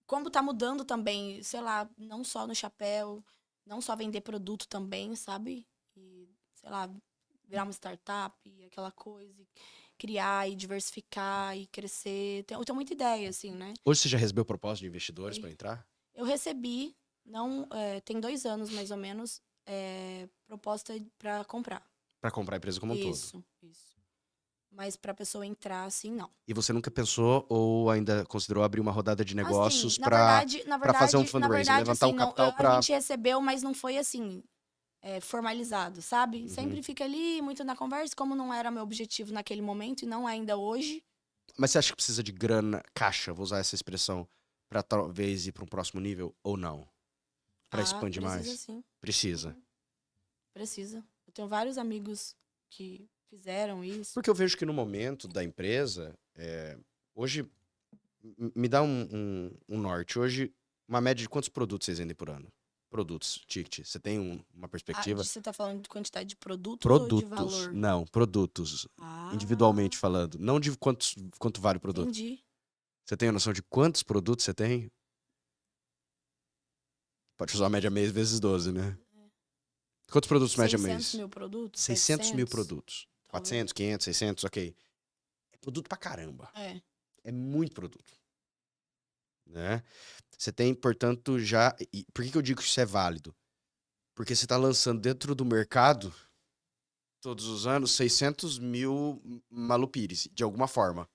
Como tá mudando também, sei lá, não só no chapéu, não só vender produto também, sabe? E, sei lá, virar uma startup, aquela coisa, e criar e diversificar e crescer. Eu tenho muita ideia, assim, né? Hoje você já recebeu proposta de investidores Oi. para entrar? Eu recebi, não, tem 2 anos mais ou menos, proposta para comprar. Para comprar a empresa como um todo. Isso. Mas pra pessoa entrar, assim, não. E você nunca pensou ou ainda considerou abrir uma rodada de negócios Assim, para fazer um na fundraising, verdade, levantar assim, um não, capital a para... gente recebeu, mas não foi assim, formalizado, sabe? Uhum. Sempre fica ali, muito na conversa, como não era meu objetivo naquele momento e não é ainda hoje. Mas você acha que precisa de grana, caixa, vou usar essa expressão, para talvez ir para um próximo nível ou não? Para expandir Precisa mais? sim, Precisa. precisa. Eu tenho vários amigos que fizeram isso. Porque eu vejo que no momento da empresa, hoje, me dá um norte. Hoje, uma média de quantos produtos vocês vendem por ano? Produtos, ticket. Você tem uma perspectiva? Você tá falando de quantidade de produtos ou de Produtos. valor? Não, produtos. Individualmente falando. Não de quanto vale o produto. Entendi. Você tem a noção de quantos produtos você tem? Pode usar a média mês vezes 12, né? Quantos produtos média mês? 600 mil produtos? 600 mil 700? produtos. Talvez. 400, 500, 600, ok. É produto pra caramba. É muito produto. Né? Você tem, portanto, já... E por que eu digo que isso é válido? Porque você está lançando dentro do mercado, todos os anos, 600 mil malupires, de alguma forma.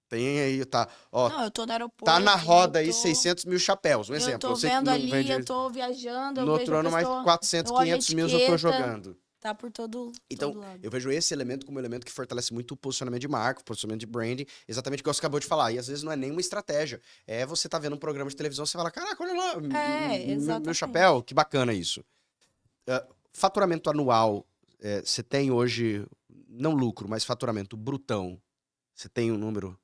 Tem aí, tá... Ó, Não, eu tô no aeroporto. tá na roda aí 600 mil chapéus, um exemplo. Eu tô Eu sei que vendo não ali, vende... eu tô viajando, No eu outro vejo a ano, mais pessoa... 400, eu olho a 500 mil eu tô etiqueta, jogando. Tá por todo Então, lado. eu vejo esse elemento como um elemento que fortalece muito o posicionamento de marca, o posicionamento de branding, exatamente o que você acabou de falar. E às vezes não é nenhuma estratégia. É você tá vendo um programa de televisão, você fala, caraca, olha lá, meu exatamente. chapéu, que bacana isso. Faturamento anual, você tem hoje, não lucro, mas faturamento brutão, você tem um número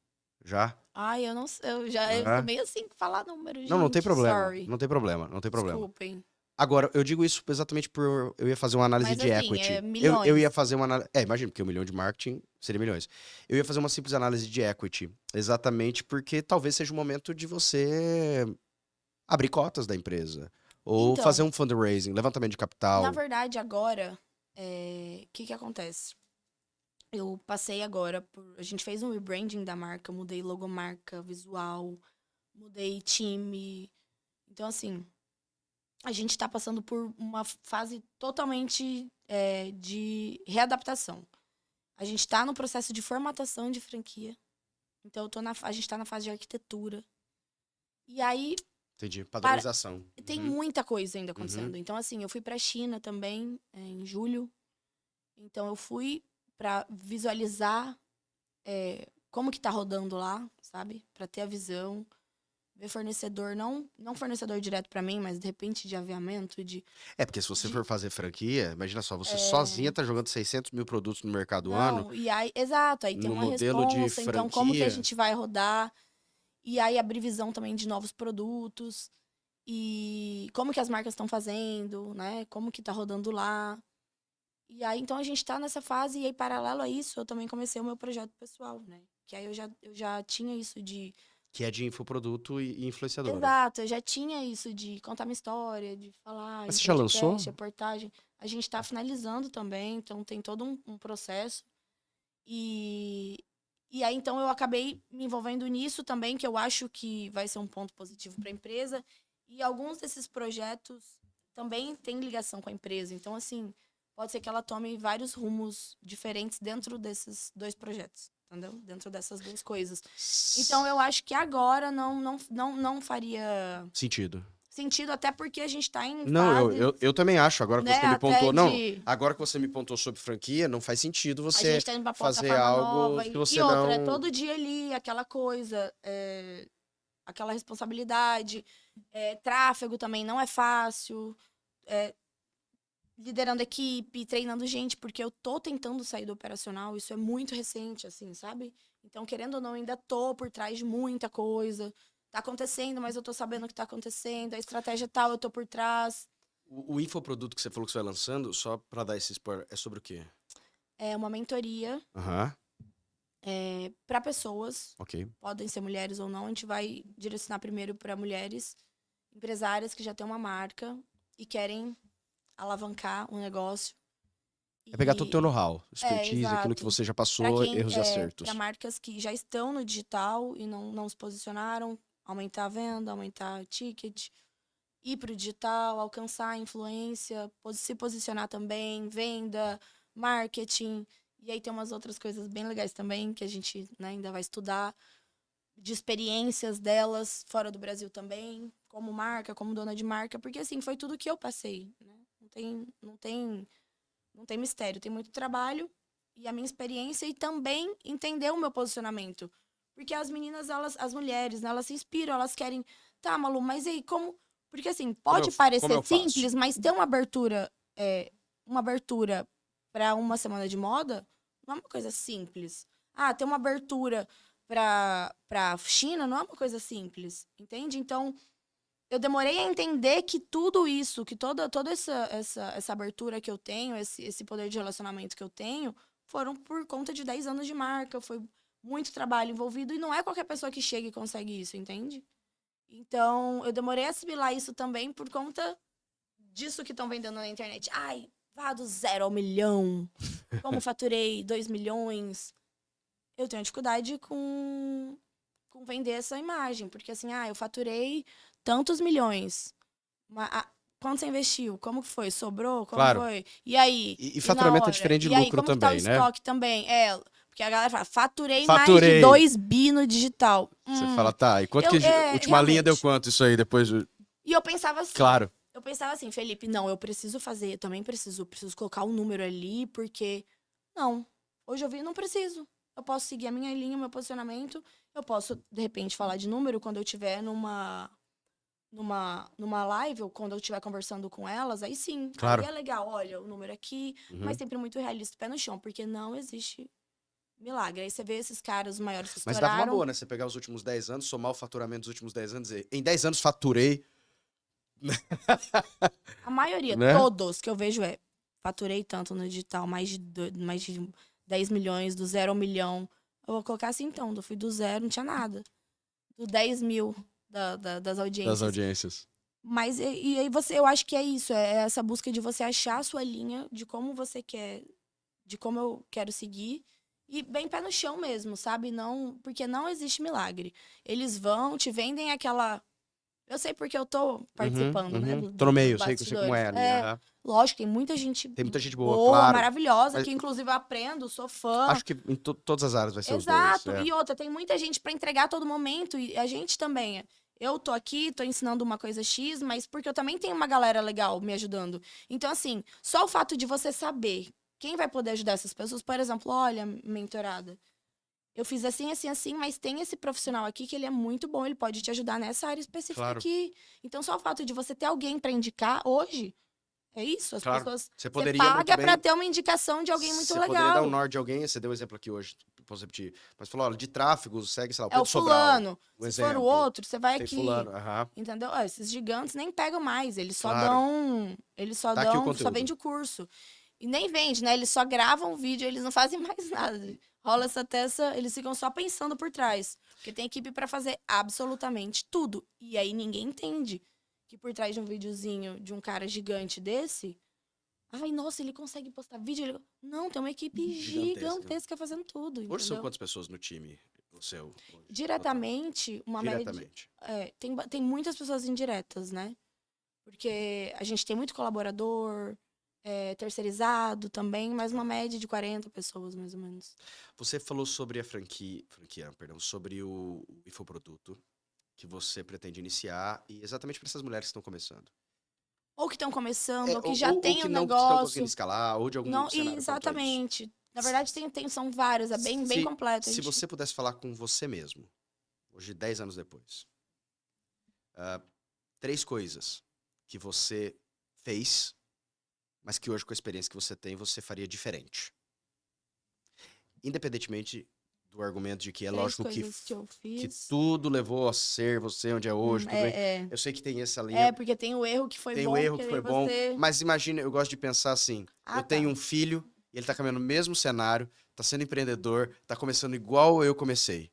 já? Ai, eu não sei, eu sou meio assim, falar número, gente. Não tem problema, Sorry. não tem problema. Desculpem. Agora, eu digo isso exatamente por... Eu ia fazer uma análise Mas de assim, equity. milhões. Eu ia fazer uma análise... imagina, porque 1 milhão de marketing seria milhões. Eu ia fazer uma simples análise de equity. Exatamente porque talvez seja o momento de você abrir cotas da empresa. Ou Então, fazer um fundraising, levantamento de capital. na verdade, agora, o que acontece? Eu passei agora a gente fez um rebranding da marca, mudei logomarca, visual, mudei time. Então, assim, a gente tá passando por uma fase totalmente de readaptação. A gente tá no processo de formatação de franquia. Então, a gente tá na fase de arquitetura. E aí... Entendi, padronização. Tem muita coisa ainda acontecendo. Então, assim, eu fui pra China também, em julho. Então, eu fui para visualizar como que tá rodando lá, sabe? Para ter a visão. Ver fornecedor, não fornecedor direto para mim, mas de repente de aviamento, Porque se você for fazer franquia, imagina só, você É. sozinha tá jogando 600 mil produtos no mercado ano, Não, e aí, exato, aí tem no uma modelo de responsa, então como que a franquia. gente vai rodar? E aí abrir visão também de novos produtos. E como que as marcas estão fazendo, né? Como que tá rodando lá. E aí, então, a gente tá nessa fase. E aí, paralelo a isso, eu também comecei o meu projeto pessoal, né? Que aí eu já tinha isso de... Que é de infoproduto e influenciadora. Exato, eu já tinha isso de contar minha história, de falar Mas em você já podcast, lançou? reportagem. A gente tá finalizando também, então tem todo um processo. E aí, então, eu acabei me envolvendo nisso também, que eu acho que vai ser um ponto positivo para a empresa. E alguns desses projetos também têm ligação com a empresa. Então, assim, pode ser que ela tome vários rumos diferentes dentro desses 2 projetos, entendeu? Dentro dessas 2 coisas. Então, eu acho que agora não faria Sentido. sentido, até porque a gente tá em Não, fase, eu também acho. Agora que né, você me até pontuou. Não, de... agora que você me pontuou sobre franquia, não faz sentido A você gente tá indo pra fazer plataforma algo nova. que E você outra, é não. todo dia ali, aquela coisa, aquela responsabilidade. Tráfego também não é fácil. é, Liderando equipe, treinando gente, porque eu tô tentando sair do operacional, isso é muito recente, assim, sabe? Então, querendo ou não, ainda tô por trás de muita coisa. Tá acontecendo, mas eu tô sabendo o que tá acontecendo. A estratégia tal, eu tô por trás. O infoproduto que você falou que você vai lançando, só pra dar esse spoiler, é sobre o quê? É uma mentoria Aham, para pessoas, ok. podem ser mulheres ou não. A gente vai direcionar primeiro para mulheres empresárias que já têm uma marca e querem alavancar um negócio. É pegar todo o teu E know-how, expertise, aquilo que exato. você já Para passou, quem erros e para acertos. marcas que já estão no digital e não se posicionaram, aumentar a venda, aumentar o ticket, ir para o digital, alcançar a influência, se posicionar também, venda, marketing. E aí tem umas outras coisas bem legais também que a gente, né, ainda vai estudar, de experiências delas fora do Brasil também, como marca, como dona de marca, porque assim, foi tudo que eu passei, né? Não tem mistério, tem muito trabalho e a minha experiência e também entender o meu posicionamento. Porque as meninas, as mulheres, né, elas se inspiram, elas querem, tá, Malu, mas e aí como? Porque assim, pode Como parecer eu faço? simples, mas ter uma abertura para uma semana de moda não é uma coisa simples. Ah, ter uma abertura para China não é uma coisa simples, entende? Então, eu demorei a entender que tudo isso, que toda essa abertura que eu tenho, esse poder de relacionamento que eu tenho, foram por conta de 10 anos de marca, foi muito trabalho envolvido e não é qualquer pessoa que chega e consegue isso, entende? Então, eu demorei a assimilar isso também por conta disso que estão vendendo na internet. Ai, vá do 0 ao milhão. Como faturei 2 milhões. Eu tenho dificuldade com vender essa imagem, porque assim, eu faturei tantos milhões. Quanto você investiu? Como que foi? Sobrou? Como Claro. foi? E aí? E E na faturamento é hora? diferente de E aí, lucro como que tá o também, né? estoque também? Porque a galera fala, faturei mais de Faturei. 2 bi no digital. Você fala, tá, e quanto que última linha deu Realmente. quanto isso aí depois? E eu pensava assim. Claro. Eu pensava assim, Felipe, não, eu preciso fazer, eu também preciso colocar um número ali, porque. Não. Hoje eu vi, não preciso. Eu posso seguir a minha linha, o meu posicionamento. Eu posso, de repente, falar de número quando eu estiver numa live, ou quando eu estiver conversando com elas, aí sim. Claro. Aí é legal, olha, o número aqui, mas sempre muito realista, pé no chão, porque não existe milagre. Aí você vê esses caras, os maiores que Mas dava uma estouraram. boa, né? Você pegar os últimos 10 anos, somar o faturamento dos últimos 10 anos e dizer, em 10 anos faturei. A maioria, Né? todos que eu vejo faturei tanto no digital, mais de 10 milhões, do 0 ao milhão. Eu vou colocar assim, então, eu fui do 0, não tinha nada. Do 10 mil das audiências. Das audiências. Mas e aí eu acho que é isso, é essa busca de você achar a sua linha, de como você quer, de como eu quero seguir. E bem pé no chão mesmo, sabe? Não, porque não existe milagre. Eles vão, te vendem aquela... Eu sei porque eu tô participando, né? Tô no meio, Dos sei como bastidores. é ali. Aham. Lógico, tem muita gente Tem muita gente boa, boa, claro. maravilhosa, Mas que inclusive eu aprendo, sou fã. acho que em todas as áreas vai ser os dois. Exato. E outra, tem muita gente pra entregar a todo momento, e a gente também. Eu tô aqui, tô ensinando uma coisa X, mas porque eu também tenho uma galera legal me ajudando. Então, assim, só o fato de você saber quem vai poder ajudar essas pessoas? Por exemplo, olha, mentorada, eu fiz assim, assim, assim, mas tem esse profissional aqui que ele é muito bom, ele pode te ajudar nessa área específica Claro. aqui. Então, só o fato de você ter alguém para indicar hoje, é isso. As Claro. pessoas. Você Você poderia muito paga para bem. ter uma indicação de alguém muito Você poderia dar um legal. norte de alguém, você deu um exemplo aqui hoje, posso repetir. Mas falou, olha, de tráfego, segue, sei lá, o É o Pedro Sobral. fulano. Um Se for o exemplo. outro, você vai Tem aqui. fulano, aham. Entendeu? Ó, esses gigantes nem pegam mais, eles só Claro. dão. Eles só Tá aqui o dão. Só conteúdo. vende o curso. E nem vende, né? Eles só gravam o vídeo, eles não fazem mais nada. Rola essa testa, eles ficam só pensando por trás. Porque tem equipe pra fazer absolutamente tudo. E aí ninguém entende que por trás de um videozinho de um cara gigante desse. Ai, nossa, ele consegue postar vídeo. Não, tem uma equipe gigantesca fazendo tudo. Hoje são Entendeu? quantas pessoas no time? O seu? Hoje, Diretamente, uma média. diretamente. Tem muitas pessoas indiretas, né? Porque a gente tem muito colaborador, terceirizado também, mas uma média de 40 pessoas, mais ou menos. Você falou sobre a franquia, perdão, sobre o infoproduto que você pretende iniciar e exatamente para essas mulheres que estão começando. Ou que estão começando, ou que já ou tem que um não estão negócio. conseguindo escalar, ou de algum Não, cenário quanto a isso. exatamente. Na verdade, são vários, é bem completo. Se você pudesse falar com você mesmo, hoje 10 anos depois, 3 coisas que você fez, mas que hoje com a experiência que você tem, você faria diferente. Independentemente do argumento de que é 3 lógico que eu fiz. tudo levou a ser você onde é hoje, tudo bem. Eu sei que tem essa linha. Porque tem o erro que foi Tem bom. o erro que aí foi bom, você... mas imagina, eu gosto de pensar assim, eu tenho um filho, e ele tá caminhando no mesmo cenário, tá sendo empreendedor, tá começando igual eu comecei.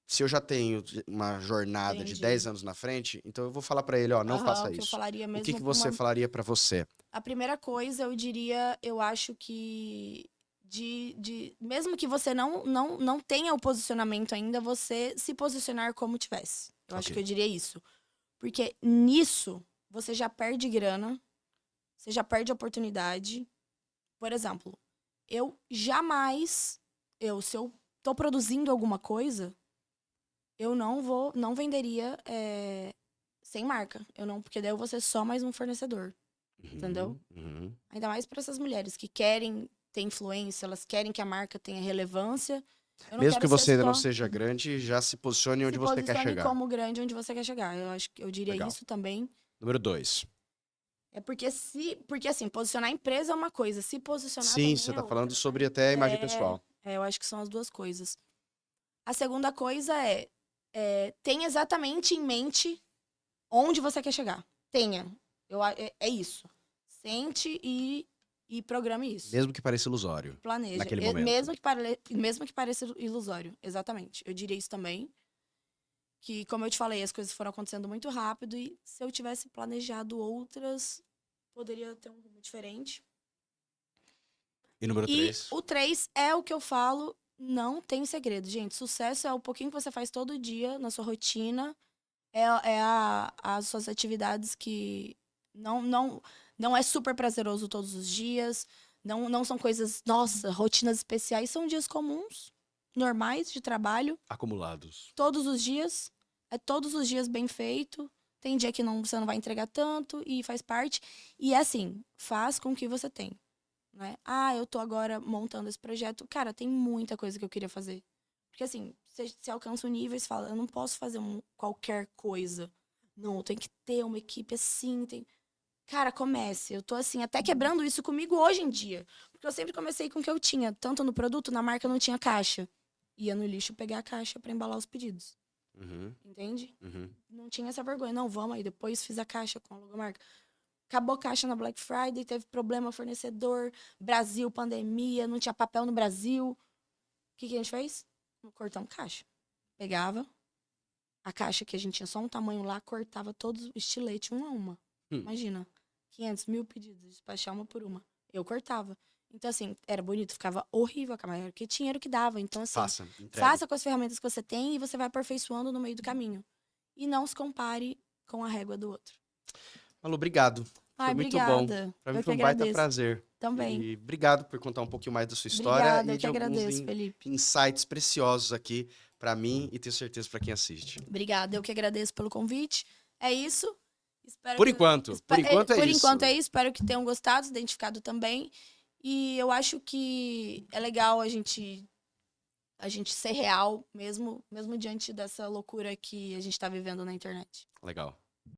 Se eu já tenho uma jornada de 10 anos na frente, então eu vou falar pra ele, ó, não faça que eu isso. falaria mesmo O que você falaria pra você? A primeira coisa, eu diria, eu acho que mesmo que você não tenha o posicionamento ainda, você se posicionar como tivesse. Eu acho que eu diria isso. Porque nisso, você já perde grana, você já perde oportunidade. Por exemplo, eu jamais, se eu tô produzindo alguma coisa, eu não venderia sem marca. Porque daí eu vou ser só mais um fornecedor. Entendeu? Ainda mais para essas mulheres que querem ter influência, elas querem que a marca tenha relevância. Mesmo que você ainda não seja grande, já se posicione onde você quer chegar. Se posicione como grande onde você quer chegar. Eu diria isso também. Número 2. Porque assim, posicionar a empresa é uma coisa, se posicionar Sim, também você tá outra, falando né? sobre até a imagem pessoal. Eu acho que são as duas coisas. A segunda coisa tenha exatamente em mente onde você quer chegar. Tenha. É isso. Sente e programe isso. Mesmo que pareça ilusório. Planeja. Naquele momento. Mesmo que pareça ilusório. Exatamente. Eu diria isso também. Que, como eu te falei, as coisas foram acontecendo muito rápido e se eu tivesse planejado outras, poderia ter um rumo diferente. E número 3? E o 3 é o que eu falo, não tem segredo, gente. Sucesso é o pouquinho que você faz todo dia na sua rotina. As suas atividades que não é super prazeroso todos os dias. Não são coisas, nossa, rotinas especiais. São dias comuns, normais, de trabalho. Acumulados. Todos os dias. É todos os dias bem feito. Tem dia que você não vai entregar tanto e faz parte. E assim, faz com o que você tem. Né? Eu tô agora montando esse projeto. Cara, tem muita coisa que eu queria fazer. Porque assim, você alcança um nível e você fala, eu não posso fazer qualquer coisa. Não, eu tenho que ter uma equipe assim. Cara, comece. Eu tô assim, até quebrando isso comigo hoje em dia. Porque eu sempre comecei com o que eu tinha. Tanto no produto, na marca não tinha caixa. Ia no lixo pegar a caixa pra embalar os pedidos. Entende? Não tinha essa vergonha. Não, vamos aí. Depois fiz a caixa com a logomarca. Acabou a caixa na Black Friday, teve problema fornecedor, Brasil, pandemia, não tinha papel no Brasil. O que a gente fez? Cortamos caixa. Pegava a caixa que a gente tinha só um tamanho lá, cortava todos os estiletes, uma a uma. Imagina, 500 mil pedidos, despachar uma por uma. Eu cortava. Então, assim, era bonito, ficava horrível a câmera, porque tinha era o que dava. Então, assim, faça com as ferramentas que você tem e você vai aperfeiçoando no meio do caminho. E não se compare com a régua do outro. Malu, obrigado. Foi muito bom. Pra mim foi um baita prazer. Também. E obrigado por contar um pouquinho mais da sua história. Obrigada, e eu de que agradeço, alguns Felipe. insights preciosos aqui pra mim e tenho certeza pra quem assiste. Obrigada, eu que agradeço pelo convite. É isso. Por enquanto é isso. Por enquanto é isso. Espero que tenham gostado, identificado também. E eu acho que é legal a gente ser real, mesmo diante dessa loucura que a gente tá vivendo na internet. Legal.